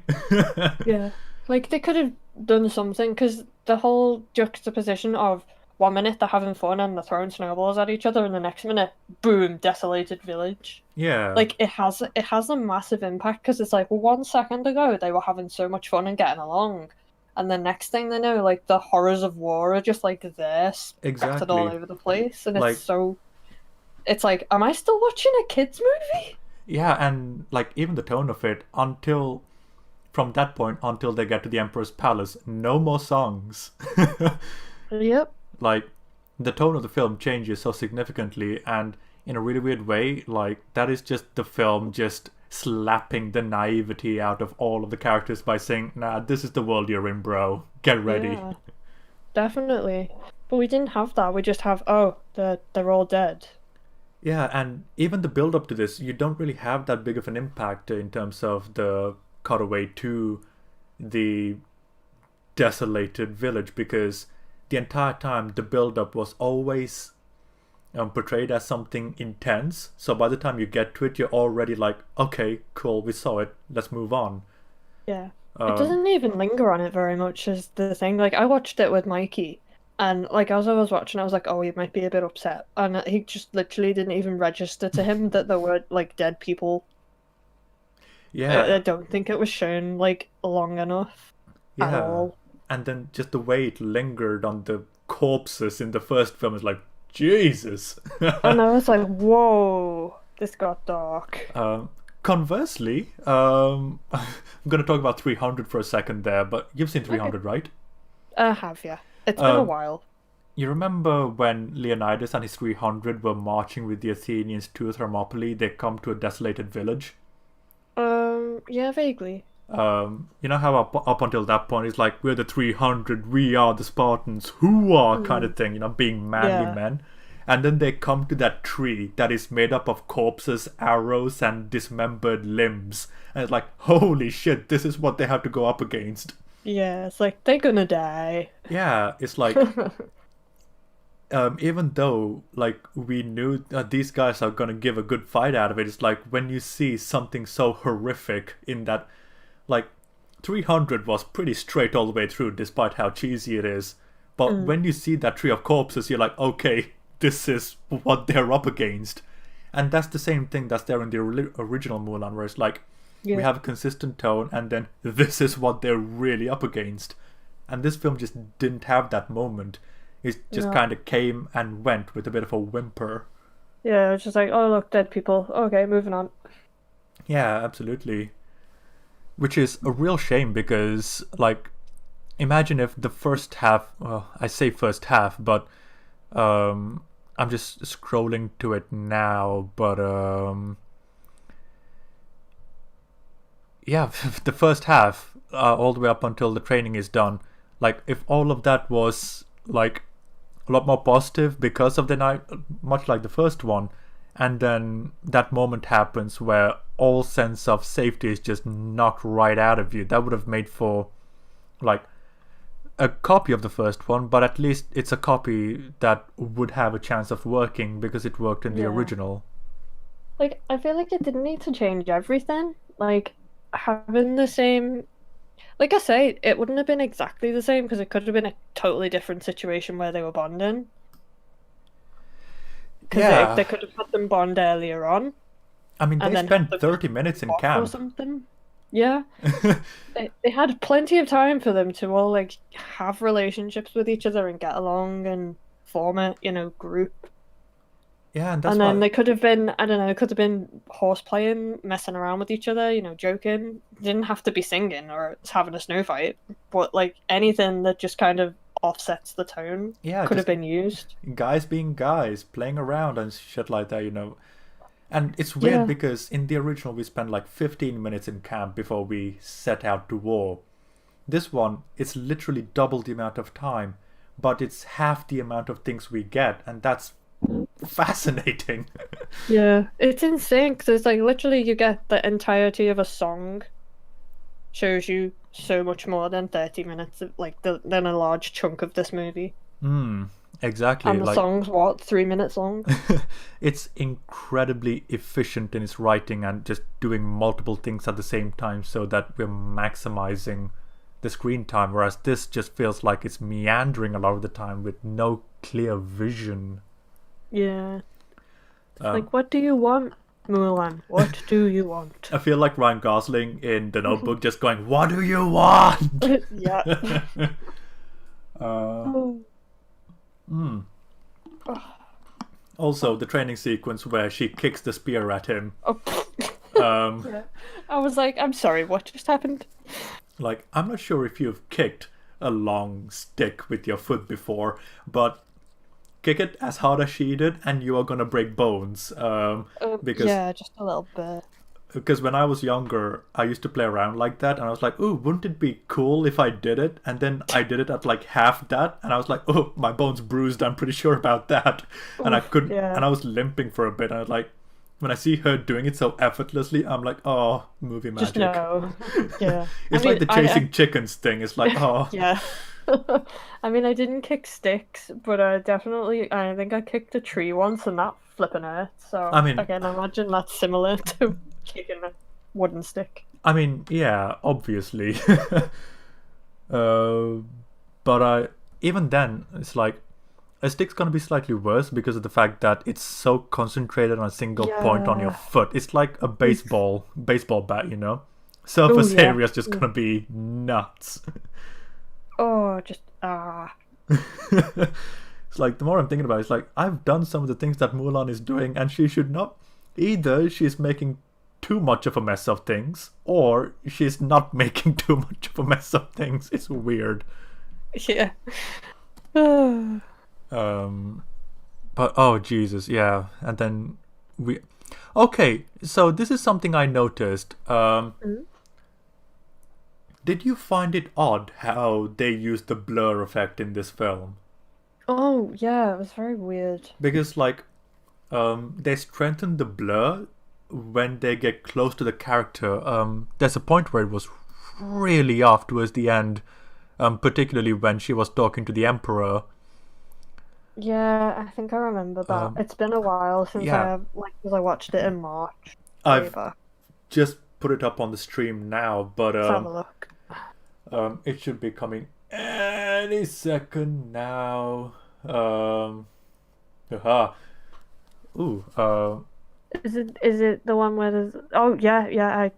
Yeah. Like, they could have done something, because the whole juxtaposition of 1 minute they're having fun and they're throwing snowballs at each other, and the next minute, boom, desolated village. Yeah. Like, it has a massive impact, because it's like, well, 1 second ago they were having so much fun and getting along, and the next thing they know, like, the horrors of war are just like there, scattered all Exactly. over the place, and Like- it's like, am I still watching a kids movie? Yeah, and like even the tone of it, until from that point until they get to the Emperor's Palace, no more songs. Yep. Like, the tone of the film changes so significantly, and in a really weird way, like, that is just the film just slapping the naivety out of all of the characters by saying, nah, this is the world you're in, bro. Get ready. Yeah, definitely. But we didn't have that. We just have, oh, they're all dead. Yeah, and even the build up to this, you don't really have that big of an impact in terms of the cutaway to the desolated village, because the entire time the build up was always portrayed as something intense. So by the time you get to it, you're already like, okay, cool, we saw it, let's move on. Yeah. It doesn't even linger on it very much, is the thing. Like, I watched it with Mikey, and like as I was watching, I was like, oh, he might be a bit upset. And he just literally didn't even register to him that there were like dead people. Yeah. I don't think it was shown like long enough at Yeah. all. And then just the way it lingered on the corpses in the first film is like, Jesus. And I was like, whoa, this got dark. Conversely, I'm going to talk about 300 for a second there, but you've seen 300, right? I have, yeah. It's been a while. You remember when Leonidas and his 300 were marching with the Athenians to Thermopylae? They come to a desolated village. Yeah, vaguely. You know how up until that point it's like, we're the 300, we are the Spartans, who are kind of thing, you know, being manly Yeah. men. And then they come to that tree that is made up of corpses, arrows, and dismembered limbs. And it's like, holy shit, this is what they have to go up against. Yeah, it's like, they're gonna die. Yeah, it's like, even though, like, we knew these guys are gonna give a good fight out of it, it's like, when you see something so horrific in that, like, 300 was pretty straight all the way through, despite how cheesy it is. But when you see that tree of corpses, you're like, okay, this is what they're up against. And that's the same thing that's there in the original Mulan, where it's like, we have a consistent tone, and then this is what they're really up against. And this film just didn't have that moment. It just kind of came and went with a bit of a whimper. Yeah, it's just like, oh, look, dead people. Okay, moving on. Yeah, absolutely. Which is a real shame, because, like, imagine if the first half, well, I say first half, but I'm just scrolling to it now, but yeah, the first half, all the way up until the training is done, like, if all of that was like a lot more positive because of the night, much like the first one, and then that moment happens where all sense of safety is just knocked right out of you, that would have made for like a copy of the first one, but at least it's a copy that would have a chance of working because it worked in the Yeah. original. Like, I feel like it didn't need to change everything. Like, having the same... Like I say, it wouldn't have been exactly the same, because it could have been a totally different situation where they were bonding. Because they could have had them bond earlier on. I mean, and they then spent have them 30 minutes in off or camp. something. Yeah. They had plenty of time for them to all, like, have relationships with each other and get along and form a, group. Yeah, and that's And then why... they could have been, I don't know, it could have been horse playing, messing around with each other, joking. Didn't have to be singing or having a snow fight, but like anything that just kind of offsets the tone could have been used. Guys being guys, playing around and shit like that, And it's weird because in the original we spent like 15 minutes in camp before we set out to war. This one, it's literally double the amount of time, but it's half the amount of things we get, and that's fascinating. Yeah, it's insane because it's like literally you get the entirety of a song shows you so much more than 30 minutes of than a large chunk of this movie. Exactly. And the song's what, 3 minutes long? It's incredibly efficient in its writing and just doing multiple things at the same time so that we're maximizing the screen time, whereas this just feels like it's meandering a lot of the time with no clear vision. Yeah. Like, what do you want, Mulan? What do you want? I feel like Ryan Gosling in The Notebook just going, "What do you want?" Yeah. Also, the training sequence where she kicks the spear at him. Yeah. I was like, I'm sorry, what just happened? Like, I'm not sure if you've kicked a long stick with your foot before, but kick it as hard as she did, and you are gonna break bones. Because Yeah, just a little bit. Because when I was younger, I used to play around like that, and I was like, "Ooh, wouldn't it be cool if I did it?" And then I did it at like half that, and I was like, "Oh, my bone's bruised. I'm pretty sure about that." And I couldn't, yeah. and I was limping for a bit. And I was like, when I see her doing it so effortlessly, I'm like, "Oh, movie magic." Just no. Yeah. It's like the chasing chickens thing. It's like, oh, Yeah. I mean, I didn't kick sticks, but I think I kicked a tree once, and that flipping hurt. So, I mean- again, I imagine that's similar to kicking a wooden stick. I mean, yeah, obviously. But even then, it's like a stick's gonna be slightly worse because of the fact that it's so concentrated on a single point on your Yeah. foot. It's like a baseball bat, you know. Surface yeah. area is just gonna be nuts. Oh, just It's like the more I'm thinking about it, it's like I've done some of the things that Mulan is doing, and she should not. Either she's making too much of a mess of things, or she's not making too much of a mess of things. It's weird. yeah. But oh Jesus, yeah. And then okay, so this is something I noticed. Did you find it odd how they used the blur effect in this film? Oh, yeah, it was very weird. Because like they strengthen the blur when they get close to the character. There's a point where it was really off towards the end, particularly when she was talking to the Emperor. Yeah, I think I remember that. It's been a while since yeah. because I watched it in March. I've just put it up on the stream now, but Let's have a look. It should be coming any second now. Is it the one where there's? Oh yeah,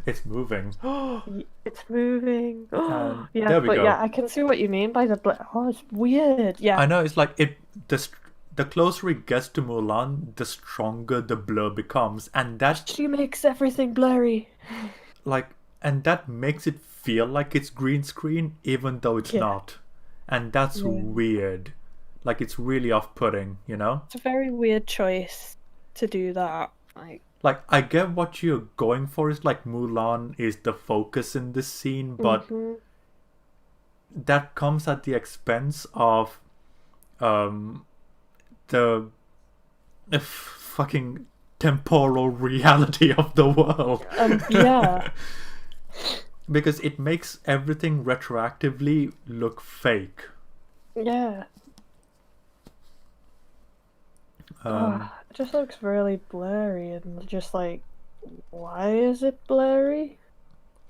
It's moving. it's moving. And yeah, there we but go. yeah, I can see what you mean by the oh, it's weird. Yeah, I know, it's like the closer it gets to Mulan, the stronger the blur becomes, and that she makes everything blurry. and that makes it feel like it's green screen, even though it's not, and that's weird. Like, it's really off-putting, you know. It's a very weird choice to do that. Like, I get what you're going for. It's like Mulan is the focus in this scene, but that comes at the expense of the fucking temporal reality of the world. Yeah. Because it makes everything retroactively look fake. Yeah. It just looks really blurry, and just like, why is it blurry?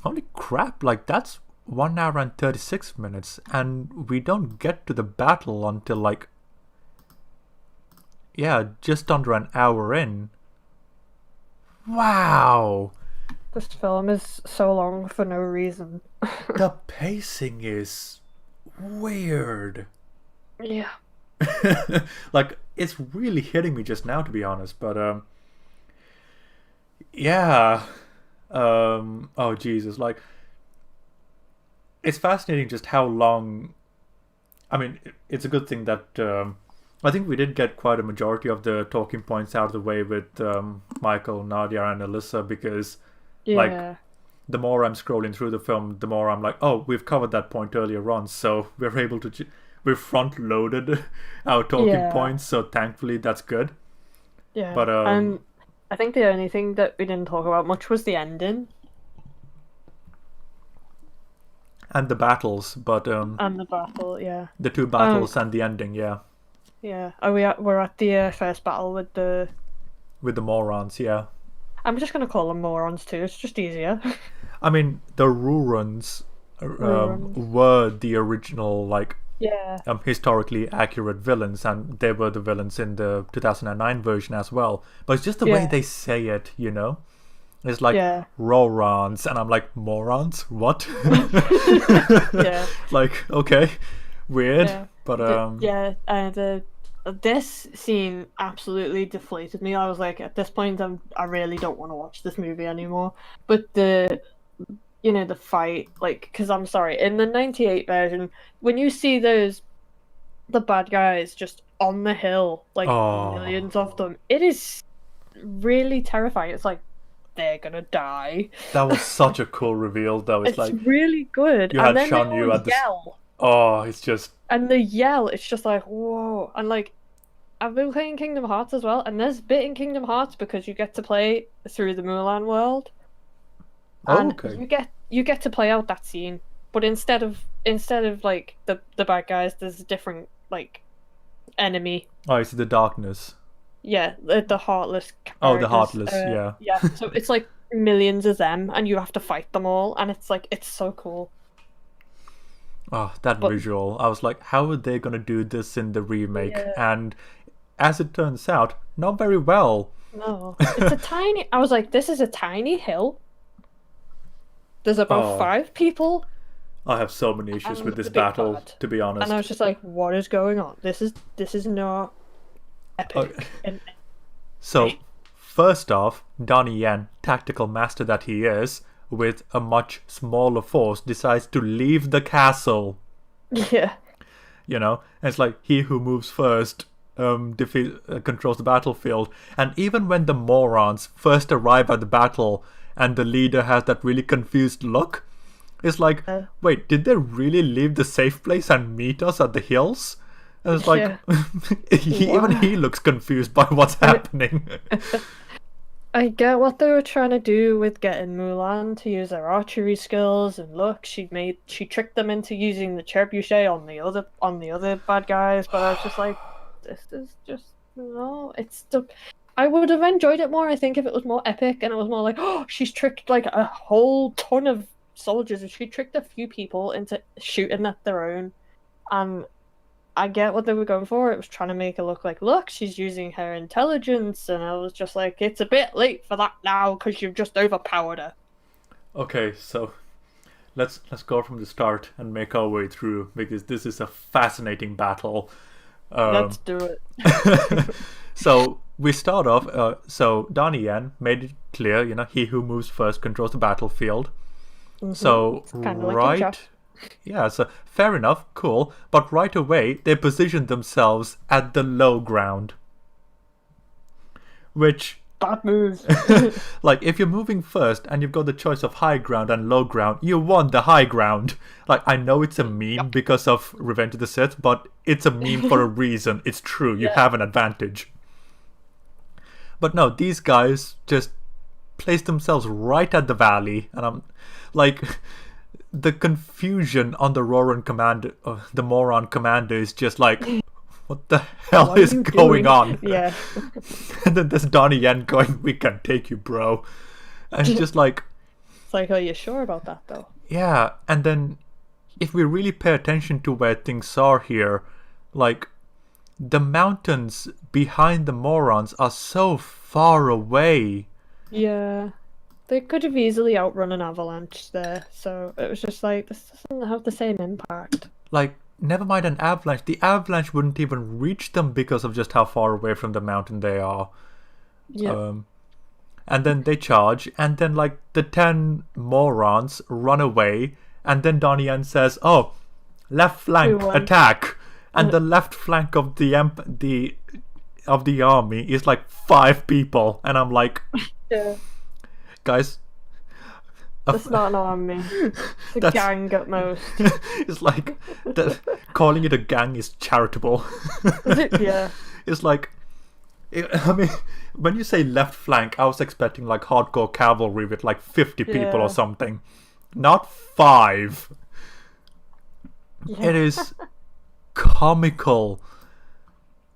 Holy crap, like that's 1 hour and 36 minutes, and we don't get to the battle until like, yeah, just under an hour in. Wow! This film is so long for no reason. The pacing is weird. Yeah. Like, it's really hitting me just now, to be honest, but yeah. Oh Jesus, like, it's fascinating just how long. I mean, it's a good thing that I think we did get quite a majority of the talking points out of the way with Michael, Nadia, and Elissa, because like, the more I'm scrolling through the film, the more I'm like, oh, we've covered that point earlier on, so we're able to we've front loaded our talking points, so thankfully that's good. Yeah. But I think the only thing that we didn't talk about much was the ending. And the battles, but And the battle, yeah. the two battles and the ending, yeah. Yeah. We're at the first battle with the morons, yeah. I'm just gonna call them morons too, it's just easier. I mean, the Rurons were the original, like, Yeah. historically accurate villains, and they were the villains in the 2009 version as well. But it's just the way they say it, you know? It's like Rorons, and I'm like, morons? What? Yeah. Like, okay, weird. Yeah. But this scene absolutely deflated me. I was like, at this point, I really don't want to watch this movie anymore. But the fight, like, because I'm sorry, in the 98 version, when you see the bad guys just on the hill, like millions of them, it is really terrifying. It's like, they're gonna die. that was such a cool reveal, though. It's like really good. you And had then Sean they Yu all at the yell. Oh, it's just And the yell, it's just like, whoa. And like, I've been playing Kingdom Hearts as well, and there's a bit in Kingdom Hearts because you get to play through the Mulan world. And you get to play out that scene. But instead of like the bad guys, there's a different like enemy. Oh, it's the darkness. Yeah, the heartless characters. Oh, the heartless, yeah. Yeah, so it's like millions of them, and you have to fight them all, and it's like, it's so cool. Oh, that visual. I was like, how are they going to do this in the remake? Yeah. And as it turns out, not very well. No. It's a tiny... I was like, this is a tiny hill. There's about 5 people. I have so many issues And with this the big battle, bad. to be honest. And I was just like, what is going on? This is not epic. So, first off, Donnie Yen, tactical master that he is, with a much smaller force, decides to leave the castle. Yeah. You know? And it's like, he who moves first controls the battlefield. And even when the morons first arrive at the battle, and the leader has that really confused look, it's like, wait, did they really leave the safe place and meet us at the hills? And it's like, even he looks confused by what's happening. I get what they were trying to do with getting Mulan to use her archery skills, and look, she tricked them into using the trebuchet on the other bad guys, but I was just like, this is just I would have enjoyed it more, I think, if it was more epic and it was more like, oh, she's tricked like a whole ton of soldiers, and she tricked a few people into shooting at their own. And I get what they were going for. It was trying to make it look like, look, she's using her intelligence, and I was just like, it's a bit late for that now because you've just overpowered her. Okay, so let's go from the start and make our way through, because this is a fascinating battle. Let's do it. So we start off. So Donnie Yen made it clear, he who moves first controls the battlefield. Mm-hmm. So right. Yeah, so fair enough, cool. But right away, they position themselves at the low ground. Which... Bad move. Like, if you're moving first and you've got the choice of high ground and low ground, you want the high ground. Like, I know it's a meme because of Revenge of the Sith, but it's a meme for a reason. It's true, you have an advantage. But no, these guys just place themselves right at the valley. And I'm like... The confusion on the Roran commander, the moron commander, is just like, what the hell is going on? Yeah. And then there's Donnie Yen going, we can take you, bro. And it's just like... It's like, are you sure about that, though? Yeah, and then if we really pay attention to where things are here, like, the mountains behind the morons are so far away. Yeah. They could have easily outrun an avalanche there, so it was just like, this doesn't have the same impact. Like, never mind an avalanche. The avalanche wouldn't even reach them because of just how far away from the mountain they are. Yeah. And then they charge, and then, like, the 10 morons run away, and then Donnie Yen says, oh, left flank, attack! And the left flank of the army is, like, 5 people, and I'm like... Yeah. Guys, that's not an army. It's a gang at most. It's like calling it a gang is charitable. Yeah. It's like, I mean, when you say left flank, I was expecting like hardcore cavalry with like 50 people or something, not 5. It is comical.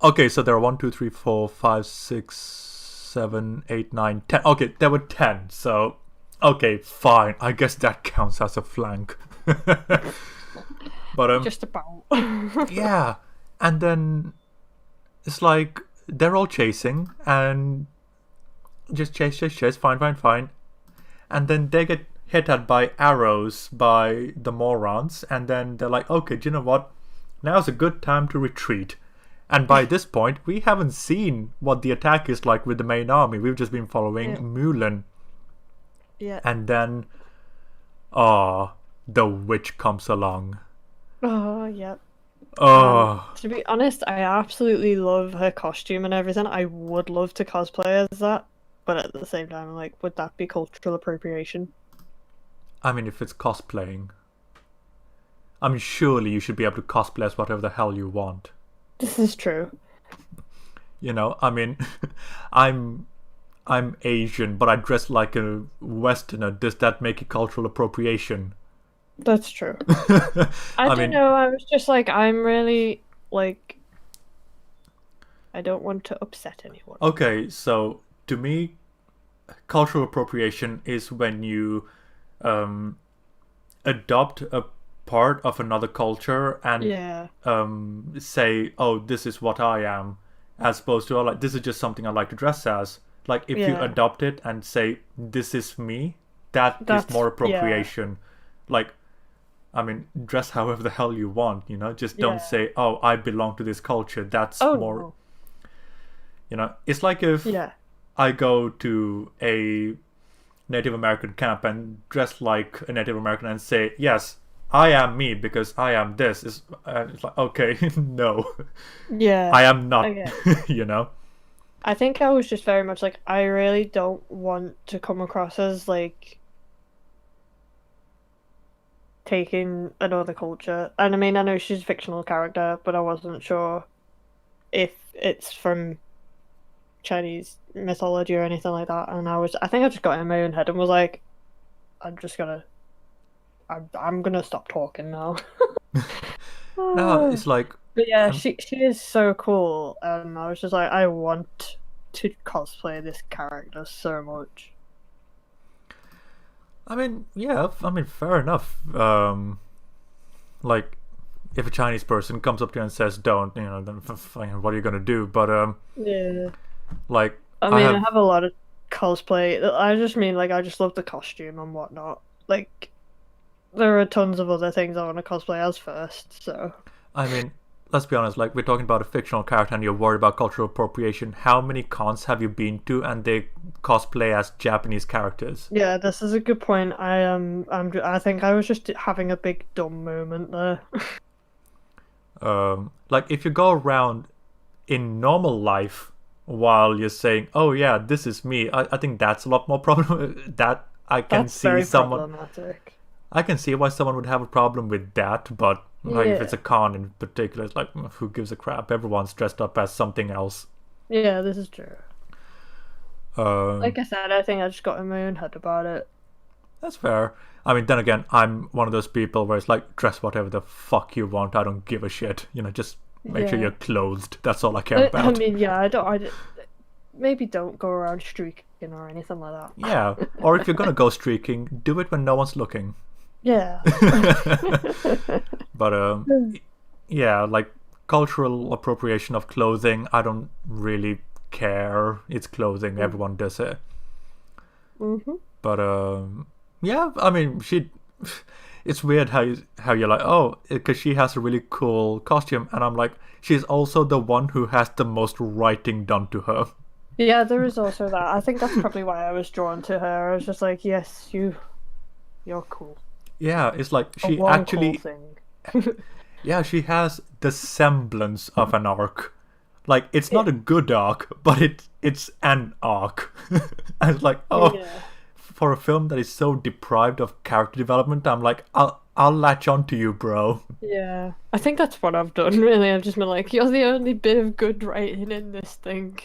Okay, so there are 1, 2, 3, 4, 5, 6, 7, 8, 9, 10. Okay, there were 10. So, okay, fine. I guess that counts as a flank. But Just about. yeah, and then it's like they're all chasing and just chase, fine. And then they get hit at by arrows by the morons, and then they're like, okay, do you know what? Now's a good time to retreat. And by this point, we haven't seen what the attack is like with the main army. We've just been following Mulan. Yeah. And then, the witch comes along. Oh, yeah. Oh, To be honest, I absolutely love her costume and everything. I would love to cosplay as that, but at the same time, I'm like, would that be cultural appropriation? I mean, if it's cosplaying, I mean, surely you should be able to cosplay as whatever the hell you want. This is true. You know, I mean, I'm Asian, but I dress like a Westerner. Does that make it cultural appropriation? That's true. I don't know. I was just like, I'm really like, I don't want to upset anyone. Okay, so to me, cultural appropriation is when you adopt a part of another culture and say, oh, this is what I am, as opposed to, oh, like, this is just something I like to dress as. Like, if you adopt it and say, this is me, that's is more appropriation. Like, I mean, dress however the hell you want, you know? Just don't say, oh, I belong to this culture. That's more... No. You know, it's like if I go to a Native American camp and dress like a Native American and say, yes, I am me because I am this. It's like, okay, no. Yeah. I am not, you know? I think I was just very much like, I really don't want to come across as, like, taking another culture. And I mean, I know she's a fictional character, but I wasn't sure if it's from Chinese mythology or anything like that. And I think I just got in my own head and was like, I'm gonna stop talking now. No, it's like... But yeah, she is so cool, and I was just like, I want to cosplay this character so much. I mean, yeah, I mean, fair enough. Like, if a Chinese person comes up to you and says, don't, you know, then what are you gonna do? But, yeah. Like, I mean, I have a lot of cosplay. I just mean, like, I just love the costume and whatnot. Like, there are tons of other things I want to cosplay as first, so... I mean, let's be honest, like, we're talking about a fictional character and you're worried about cultural appropriation. How many cons have you been to and they cosplay as Japanese characters? Yeah, this is a good point. I think I was just having a big dumb moment there. Like, if you go around in normal life while you're saying, oh yeah, this is me, I think that's a lot more problem. That I can that's see very someone... problematic. I can see why someone would have a problem with that, but like if it's a con in particular, it's like, who gives a crap? Everyone's dressed up as something else. Yeah, this is true. Like I said, I think I just got in my own head about it. That's fair. I mean, then again, I'm one of those people where it's like, dress whatever the fuck you want. I don't give a shit. You know, just make sure you're clothed. That's all I care about. I mean, yeah, I don't. Maybe don't go around streaking or anything like that. Yeah, or if you're gonna go streaking, do it when no one's looking. Yeah. But yeah, like cultural appropriation of clothing, I don't really care. It's clothing, everyone does it. But yeah, I mean, it's weird how you're like, oh, because she has a really cool costume, and I'm like, she's also the one who has the most writing done to her. Yeah, there is also that. I think that's probably why I was drawn to her. I was just like, yes, you're cool. Yeah, it's like she actually... Cool thing. Yeah, she has the semblance of an arc. Like, it's not a good arc, but it's an arc. And it's like, for a film that is so deprived of character development, I'm like, I'll latch on to you, bro. Yeah, I think that's what I've done, really. I've just been like, you're the only bit of good writing in this thing.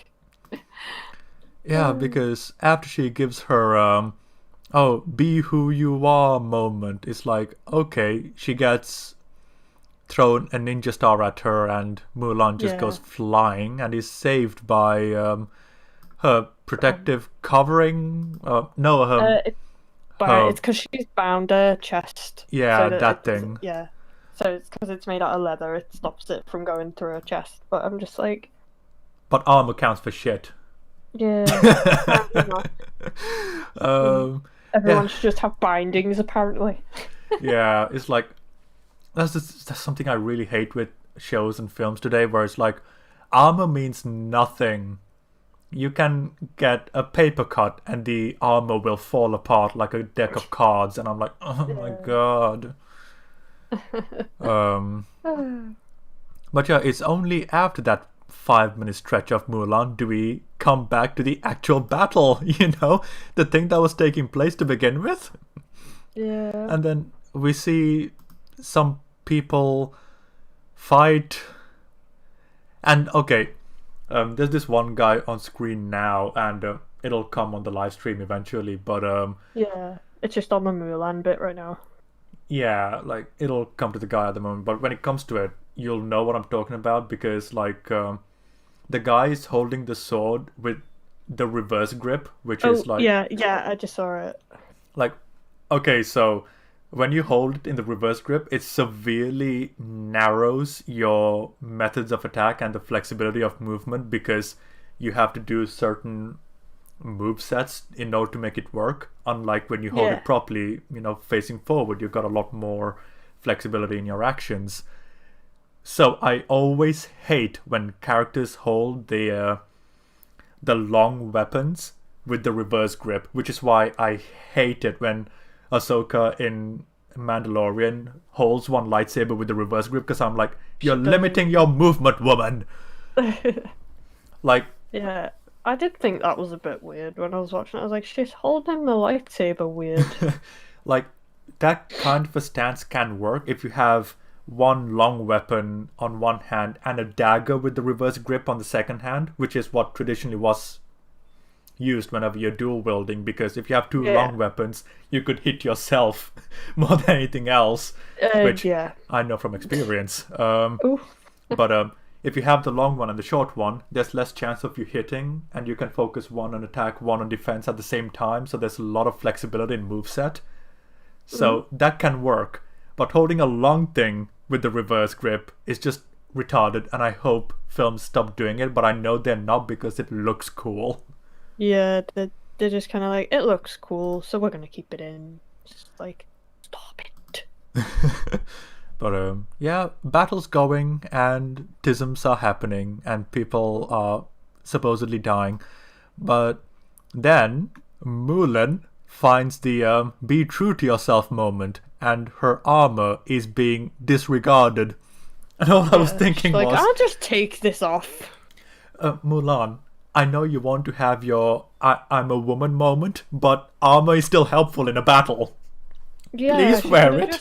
Yeah, because after she gives her... oh, be who you are moment. It's like, okay, she gets thrown a ninja star at her, and Mulan just goes flying and is saved by her protective covering. No, her. It's because she's bound her chest. Yeah, so that thing. Yeah. So it's because it's made out of leather, it stops it from going through her chest. But I'm just like... But armor counts for shit. Yeah. Everyone should just have bindings, apparently. Yeah, it's like... That's something I really hate with shows and films today, where it's like, armor means nothing. You can get a paper cut and the armor will fall apart like a deck of cards, and I'm like, oh my god. But yeah, it's only after that 5-minute stretch of Mulan do we come back to the actual battle, the thing that was taking place to begin with. Yeah. And then we see some people fight, and okay, there's this one guy on screen now, and it'll come on the live stream eventually, but yeah, it's just on the Mulan bit right now. Yeah, like, it'll come to the guy at the moment, but when it comes to it, you'll know what I'm talking about, because like the guy is holding the sword with the reverse grip, which is like... Yeah, I just saw it. Like, okay, so when you hold it in the reverse grip, it severely narrows your methods of attack and the flexibility of movement, because you have to do certain move sets in order to make it work. Unlike when you hold it properly, facing forward, you've got a lot more flexibility in your actions. So I always hate when characters hold the long weapons with the reverse grip, which is why I hate it when Ahsoka in Mandalorian holds one lightsaber with the reverse grip, because I'm like, you're limiting your movement, woman. Like... Yeah, I did think that was a bit weird when I was watching it. I was like, she's holding the lightsaber weird. Like, that kind of a stance can work if you have one long weapon on one hand and a dagger with the reverse grip on the second hand, which is what traditionally was used whenever you're dual wielding, because if you have two long weapons, you could hit yourself more than anything else, which I know from experience. But if you have the long one and the short one, there's less chance of you hitting, and you can focus one on attack, one on defense at the same time, so there's a lot of flexibility in moveset. So that can work. But holding a long thing with the reverse grip is just retarded, and I hope films stop doing it, but I know they're not, because it looks cool. Yeah, they're just kind of like, it looks cool, so we're going to keep it in. Just like, stop it. But yeah, battle's going, and tisms are happening, and people are supposedly dying. But then Mulan finds the be true to yourself moment, and her armor is being disregarded. And all I was thinking was, I'll just take this off. Mulan, I know you want to have your I'm a woman moment, but armor is still helpful in a battle. Yeah, please wear it.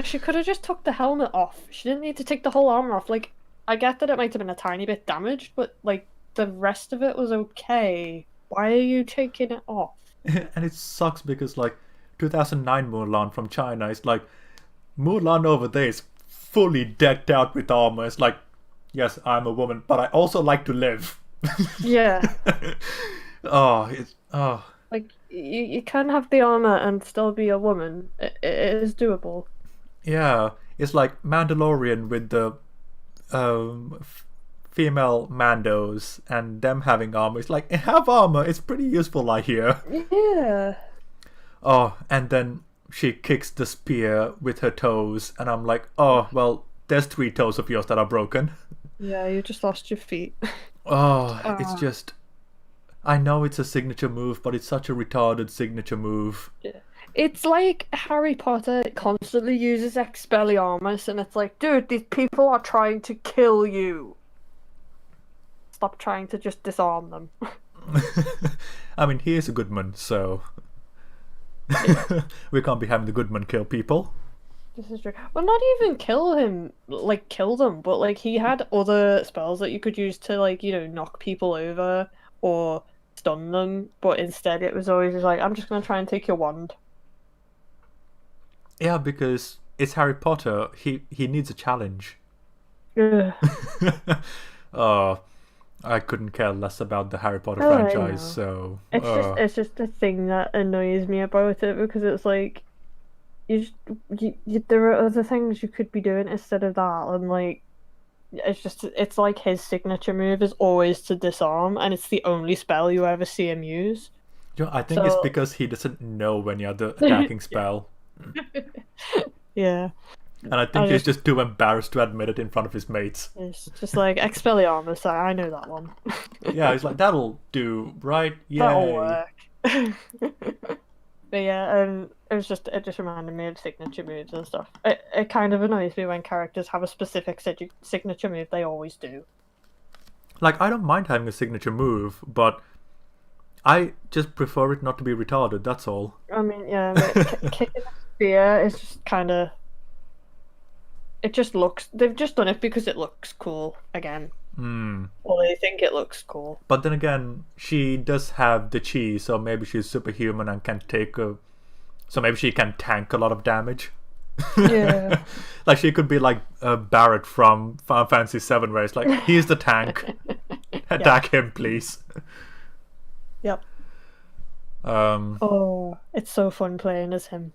She could have just took the helmet off. She didn't need to take the whole armor off. Like, I get that it might have been a tiny bit damaged, but like, the rest of it was okay. Why are you taking it off? And it sucks because, like, 2009 Mulan from China is like, Mulan over there is fully decked out with armor. It's like, yes, I'm a woman, but I also like to live. Yeah. Oh. Like, you can have the armor and still be a woman. It is doable. Yeah, it's like Mandalorian with the female Mandos and them having armor. It's like, have armor. It's pretty useful, I hear. Yeah. Oh, and then she kicks the spear with her toes, and I'm like, oh, well, there's 3 toes of yours that are broken. Yeah, you just lost your feet. It's just... I know it's a signature move, but it's such a retarded signature move. Yeah. It's like Harry Potter constantly uses Expelliarmus, and it's like, dude, these people are trying to kill you. Stop trying to just disarm them. I mean, he is a Goodman, so... we can't be having the Goodman kill people. This is true. Well, not even kill him, like, kill them, but, like, he had other spells that you could use to, like, knock people over or stun them, but instead it was always just like, I'm just going to try and take your wand. Yeah, because it's Harry Potter. He needs a challenge. Ugh. I couldn't care less about the Harry Potter Oh, I franchise. know. So It's just a thing that annoys me about it, because it's like there are other things you could be doing instead of that, and like it's like his signature move is always to disarm, and it's the only spell you ever see him use. I think it's So- because he doesn't know any other attacking spell, Yeah, and I think he's just too embarrassed to admit it in front of his mates. it's just like Expelliarmus. I know that one. Yeah, he's like, that'll do, right? That'll Yay. work. But yeah, it just reminded me of signature moves and stuff. It kind of annoys me when characters have a specific signature move. They always do. Like, I don't mind having a signature move, but I just prefer it not to be retarded, that's all. I mean, yeah, kicking a spear is just kind of. It just looks. They've just done it because it looks cool again. Or they think it looks cool. But then again, she does have the chi, so maybe she's superhuman and can so maybe she can tank a lot of damage. Yeah. Like, she could be like Barrett from Final Fantasy VII, where it's like, he's the tank. Attack him, please. Yep. Um, Oh, it's so fun playing as him.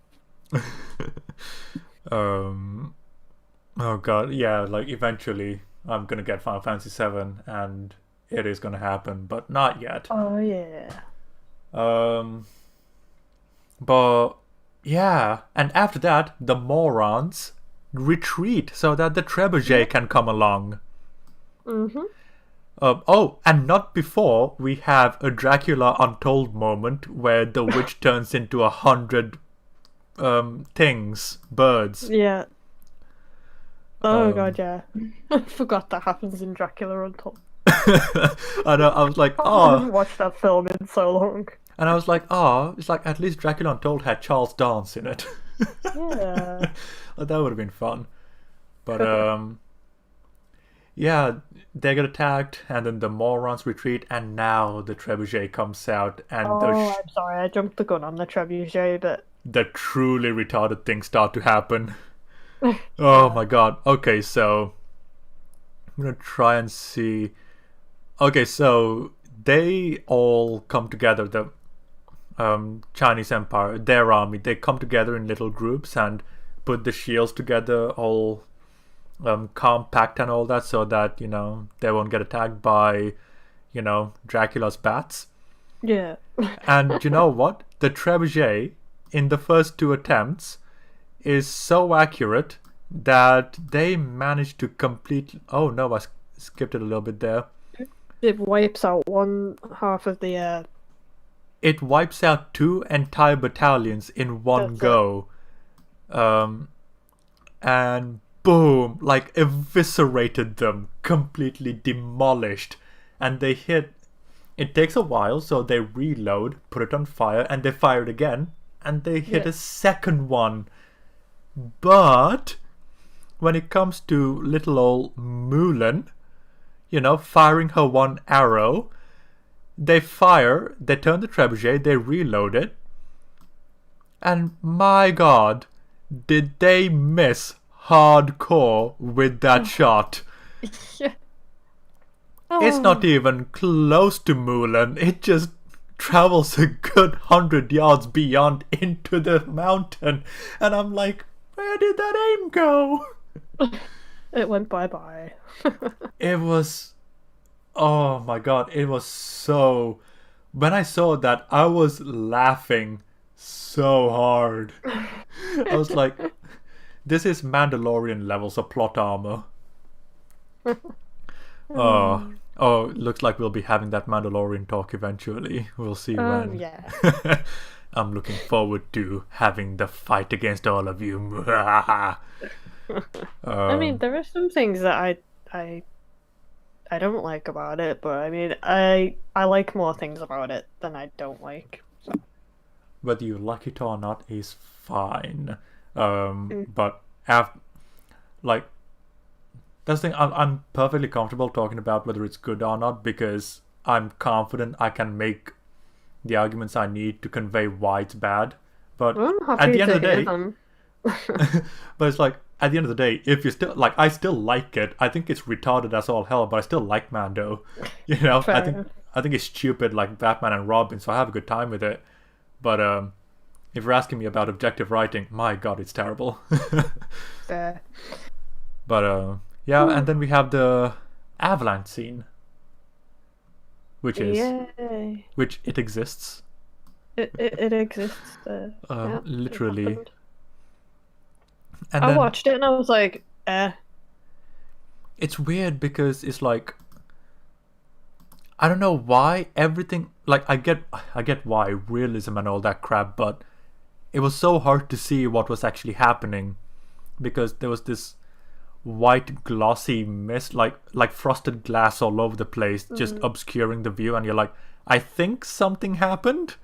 Oh god, yeah, like eventually I'm gonna get Final Fantasy VII, and it is gonna happen, but not yet. Oh yeah. But yeah, and after that, the morons retreat so that the trebuchet can come along. Oh, and not before we have a Dracula Untold moment where the witch turns into 100 birds. Yeah. Oh god, yeah. I forgot that happens in Dracula Untold. I know, I was like, I haven't watched that film in so long. And I was like, it's like at least Dracula Untold had Charles Dance in it. Yeah. That would have been fun. But yeah, they get attacked, and then the morons retreat, and now the trebuchet comes out, and I'm sorry, I jumped the gun on the trebuchet, but the truly retarded things start to happen. Oh my god. Okay, so I'm gonna try and see. Okay, so they all come together, the Chinese Empire, their army, they come together in little groups and put the shields together, all compact and all that, so that, they won't get attacked by, Dracula's bats. yeah. And you know what? The trebuchet, in the first 2 attempts, is so accurate that they managed to complete. Oh no, I skipped it a little bit there. It wipes out one half of the It wipes out 2 entire battalions in one That's go. And boom, like eviscerated them, completely demolished. And they hit. It takes a while, so they reload, put it on fire, and they fire it again, and they hit a second one. But when it comes to little old Mulan, firing her one arrow, they turn the trebuchet, they reload it, and my god, did they miss hardcore with that shot. It's not even close to Mulan, it just travels a good 100 yards beyond into the mountain, and I'm like, where did that aim go? It went bye-bye. It was... Oh my god, it was so... When I saw that, I was laughing so hard. I was like, this is Mandalorian levels of plot armor. Oh, looks like we'll be having that Mandalorian talk eventually. We'll see when. Yeah. I'm looking forward to having the fight against all of you. I mean, there are some things that I don't like about it, but I mean, I like more things about it than I don't like. So. Whether you like it or not is fine. But like, that's the thing. I'm perfectly comfortable talking about whether it's good or not, because I'm confident I can make the arguments I need to convey why it's bad. But I'm at happy the end to of the hear day, them. But it's like, at the end of the day, if you still like, I still like it. I think it's retarded as all hell, but I still like Mando. You know, Fair enough. I think it's stupid like Batman and Robin, so I have a good time with it. But if you're asking me about objective writing, my god, it's terrible. Fair. But yeah, and then we have the avalanche scene, which Yay. which it exists. It exists. Yeah, it Literally. happened. And I then watched it and I was like, it's weird because it's like, I don't know why everything, like I get why realism and all that crap, but it was so hard to see what was actually happening because there was this white glossy mist, like frosted glass all over the place, just obscuring the view, and you're like, I think something happened.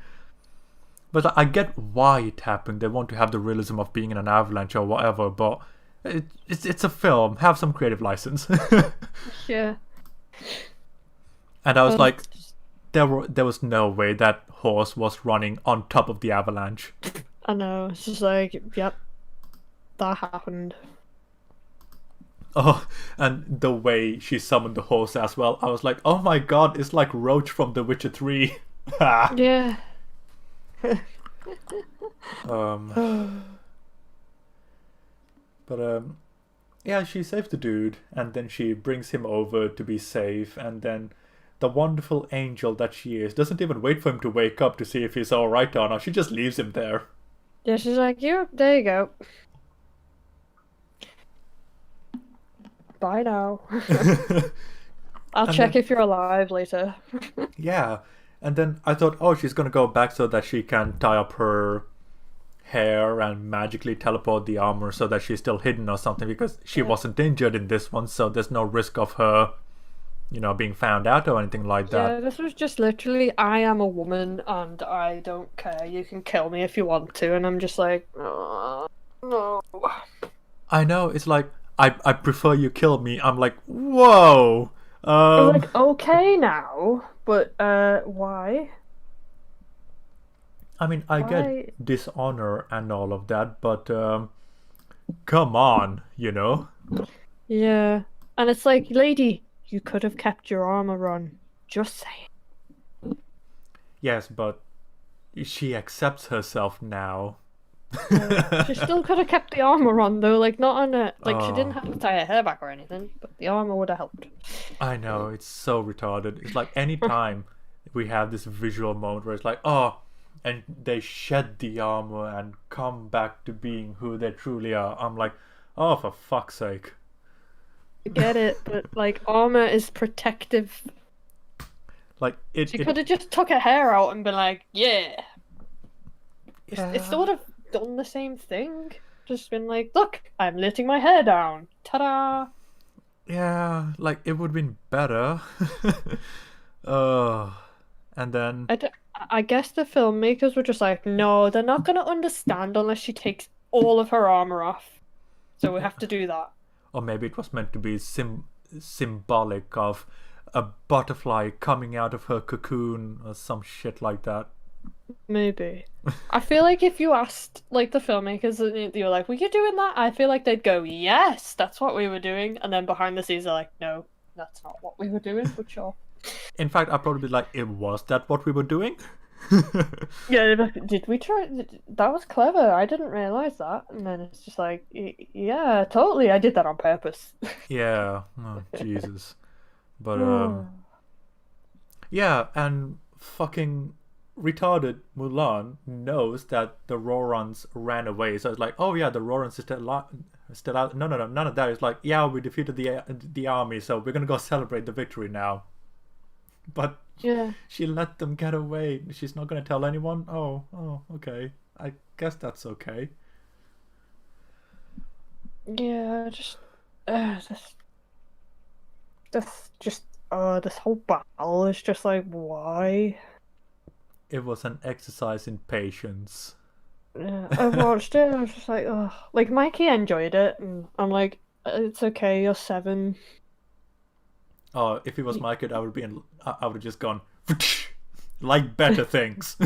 But I get why it happened. They want to have the realism of being in an avalanche or whatever, but it's a film. Have some creative license. yeah. And I was Um, like, there was no way that horse was running on top of the avalanche. I know. It's just like, yep, that happened. Oh, and the way she summoned the horse as well. I was like, oh my god, it's like Roach from The Witcher 3. Yeah. But yeah, she saves the dude, and then she brings him over to be safe, and then the wonderful angel that she is doesn't even wait for him to wake up to see if he's alright or not. She just leaves him there. Yeah, she's like, yeah, there you go. Bye now. I'll And check then- if you're alive later. Yeah, and then I thought, oh, she's gonna go back so that she can tie up her hair and magically teleport the armor so that she's still hidden or something, because she wasn't injured in this one, so there's no risk of her, being found out or anything like that. Yeah, this was just literally, I am a woman and I don't care. You can kill me if you want to. And I'm just like, no. I know, it's like, I prefer you kill me. I'm like, whoa. I'm like, okay now, but why? I mean, I why- get dishonor and all of that, but come on, Yeah. And it's like, lady, you could have kept your armor on. Just saying. Yes, but she accepts herself now. She still could have kept the armor on though, like not on a like she didn't Oh. have to tie her hair back or anything, but the armor would have helped. I know, it's so retarded. It's like any time we have this visual moment where it's like, oh, and they shed the armor and come back to being who they truly are. I'm like, oh, for fuck's sake. I get it, but like armor is protective. Like, it. She could have just took her hair out and been like, yeah. Yeah. It sort of done the same thing. Just been like, look, I'm letting my hair down. Ta-da! Yeah, like, it would have been better. And then. I guess the filmmakers were just like, no, they're not going to understand unless she takes all of her armor off. So we have to do that. Or maybe it was meant to be symbolic of a butterfly coming out of her cocoon or some shit like that. Maybe. I feel like if you asked like the filmmakers and they were like, were you doing that? I feel like they'd go, yes, that's what we were doing. And then behind the scenes they're like, no, that's not what we were doing, but sure. In fact, I'd probably be like, was that what we were doing? Yeah, did we try? That was clever. I didn't realize that. And then it's just like, yeah, totally. I did that on purpose. Yeah. Oh, Jesus. But, yeah, and fucking retarded Mulan knows that the Rorans ran away. So it's like, oh yeah, the Rorans is still out. No, none of that. It's like, yeah, we defeated the army, so we're gonna go celebrate the victory now. But Yeah. she let them get away. She's not gonna tell anyone. Oh, okay. I guess that's okay. Yeah, this whole battle is just like, why? It was an exercise in patience. Yeah, I watched it and I was just like, oh, like Mikey enjoyed it, and I'm like, it's okay, you're 7. Oh, if it was my kid, I would have just gone like better things.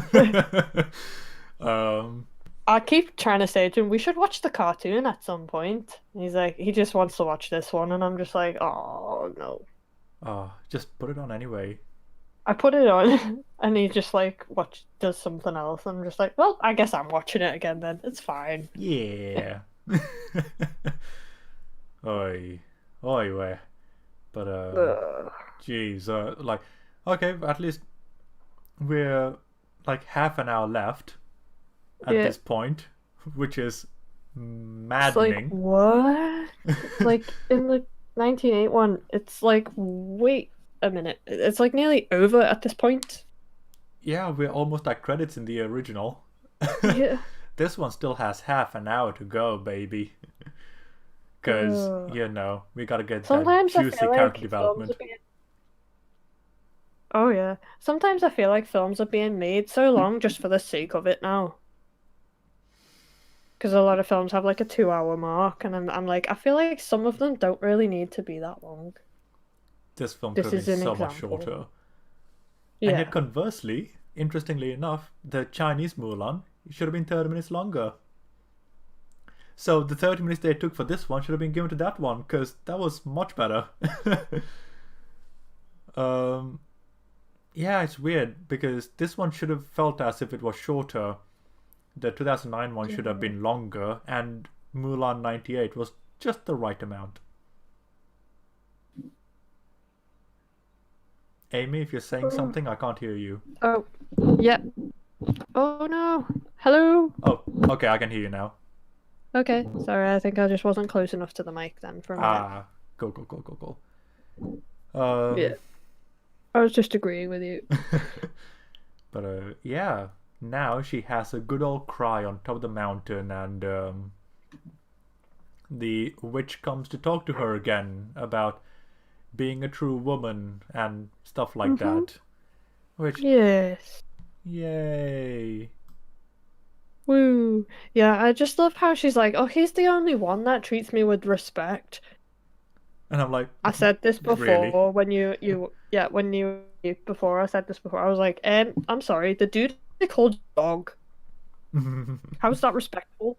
I keep trying to say to him, we should watch the cartoon at some point. And he's like, he just wants to watch this one, and I'm just like, oh no. Oh, just put it on anyway. I put it on, and he just like does something else. I'm just like, well, I guess I'm watching it again then. It's fine. Yeah. Oi, oi, way. But jeez, like, okay, at least we're like half an hour left at Yeah. this point, which is It's like, maddening. what? It's like in the 1981, it's like, wait a minute. It's like nearly over at this point. Yeah, we're almost at credits in the original. Yeah. This one still has half an hour to go, baby. Because, you know, we gotta get that Sometimes I juicy feel character like development. Oh yeah. Sometimes I feel like films are being made so long just for the sake of it now. Because a lot of films have like a 2-hour mark, and I'm like, I feel like some of them don't really need to be that long. This film This could have is been an so much example. shorter. And Yeah. yet, conversely, interestingly enough, the Chinese Mulan should have been 30 minutes longer. So the 30 minutes they took for this one should have been given to that one, because that was much better. Yeah, it's weird, because this one should have felt as if it was shorter. The 2009 one should have been longer, and Mulan 98 was just the right amount. Amy, if you're saying something, I can't hear you. Oh, yeah. Oh no. Hello. Oh, okay, I can hear you now. Okay. Sorry, I think I just wasn't close enough to the mic then for a minute. Ah, cool. Yeah. I was just agreeing with you. But yeah, now she has a good old cry on top of the mountain, and the witch comes to talk to her again about being a true woman and stuff like that. Which, Yes. yay. Woo. Yeah, I just love how she's like, oh, he's the only one that treats me with respect. And I'm like, I said this before really? when before I said this before. I was like, I'm sorry, the dude they called dog. How's that respectful?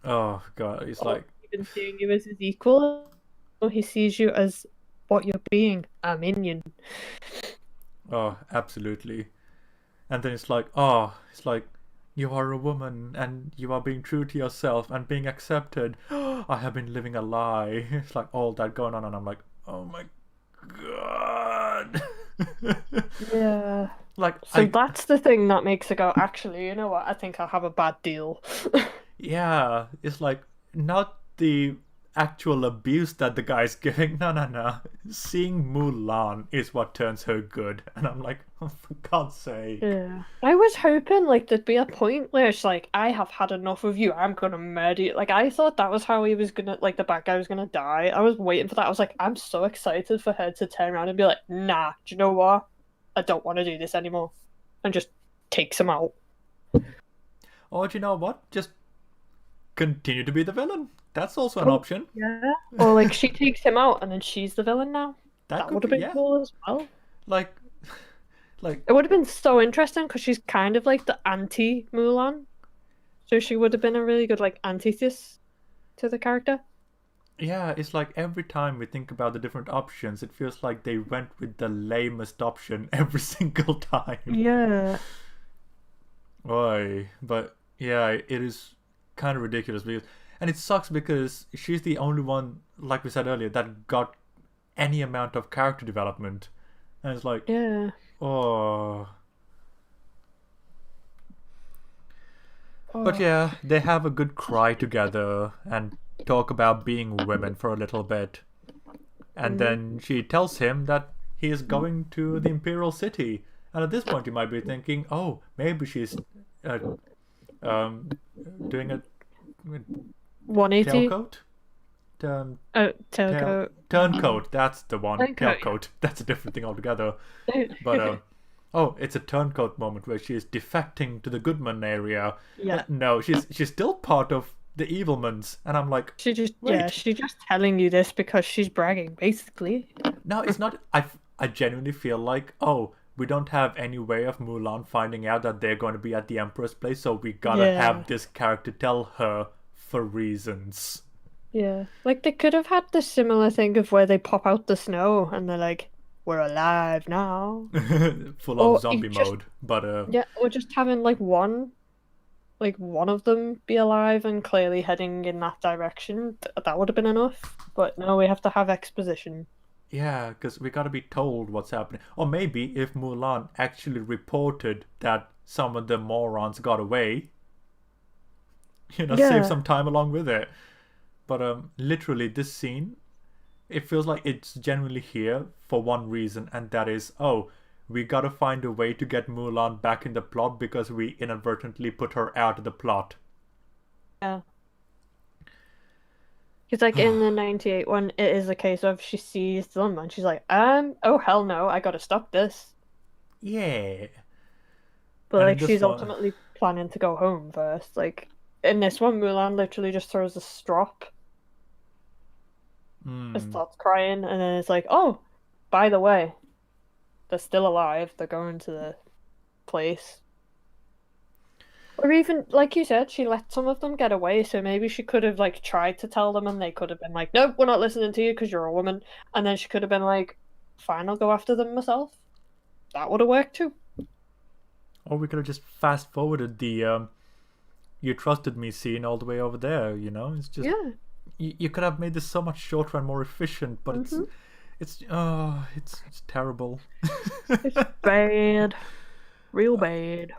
Oh god, it's like, Even seeing you as his equal, or he sees you as what you're being, a minion. oh, absolutely. And then it's like, you are a woman and you are being true to yourself and being accepted. I have been living a lie. It's like all that going on, and I'm like, oh my god. Yeah. Like, So that's the thing that makes her go, actually, you know what? I think I'll have a bad deal. yeah, it's like not the actual abuse that the guy's giving. No. Seeing Mulan is what turns her good, and I'm like, oh, for God's sake. Yeah. I was hoping like there'd be a point where it's like, I have had enough of you. I'm gonna murder you. Like I thought that was how he was gonna, like the bad guy was gonna die. I was waiting for that. I was like, I'm so excited for her to turn around and be like, nah, do you know what? I don't want to do this anymore, and just takes him out. Or do you know what? Just continue to be the villain. That's also an option. Yeah. Or like she takes him out and then she's the villain now. That could would have be, been yeah. cool as well. Like, It would have been so interesting because she's kind of like the anti-Mulan. So she would have been a really good like antithesis to the character. yeah, it's like every time we think about the different options, it feels like they went with the lamest option every single time. Yeah. Oy. But yeah, it is kind of ridiculous because, and it sucks because she's the only one, like we said earlier, that got any amount of character development, and it's like, Yeah. oh. But yeah, they have a good cry together and talk about being women for a little bit. And then she tells him that he is going to the Imperial City. And at this point, you might be thinking, oh, maybe she's doing a 180. tailcoat? Tailcoat. Turncoat, that's the one. Turncoat, Tailcoat, that's a different thing altogether. But oh, it's a turncoat moment where she is defecting to the Goodman area. Yeah. No, she's still part of the Evilmans, and I'm like, She's just wait. she's just telling you this because she's bragging, basically. No, it's not. I genuinely feel like, oh, we don't have any way of Mulan finding out that they're going to be at the Emperor's place, so we gotta have this character tell her for reasons. Yeah. Like, they could have had the similar thing of where they pop out the snow and they're like, we're alive now. Full Or on zombie just- mode. But Yeah, or just having like one of them be alive and clearly heading in that direction. That would have been enough. But no, we have to have exposition. yeah, because we gotta be told what's happening. Or maybe if Mulan actually reported that some of the morons got away, Yeah. save some time along with it. But literally, this scene, it feels like it's genuinely here for one reason, and that is, oh, we gotta find a way to get Mulan back in the plot because we inadvertently put her out of the plot. Yeah. Because like in the 98 one, it is a case of she sees them and she's like, oh hell no, I gotta stop this. Yeah. But And in like this she's one- ultimately planning to go home first. Like in this one, Mulan literally just throws a strop and starts crying, and then it's like, oh, by the way, they're still alive. They're going to the place. Or even, like you said, she let some of them get away, so maybe she could have like tried to tell them and they could have been like, nope, we're not listening to you because you're a woman. And then she could have been like, fine, I'll go after them myself. That would have worked too. Or we could have just fast forwarded the you trusted me scene all the way over there, It's just Yeah. you could have made this so much shorter and more efficient, but it's terrible. It's bad. Real bad.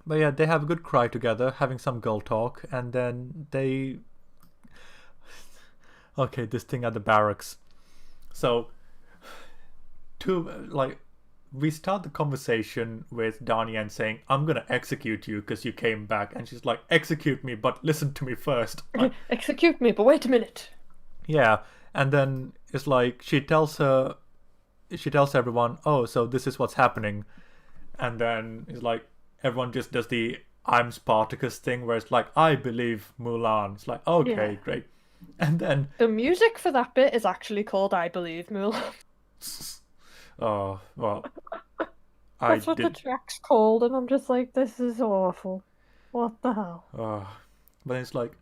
But yeah, they have a good cry together, having some girl talk, and then they... Okay, this thing at the barracks. So, we start the conversation with Donnie and saying, I'm gonna execute you because you came back. And she's like, execute me, but listen to me first. Execute me, but wait a minute. Yeah, and then it's like, she tells everyone, oh, so this is what's happening. And then it's like, everyone just does the I'm Spartacus thing where it's like, I believe Mulan. It's like, okay, Yeah. great. And then, The music for that bit is actually called I Believe Mulan. oh, well, That's what the track's called, and I'm just like, this is awful. What the hell? But it's like,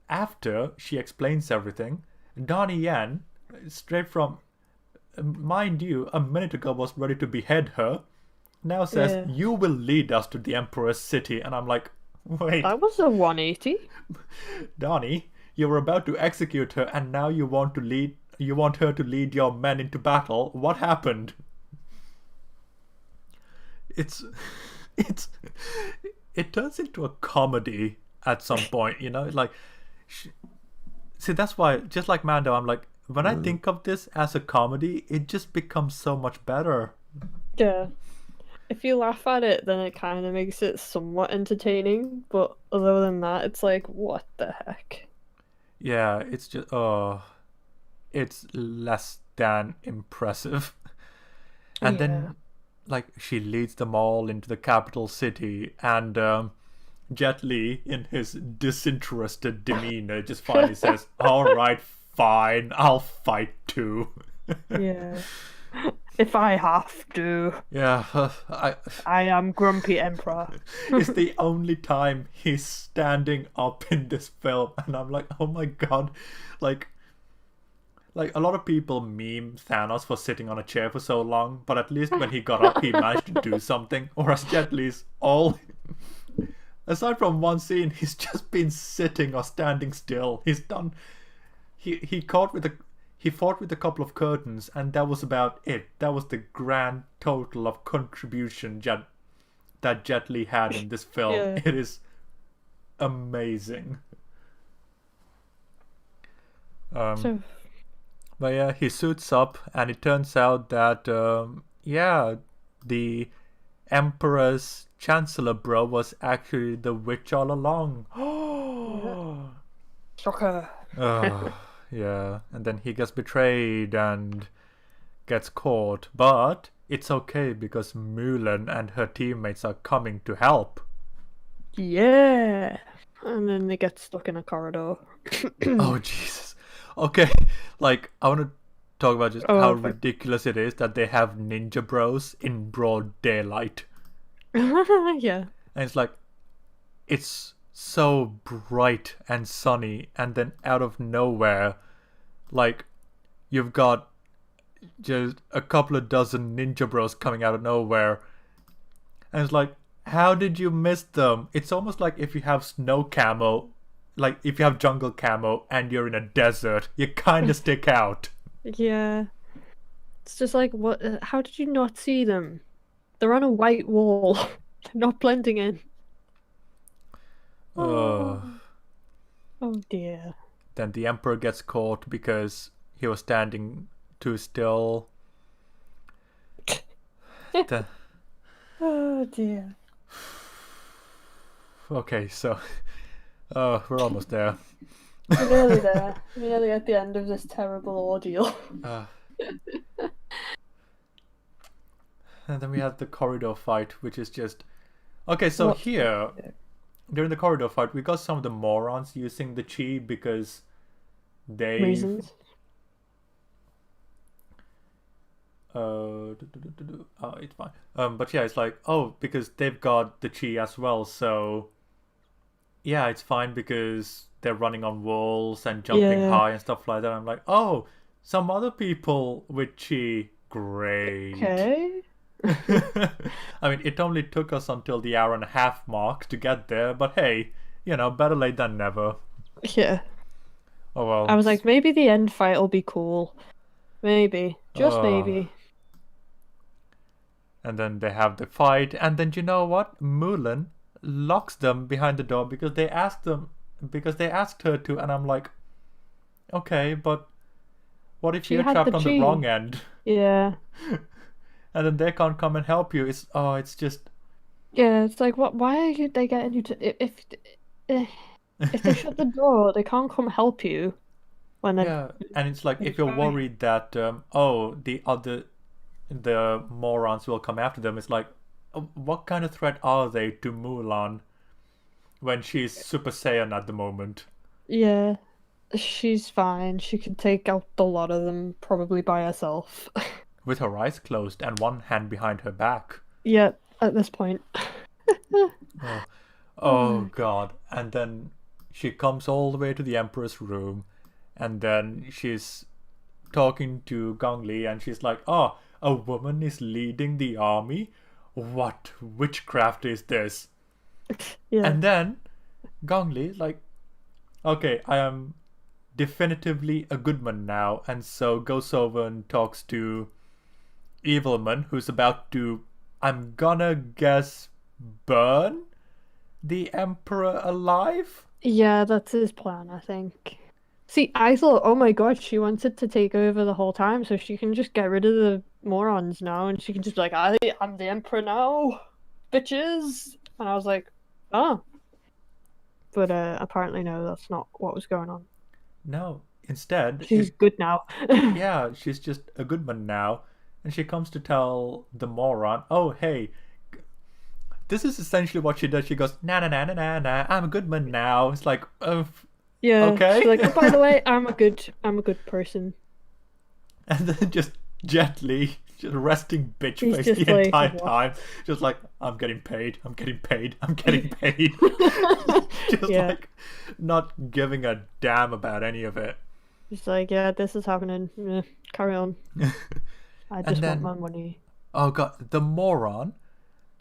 after she explains everything, Donnie Yen, straight from, mind you, a minute ago was ready to behead her, now says, Yeah. you will lead us to the Emperor's city. And I'm like, wait, That was a 180. Donnie, you were about to execute her and now you want her to lead your men into battle. What happened? It turns into a comedy at some point, like, see, that's why, just like Mando, I'm like, when I think of this as a comedy, it just becomes so much better. Yeah. If you laugh at it, then it kind of makes it somewhat entertaining, but other than that, it's like, what the heck? Yeah, it's just, it's less than impressive. And then, like, she leads them all into the capital city, and Jet Li, in his disinterested demeanor, just finally says, all right, fine, I'll fight too. Yeah. If I have to. Yeah, I am Grumpy Emperor. it's the only time he's standing up in this film, and I'm like, oh my god, like a lot of people meme Thanos for sitting on a chair for so long, but at least when he got up, he managed to do something. Whereas Jet Li's aside from one scene, he's just been sitting or standing still. He's done. He fought with a couple of curtains, and that was about it. That was the grand total of contribution that Jet Li had in this film. Yeah. It is amazing. But yeah, he suits up, and it turns out that the Emperor's Chancellor bro was actually the witch all along. Shocker. Yeah, and then he gets betrayed and gets caught, but it's okay because Mulan and her teammates are coming to help. Yeah. And then they get stuck in a corridor. Oh Jesus. Okay, like, I want to talk about just Oh, how fuck. ridiculous it is that they have Ninja Bros in broad daylight. Yeah. And it's like, it's so bright and sunny, and then out of nowhere, like, you've got just a couple of dozen Ninja Bros coming out of nowhere. And it's like, how did you miss them? It's almost like if you have snow camo, like if you have jungle camo and you're in a desert, you kind of stick out. Yeah. It's just like, what? How did you not see them? They're on a white wall. They're not blending in. Oh dear. Then the Emperor gets caught because he was standing too still. Then- Oh dear. okay, so we're almost there. We're nearly there. We're nearly at the end of this terrible ordeal. And then we have the corridor fight, which is just... Okay, so What? here, during the corridor fight, we got some of the morons using the chi because they... Reasons. Oh, it's fine. But yeah, it's like, oh, because they've got the chi as well, so... Yeah, it's fine because they're running on walls and jumping Yeah. high and stuff like that. I'm like, oh, some other people with chi, great. Okay. I mean, it only took us until the hour and a half mark to get there, but hey, you know, better late than never. Yeah. Oh well. I was like, maybe the end fight will be cool. Maybe. Just maybe. And then they have the fight, and then you know what? Mulan locks them behind the door because they asked her to, and I'm like, okay, but what if She you're had trapped the on the chi. wrong end? Yeah. And then they can't come and help you. It's just... Yeah, it's like, what? Why are they getting you to... If they shut the door, they can't come help you. When they... Yeah, and it's like, if you're worried that, the morons will come after them, it's like, what kind of threat are they to Mulan when she's Super Saiyan at the moment? Yeah. She's fine. She can take out a lot of them probably by herself. With her eyes closed and one hand behind her back. Yeah, at this point. Oh god. And then she comes all the way to the Emperor's room, and then she's talking to Gong Li, and she's like, oh, a woman is leading the army? What witchcraft is this? Yeah. And then Gong Li is like, okay, I am definitively a good man now, and so goes over and talks to Evilman, who's about to, I'm gonna guess, burn the Emperor alive? Yeah, that's his plan, I think. See, I thought, oh my god, she wanted to take over the whole time, so she can just get rid of the morons now, and she can just be like, I'm the Emperor now, bitches! And I was like, oh. But apparently no, that's not what was going on. No, instead... She's good now. Yeah, she's just a good man now. And she comes to tell the moron, oh, hey, this is essentially what she does. She goes, na na na na na na, I'm a good man now. It's like, yeah. okay. She's like, oh, by the way, I'm a good person. And then just gently, just resting bitch He's face just the like, entire what? time. Just like, I'm getting paid, I'm getting paid, I'm getting paid. Just Yeah. like, not giving a damn about any of it. She's like, yeah, this is happening. Carry on. I just then- want my money. Oh god, the moron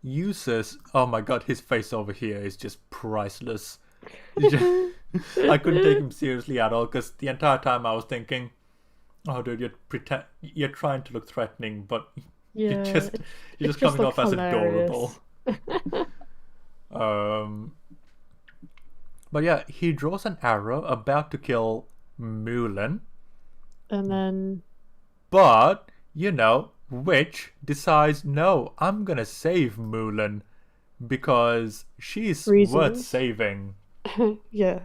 uses... Oh my god, his face over here is just priceless. I couldn't take him seriously at all, because the entire time I was thinking, oh dude, you're trying to look threatening, but Yeah, you're just it coming looks off as hilarious. adorable. But yeah, he draws an arrow about to kill Mulan, And then but you know, Witch decides, no, I'm gonna save Mulan because she's worth Reasons. saving. yeah,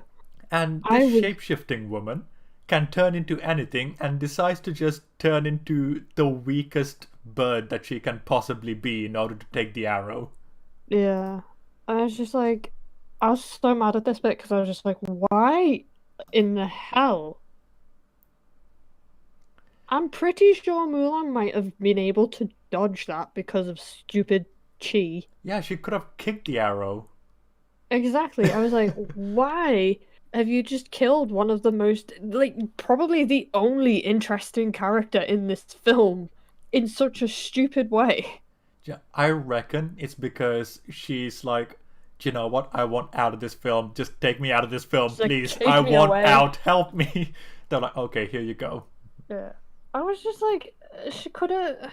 And I this would- shape-shifting woman can turn into anything and decides to just turn into the weakest bird that she can possibly be in order to take the arrow. yeah. And I was just like, I was so mad at this bit because I was just like, why in the hell? I'm pretty sure Mulan might have been able to dodge that because of stupid chi. Yeah, she could have kicked the arrow. Exactly. I was like, why have you just killed one of the most, like, probably the only interesting character in this film in such a stupid way? Yeah, I reckon it's because she's like, "Do you know what? I want out of this film. Just take me out of this film, She's like, please. "Take I me want away." out. Help me." They're like, "Okay, here you go." Yeah. I was just like, she could have.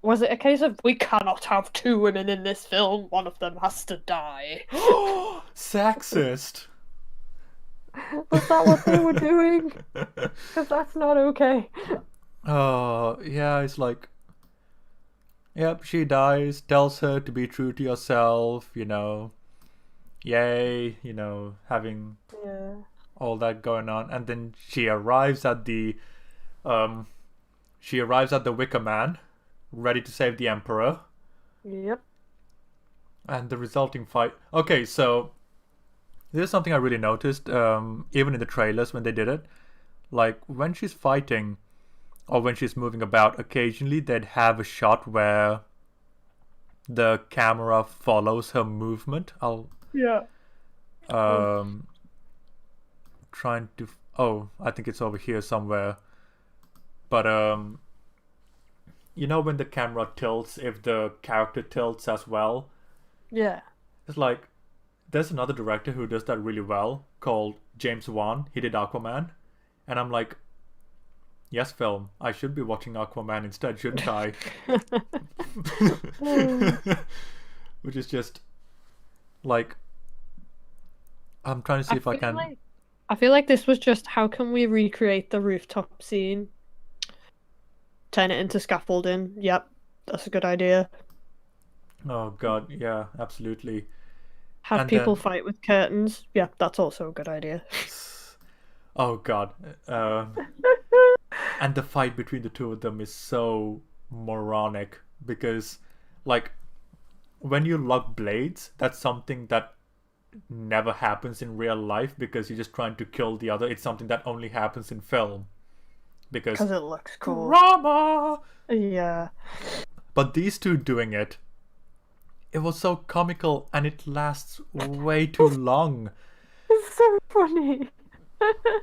Was it a case of we cannot have two women in this film? One of them has to die. Sexist. Was that what they were doing? Because that's not okay. Oh, yeah, it's like, yep, she dies, tells her to be true to yourself, yay, having Yeah. all that going on, and then she arrives at the Wicker Man, ready to save the Emperor, Yep. and the resulting fight. Okay, so this is something I really noticed, even in the trailers when they did it. Like, when she's fighting, or when she's moving about, occasionally they'd have a shot where the camera follows her movement. Yeah. Trying to... Oh, I think it's over here somewhere. But, when the camera tilts, if the character tilts as well? Yeah. It's like, there's another director who does that really well, called James Wan. He did Aquaman. And I'm like, yes, film, I should be watching Aquaman instead, shouldn't I? Which is just, like, I'm trying to see if I can... I feel like this was just, how can we recreate the rooftop scene? Turn it into scaffolding. Yep, that's a good idea. Oh, God, yeah, absolutely. Have And people then- fight with curtains. Yep, that's also a good idea. Oh, God. And the fight between the two of them is so moronic because, like, when you lock blades, that's something that never happens in real life because you're just trying to kill the other. It's something that only happens in film because Because it looks cool. drama. Yeah. But these two doing it was so comical and it lasts way too long. It's so funny.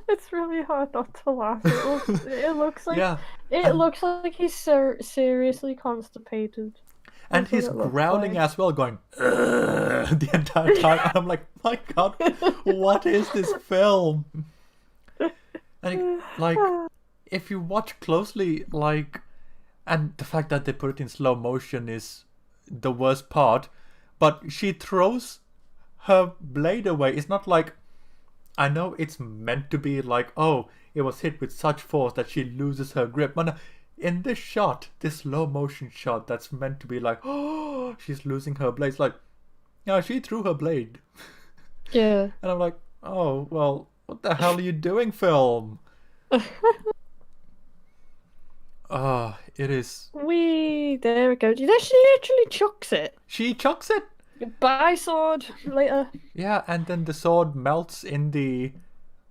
It's really hard not to laugh. It looks like Yeah, it looks like he's seriously constipated. and That's what he's it looks growling like. as well, going the entire time. And I'm like, my God, what is this film? And like, if you watch closely, like, and the fact that they put it in slow motion is the worst part. But she throws her blade away. It's not like, I know it's meant to be like, oh, it was hit with such force that she loses her grip. But no, in this shot, this slow motion shot, that's meant to be like, oh, she's losing her blade. It's like, yeah, she threw her blade. Yeah. And I'm like, oh, well, what the hell are you doing, film? It is. There we go. She literally chucks it. She chucks it. Bye, sword. Later. Yeah, and then the sword melts in the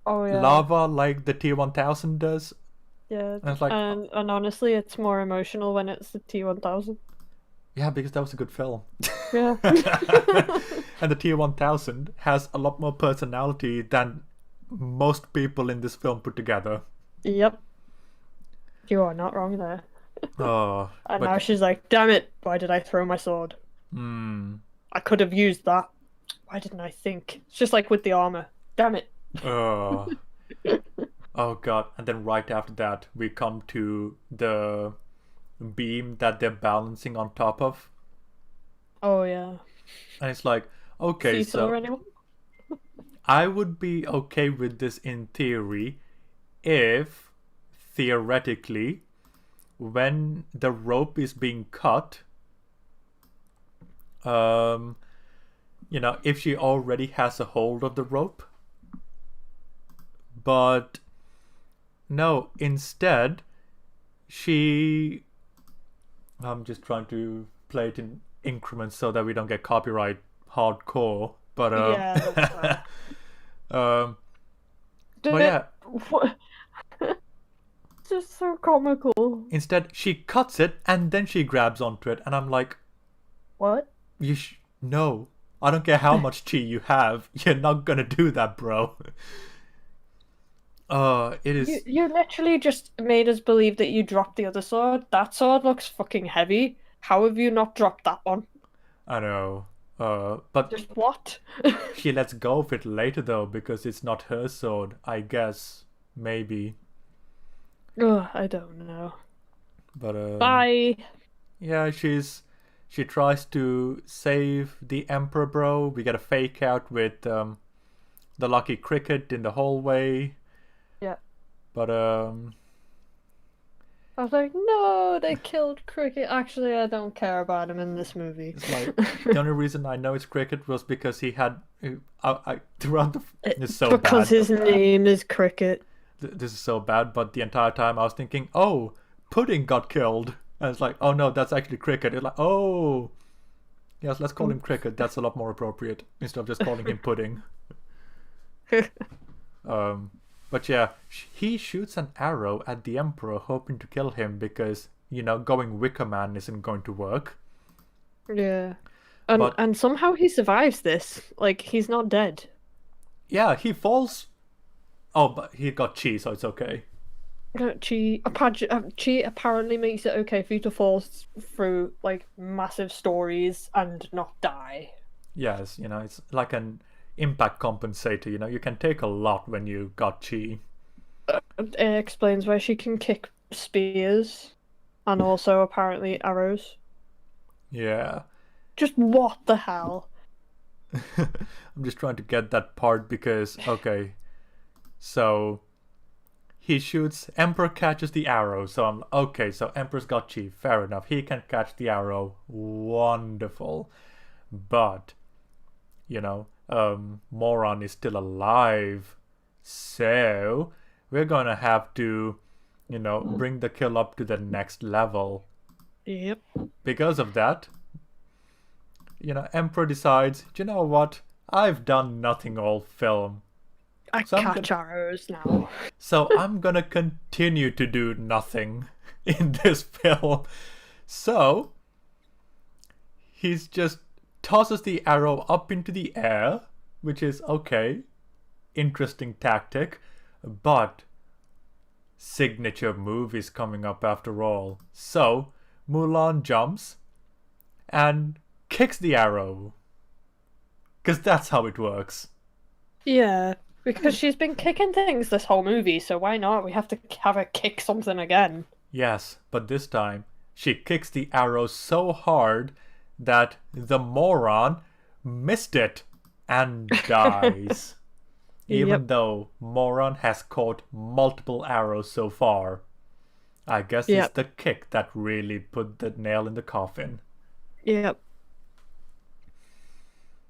Oh yeah. lava like the T-1000 does. Yeah. And it's like, And honestly, it's more emotional when it's the T-1000. yeah, because that was a good film. Yeah. And the T-1000 has a lot more personality than most people in this film put together. Yep. You are not wrong there. Oh, And but- now she's like, damn it, why did I throw my sword? I could have used that. Why didn't I think? It's just like with the armor. Damn it. Oh. Oh God. And then right after that, we come to the beam that they're balancing on top of. Oh yeah. And it's like, okay, Seesaw so anyone? I would be okay with this in theory if, theoretically, when the rope is being cut, if she already has a hold of the rope. But no, instead, I'm just trying to play it in increments so that we don't get copyright hardcore. But Yeah, that's right. but yeah, What? just so comical. Instead, she cuts it and then she grabs onto it, and I'm like, What? no. I don't care how much chi you have. You're not gonna do that, bro. It is. You literally just made us believe that you dropped the other sword. That sword looks fucking heavy. How have you not dropped that one? I know. But Just what? she lets go of it later though, because it's not her sword. I guess maybe. Ugh, I don't know. But Bye. yeah, she tries to save the Emperor, bro. We get a fake out with the lucky cricket in the hallway. Yeah. But I was like, no, they killed Cricket. Actually, I don't care about him in this movie. it's like the only reason I know it's cricket was because he had throughout the it's so because bad. his name is Cricket. This is so bad, but the entire time I was thinking, oh, Pudding got killed. And it's like, oh no, that's actually Cricket. It's like, oh, yes, let's call him Cricket. That's a lot more appropriate instead of just calling him Pudding. But yeah, he shoots an arrow at the Emperor, hoping to kill him because, going Wicker Man isn't going to work. Yeah. But- And somehow he survives this. Like, he's not dead. Yeah, he falls. Oh, but he got chi, so it's okay. Chi apparently makes it okay for you to fall through, like, massive stories and not die. Yes, it's like an impact compensator. You can take a lot when you got chi. It explains why she can kick spears and also apparently arrows. Yeah. Just what the hell? I'm just trying to get that part because, okay, so he shoots, Emperor catches the arrow, so I'm okay, so Emperor's got chi, fair enough, he can catch the arrow, wonderful, but, Moron is still alive, so we're gonna have to, bring the kill up to the next level. Yep. Because of that, Emperor decides, you know what? I've done nothing all film. I So I'm catch arrows now. So I'm gonna continue to do nothing in this film. So he's just tosses the arrow up into the air, which is okay. Interesting tactic. But signature move is coming up after all. So Mulan jumps and kicks the arrow. Because that's how it works. Yeah, because she's been kicking things this whole movie, so why not? We have to have her kick something again. Yes, but this time she kicks the arrow so hard that the moron missed it and dies. Even Yep. though moron has caught multiple arrows so far. I guess Yep. it's the kick that really put the nail in the coffin. Yep.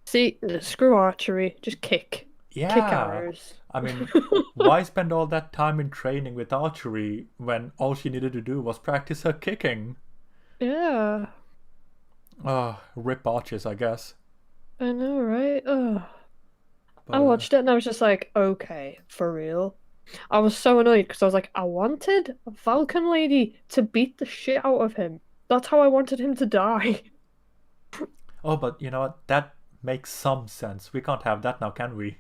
See, screw archery, just kick. Yeah. Kick arrows. I mean, why spend all that time in training with archery when all she needed to do was practice her kicking? Yeah, Rip archers, I guess. I know, right? Ugh. But, I watched it and I was just like, okay, for real. I was so annoyed because I was like, I wanted a Falcon Lady to beat the shit out of him. That's how I wanted him to die. Oh, but you know what? That makes some sense. We can't have that now, can we?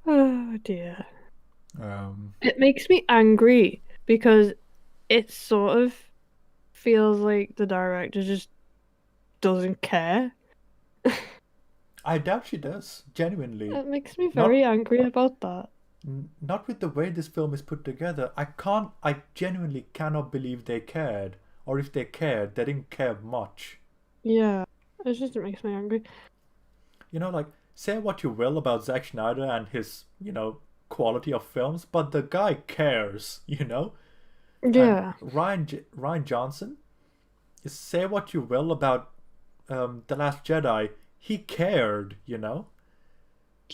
Oh dear. Um, It makes me angry because it sort of feels like the director just doesn't care. I doubt she does, genuinely. It makes me very angry about that. Not with the way this film is put together. I genuinely cannot believe they cared. Or if they cared, they didn't care much. Yeah, it makes me angry. Like, say what you will about Zack Snyder and his, quality of films, but the guy cares, Yeah. And Ryan Johnson, say what you will about The Last Jedi, he cared, Yeah.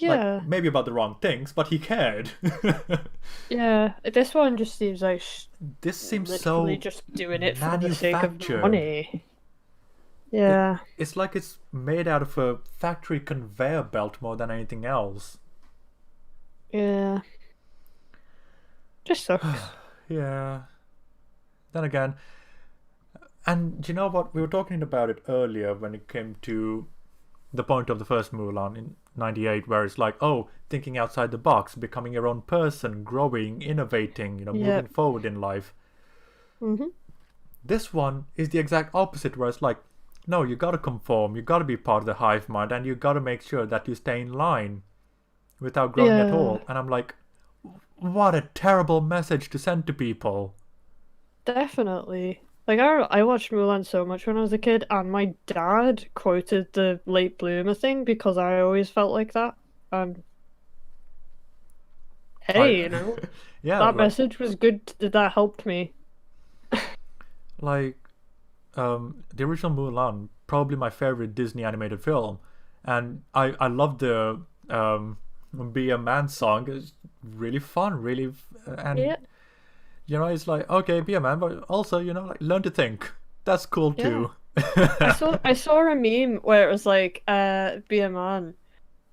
Like, maybe about the wrong things, but he cared. Yeah. This one just seems like This seems so literally just doing it for the sake of manufactured. money. Yeah. It's like it's made out of a factory conveyor belt more than anything else. Yeah. Just sucks. Yeah. Then again, and you know what? We were talking about it earlier when it came to the point of the first Mulan in '98, where it's like, oh, thinking outside the box, becoming your own person, growing, innovating, moving forward in life. Mm-hmm. This one is the exact opposite, where it's like, no, you gotta conform, you gotta be part of the hive mind, and you gotta make sure that you stay in line without growing at all. And I'm like, what a terrible message to send to people. Definitely. Like, I watched Mulan so much when I was a kid, and my dad quoted the late bloomer thing because I always felt like that. And hey, Yeah, that message was good. That helped me. Like, the original Mulan, probably my favorite Disney animated film, and I love the "Be a Man" song. It's really fun, really, and it's like, okay, be a man, but also like learn to think. That's cool too. I saw a meme where it was like, be a man,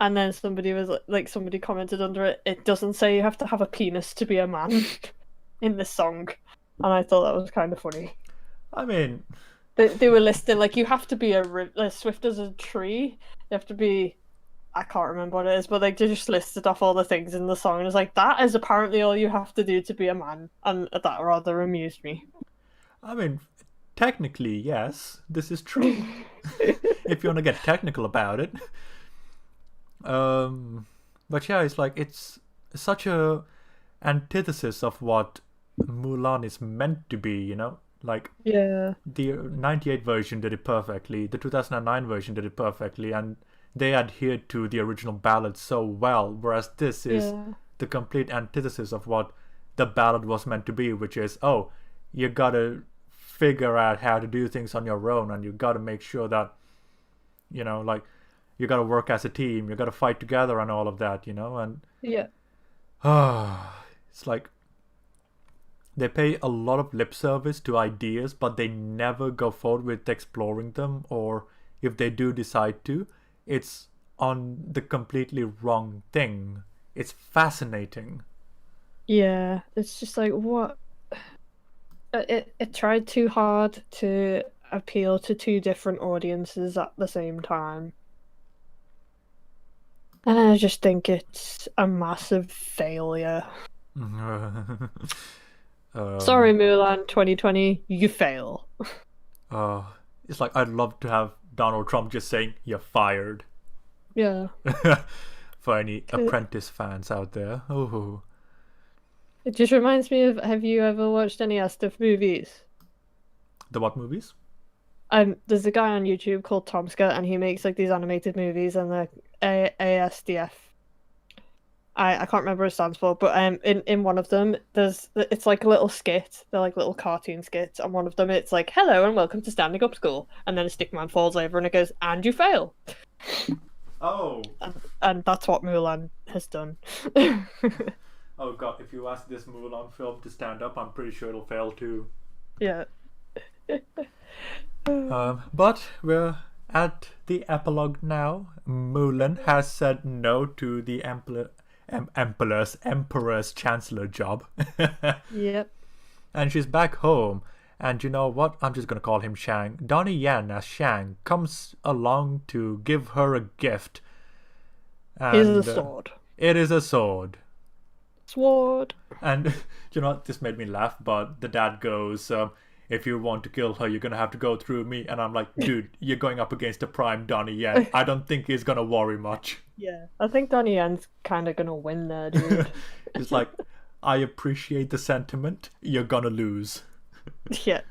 and then somebody was like, somebody commented under it, it doesn't say you have to have a penis to be a man in this song, and I thought that was kind of funny. I mean, they were listing like you have to be as swift as a tree. You have to be, I can't remember what it is, but like they just listed off all the things in the song, and it's like that is apparently all you have to do to be a man, and that rather amused me. I mean, technically, yes, this is true. If you want to get technical about it. But yeah, it's like it's such a antithesis of what Mulan is meant to be, Like, yeah, the '98 version did it perfectly, the 2009 version did it perfectly, and they adhered to the original ballad so well, whereas this is the complete antithesis of what the ballad was meant to be, which is, oh, you gotta figure out how to do things on your own, and you gotta make sure that, like, you gotta work as a team, you gotta fight together and all of that, and it's like they pay a lot of lip service to ideas, but they never go forward with exploring them, or if they do decide to, it's on the completely wrong thing. It's fascinating. Yeah, it's just like, what? It tried too hard to appeal to two different audiences at the same time. And I just think it's a massive failure. Sorry, Mulan 2020, you fail. It's like, I'd love to have Donald Trump just saying, "You're fired." Yeah. For any Apprentice fans out there. Oh. It just reminds me of, have you ever watched any Astaf movies? The what movies? There's a guy on YouTube called Tomska, and he makes like these animated movies, and the ASDF. I can't remember what it stands for, but in one of them it's like a little skit. They're like little cartoon skits, and one of them it's like, "Hello and welcome to Standing Up School," and then a stickman falls over and it goes, "And you fail." Oh. And that's what Mulan has done. Oh god, if you ask this Mulan film to stand up, I'm pretty sure it'll fail too. Yeah. But we're at the epilogue now. Mulan has said no to the Emperor's Chancellor job. Yep. And she's back home. And you know what? I'm just gonna call him Shang. Donnie Yen as Shang comes along to give her a gift. And, it is a sword. It is a sword. Sword. And you know what? This made me laugh, but the dad goes, if you want to kill her, you're gonna have to go through me. And I'm like, dude, you're going up against a prime Donnie Yen. I don't think he's gonna worry much. Yeah, I think Donnie Yen's kind of gonna win there, dude. It's like, I appreciate the sentiment. You're gonna lose. Yeah.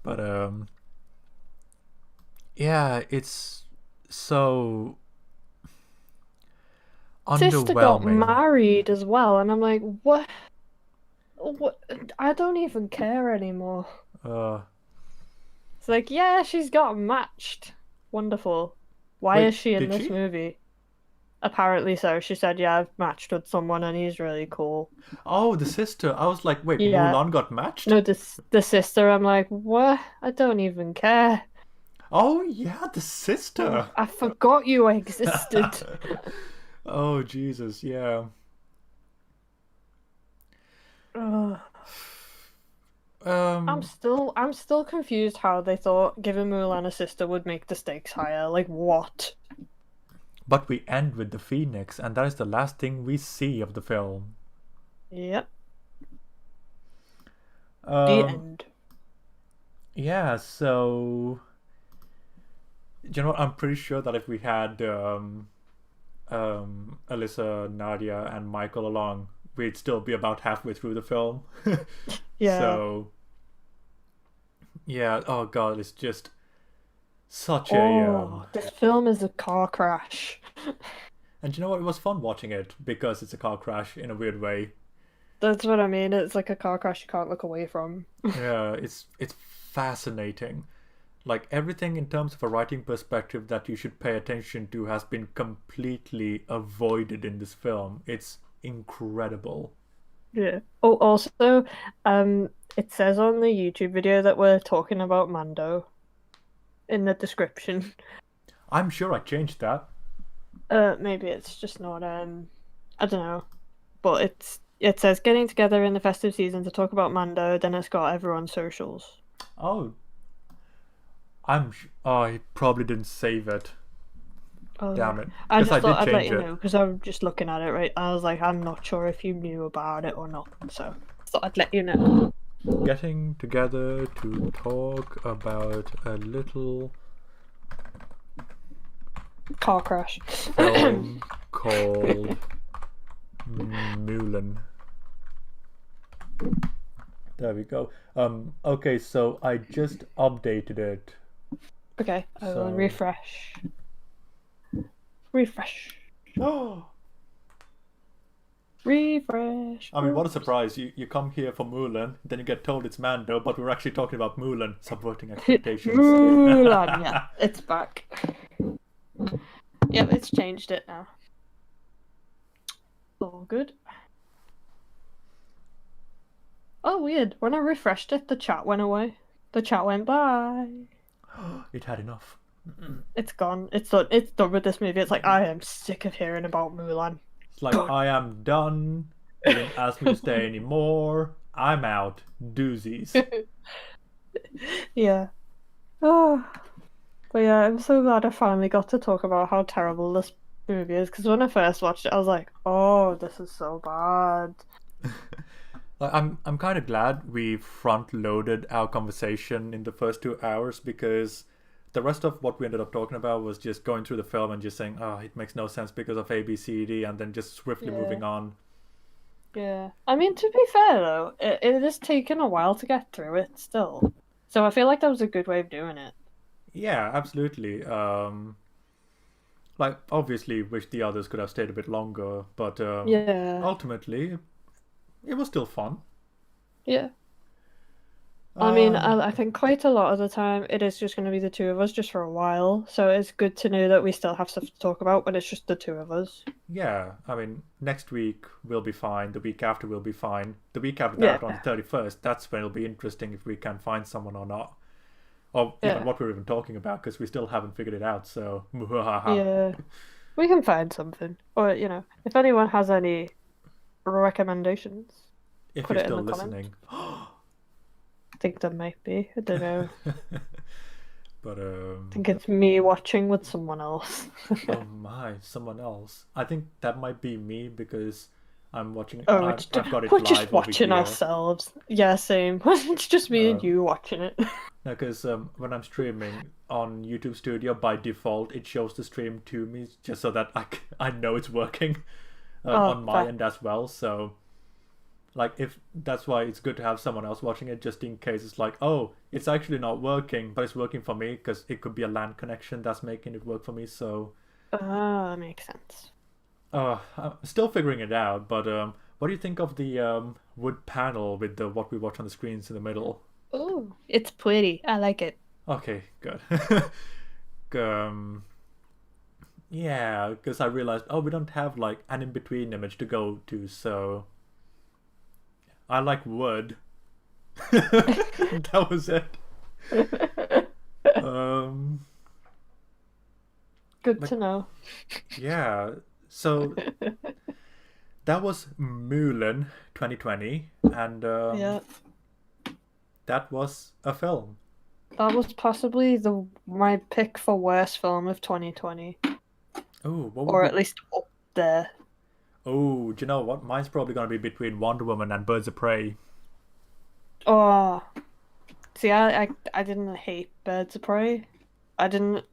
But yeah, it's so Sister got underwhelming. married as well, and I'm like, what? I don't even care anymore. It's like, yeah, she's got matched. Wonderful. Why Wait, is she in did this she? movie? Apparently so. She said, yeah, I've matched with someone and he's really cool. Oh, the sister. I was like, wait, Yeah. Mulan got matched? No, the sister, I'm like, what? I don't even care. Oh, yeah, the sister. I forgot you existed. Oh, Jesus, yeah. Ugh. I'm Um, still confused how they thought giving Mulan a sister would make the stakes higher. Like what? but we end with the Phoenix, and that is the last thing we see of the film. Yep. The Um, end. yeah, so you know what? I'm pretty sure that if we had Elissa, Nadia, and Michael along, we'd still be about halfway through the film. Yeah. So yeah, oh god, it's just such a Oh, this film is a car crash. and you know what? It was fun watching it because it's a car crash in a weird way. That's what I mean. It's like a car crash you can't look away from. Yeah, it's fascinating. Like everything in terms of a writing perspective that you should pay attention to has been completely avoided in this film. It's incredible. Yeah. Oh, also, it says on the YouTube video that we're talking about Mando in the description. I'm sure I changed that. Maybe it's just not, I don't know. But it says getting together in the festive season to talk about Mando, then it's got everyone's socials. Oh, oh, I probably didn't save it. Oh, Damn it. I Because just I did thought I'd let change you it. know because I'm just looking at it right. I was like, I'm not sure if you knew about it or not, so I thought I'd let you know. Getting together to talk about a little Car crash. film called Mulan. There we go. Okay, so I just updated it. Okay, I will So- refresh. Refresh. Oh, Refresh. I mean, what a surprise. You come here for Mulan, then you get told it's Mando, but we're actually talking about Mulan, subverting expectations. Mulan, yeah, it's back. Yep, it's changed it now. All good. Oh, weird. When I refreshed it, the chat went away. The chat went bye. It had enough. It's gone. It's done. It's done with this movie. It's like I am sick of hearing about Mulan. It's like, I am done. You didn't ask me to stay anymore. I'm out. Doozies. Yeah. Oh. But yeah, I'm so glad I finally got to talk about how terrible this movie is. Because when I first watched it, I was like, "Oh, this is so bad." Like, I'm kind of glad we front loaded our conversation in the first 2 hours because the rest of what we ended up talking about was just going through the film and just saying, oh, it makes no sense because of A, B, C, D, and then just swiftly Yeah. moving on. Yeah. I mean, to be fair though, it has taken a while to get through it still. So I feel like that was a good way of doing it. Yeah, absolutely. Like, obviously, wish the others could have stayed a bit longer, but Yeah. ultimately, it was still fun. Yeah. I mean, Um, I think quite a lot of the time it is just going to be the two of us just for a while. So it's good to know that we still have stuff to talk about, but it's just the two of us. yeah, I mean, next week will be fine. The week after will be fine. The week after Yeah. that, on the 31st, that's when it'll be interesting if we can find someone or not. Or even Yeah. what we're even talking about, because we still haven't figured it out, so... Yeah. We can find something. Or, you know, if anyone has any recommendations, If put you're it in still the listening. I think there might be. I don't know. But, I think it's me watching with someone else. oh my, someone else. I think that might be me because I'm watching... Oh, I've got it we're live just over watching here. ourselves. Yeah, same. It's just me and Um, you watching it. No, because when I'm streaming on YouTube Studio, by default, it shows the stream to me just so that I know it's working on my fair. end as well. So, like, if that's why it's good to have someone else watching it, just in case it's like, oh, it's actually not working, but it's working for me because it could be a LAN connection that's making it work for me. So, That makes sense. I'm still figuring it out. But what do you think of the wood panel with the what we watch on the screens in the middle? Oh, it's pretty. I like it. Okay, good. Yeah, because I realized, oh, we don't have like an in-between image to go to, so I like wood. That was it. Good Like- to know. Yeah. So that was Mulan 2020, and Yeah. that was a film. That was possibly my pick for worst film of 2020, Oh, what or would at least up there. Oh, do you know what? Mine's probably gonna be between Wonder Woman and Birds of Prey. Oh, see, I didn't hate Birds of Prey. I didn't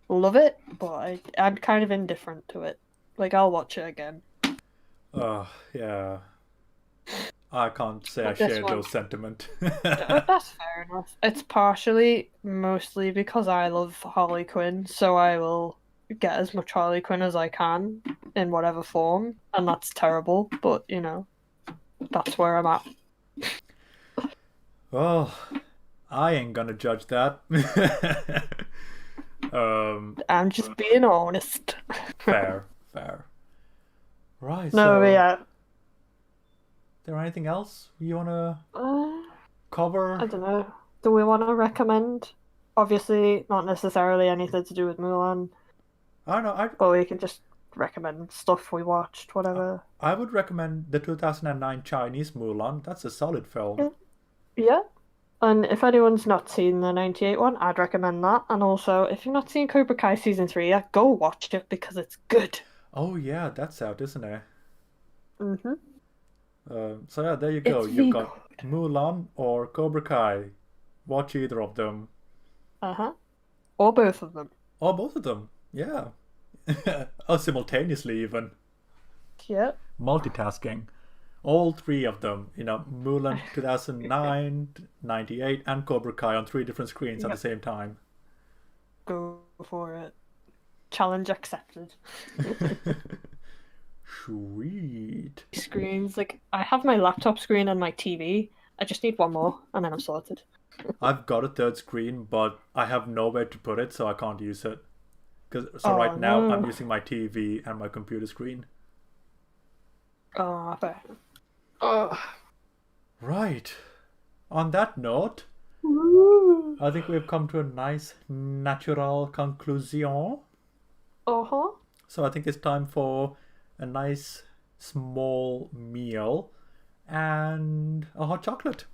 love it, but I'm kind of indifferent to it. Like, I'll watch it again. Yeah. I can't say I But this share one- those sentiment. That's fair enough. It's mostly because I love Harley Quinn, so I will get as much Harley Quinn as I can in whatever form, and that's terrible, but you know, that's where I'm at. Well, I ain't gonna judge that. I'm just being honest. Fair. Right, No, so but yeah. is there anything else you wanna I cover? don't know. Do we want to recommend? Obviously, not necessarily anything to do with Mulan, I don't know. but we can just recommend stuff we watched, whatever. I would recommend the 2009 Chinese Mulan. That's a solid film. Yeah. And if anyone's not seen the 98 one, I'd recommend that. And also, if you've not seen Cobra Kai Season 3 yet, go watch it because it's good. Oh yeah, that's out, isn't it? Mm-hmm. So yeah, there you go. It's You've really got Mulan or Cobra Kai. Watch either of them. Uh-huh. Or both of them. Or both of them. Yeah. Or simultaneously even. Yeah. Multitasking. All three of them. Mulan 2009, 98, and Cobra Kai on 3 different screens at the same time. Go for it. Challenge accepted. Sweet. Screens, like, I have my laptop screen and my TV. I just need one more, and then I'm sorted. I've got a third screen, but I have nowhere to put it, so I can't use it. Right now, no. I'm using my TV and my computer screen. Oh, fair. Oh. Right. On that note, I think we've come to a nice natural conclusion. Uh-huh. So I think it's time for a nice small meal and a hot chocolate.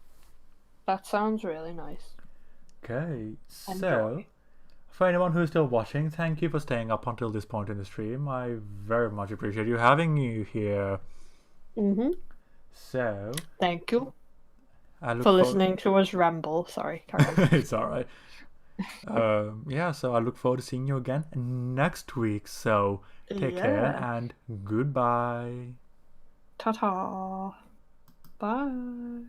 That sounds really nice. Okay, so Enjoy. for anyone who's still watching, thank you for staying up until this point in the stream. I very much appreciate you having you here. Mm-hmm. So Thank you I look for listening to us ramble. Sorry, carry on. It's all right. Yeah, so I look forward to seeing you again next week. So take care Yeah. and goodbye. Ta-ta. Bye.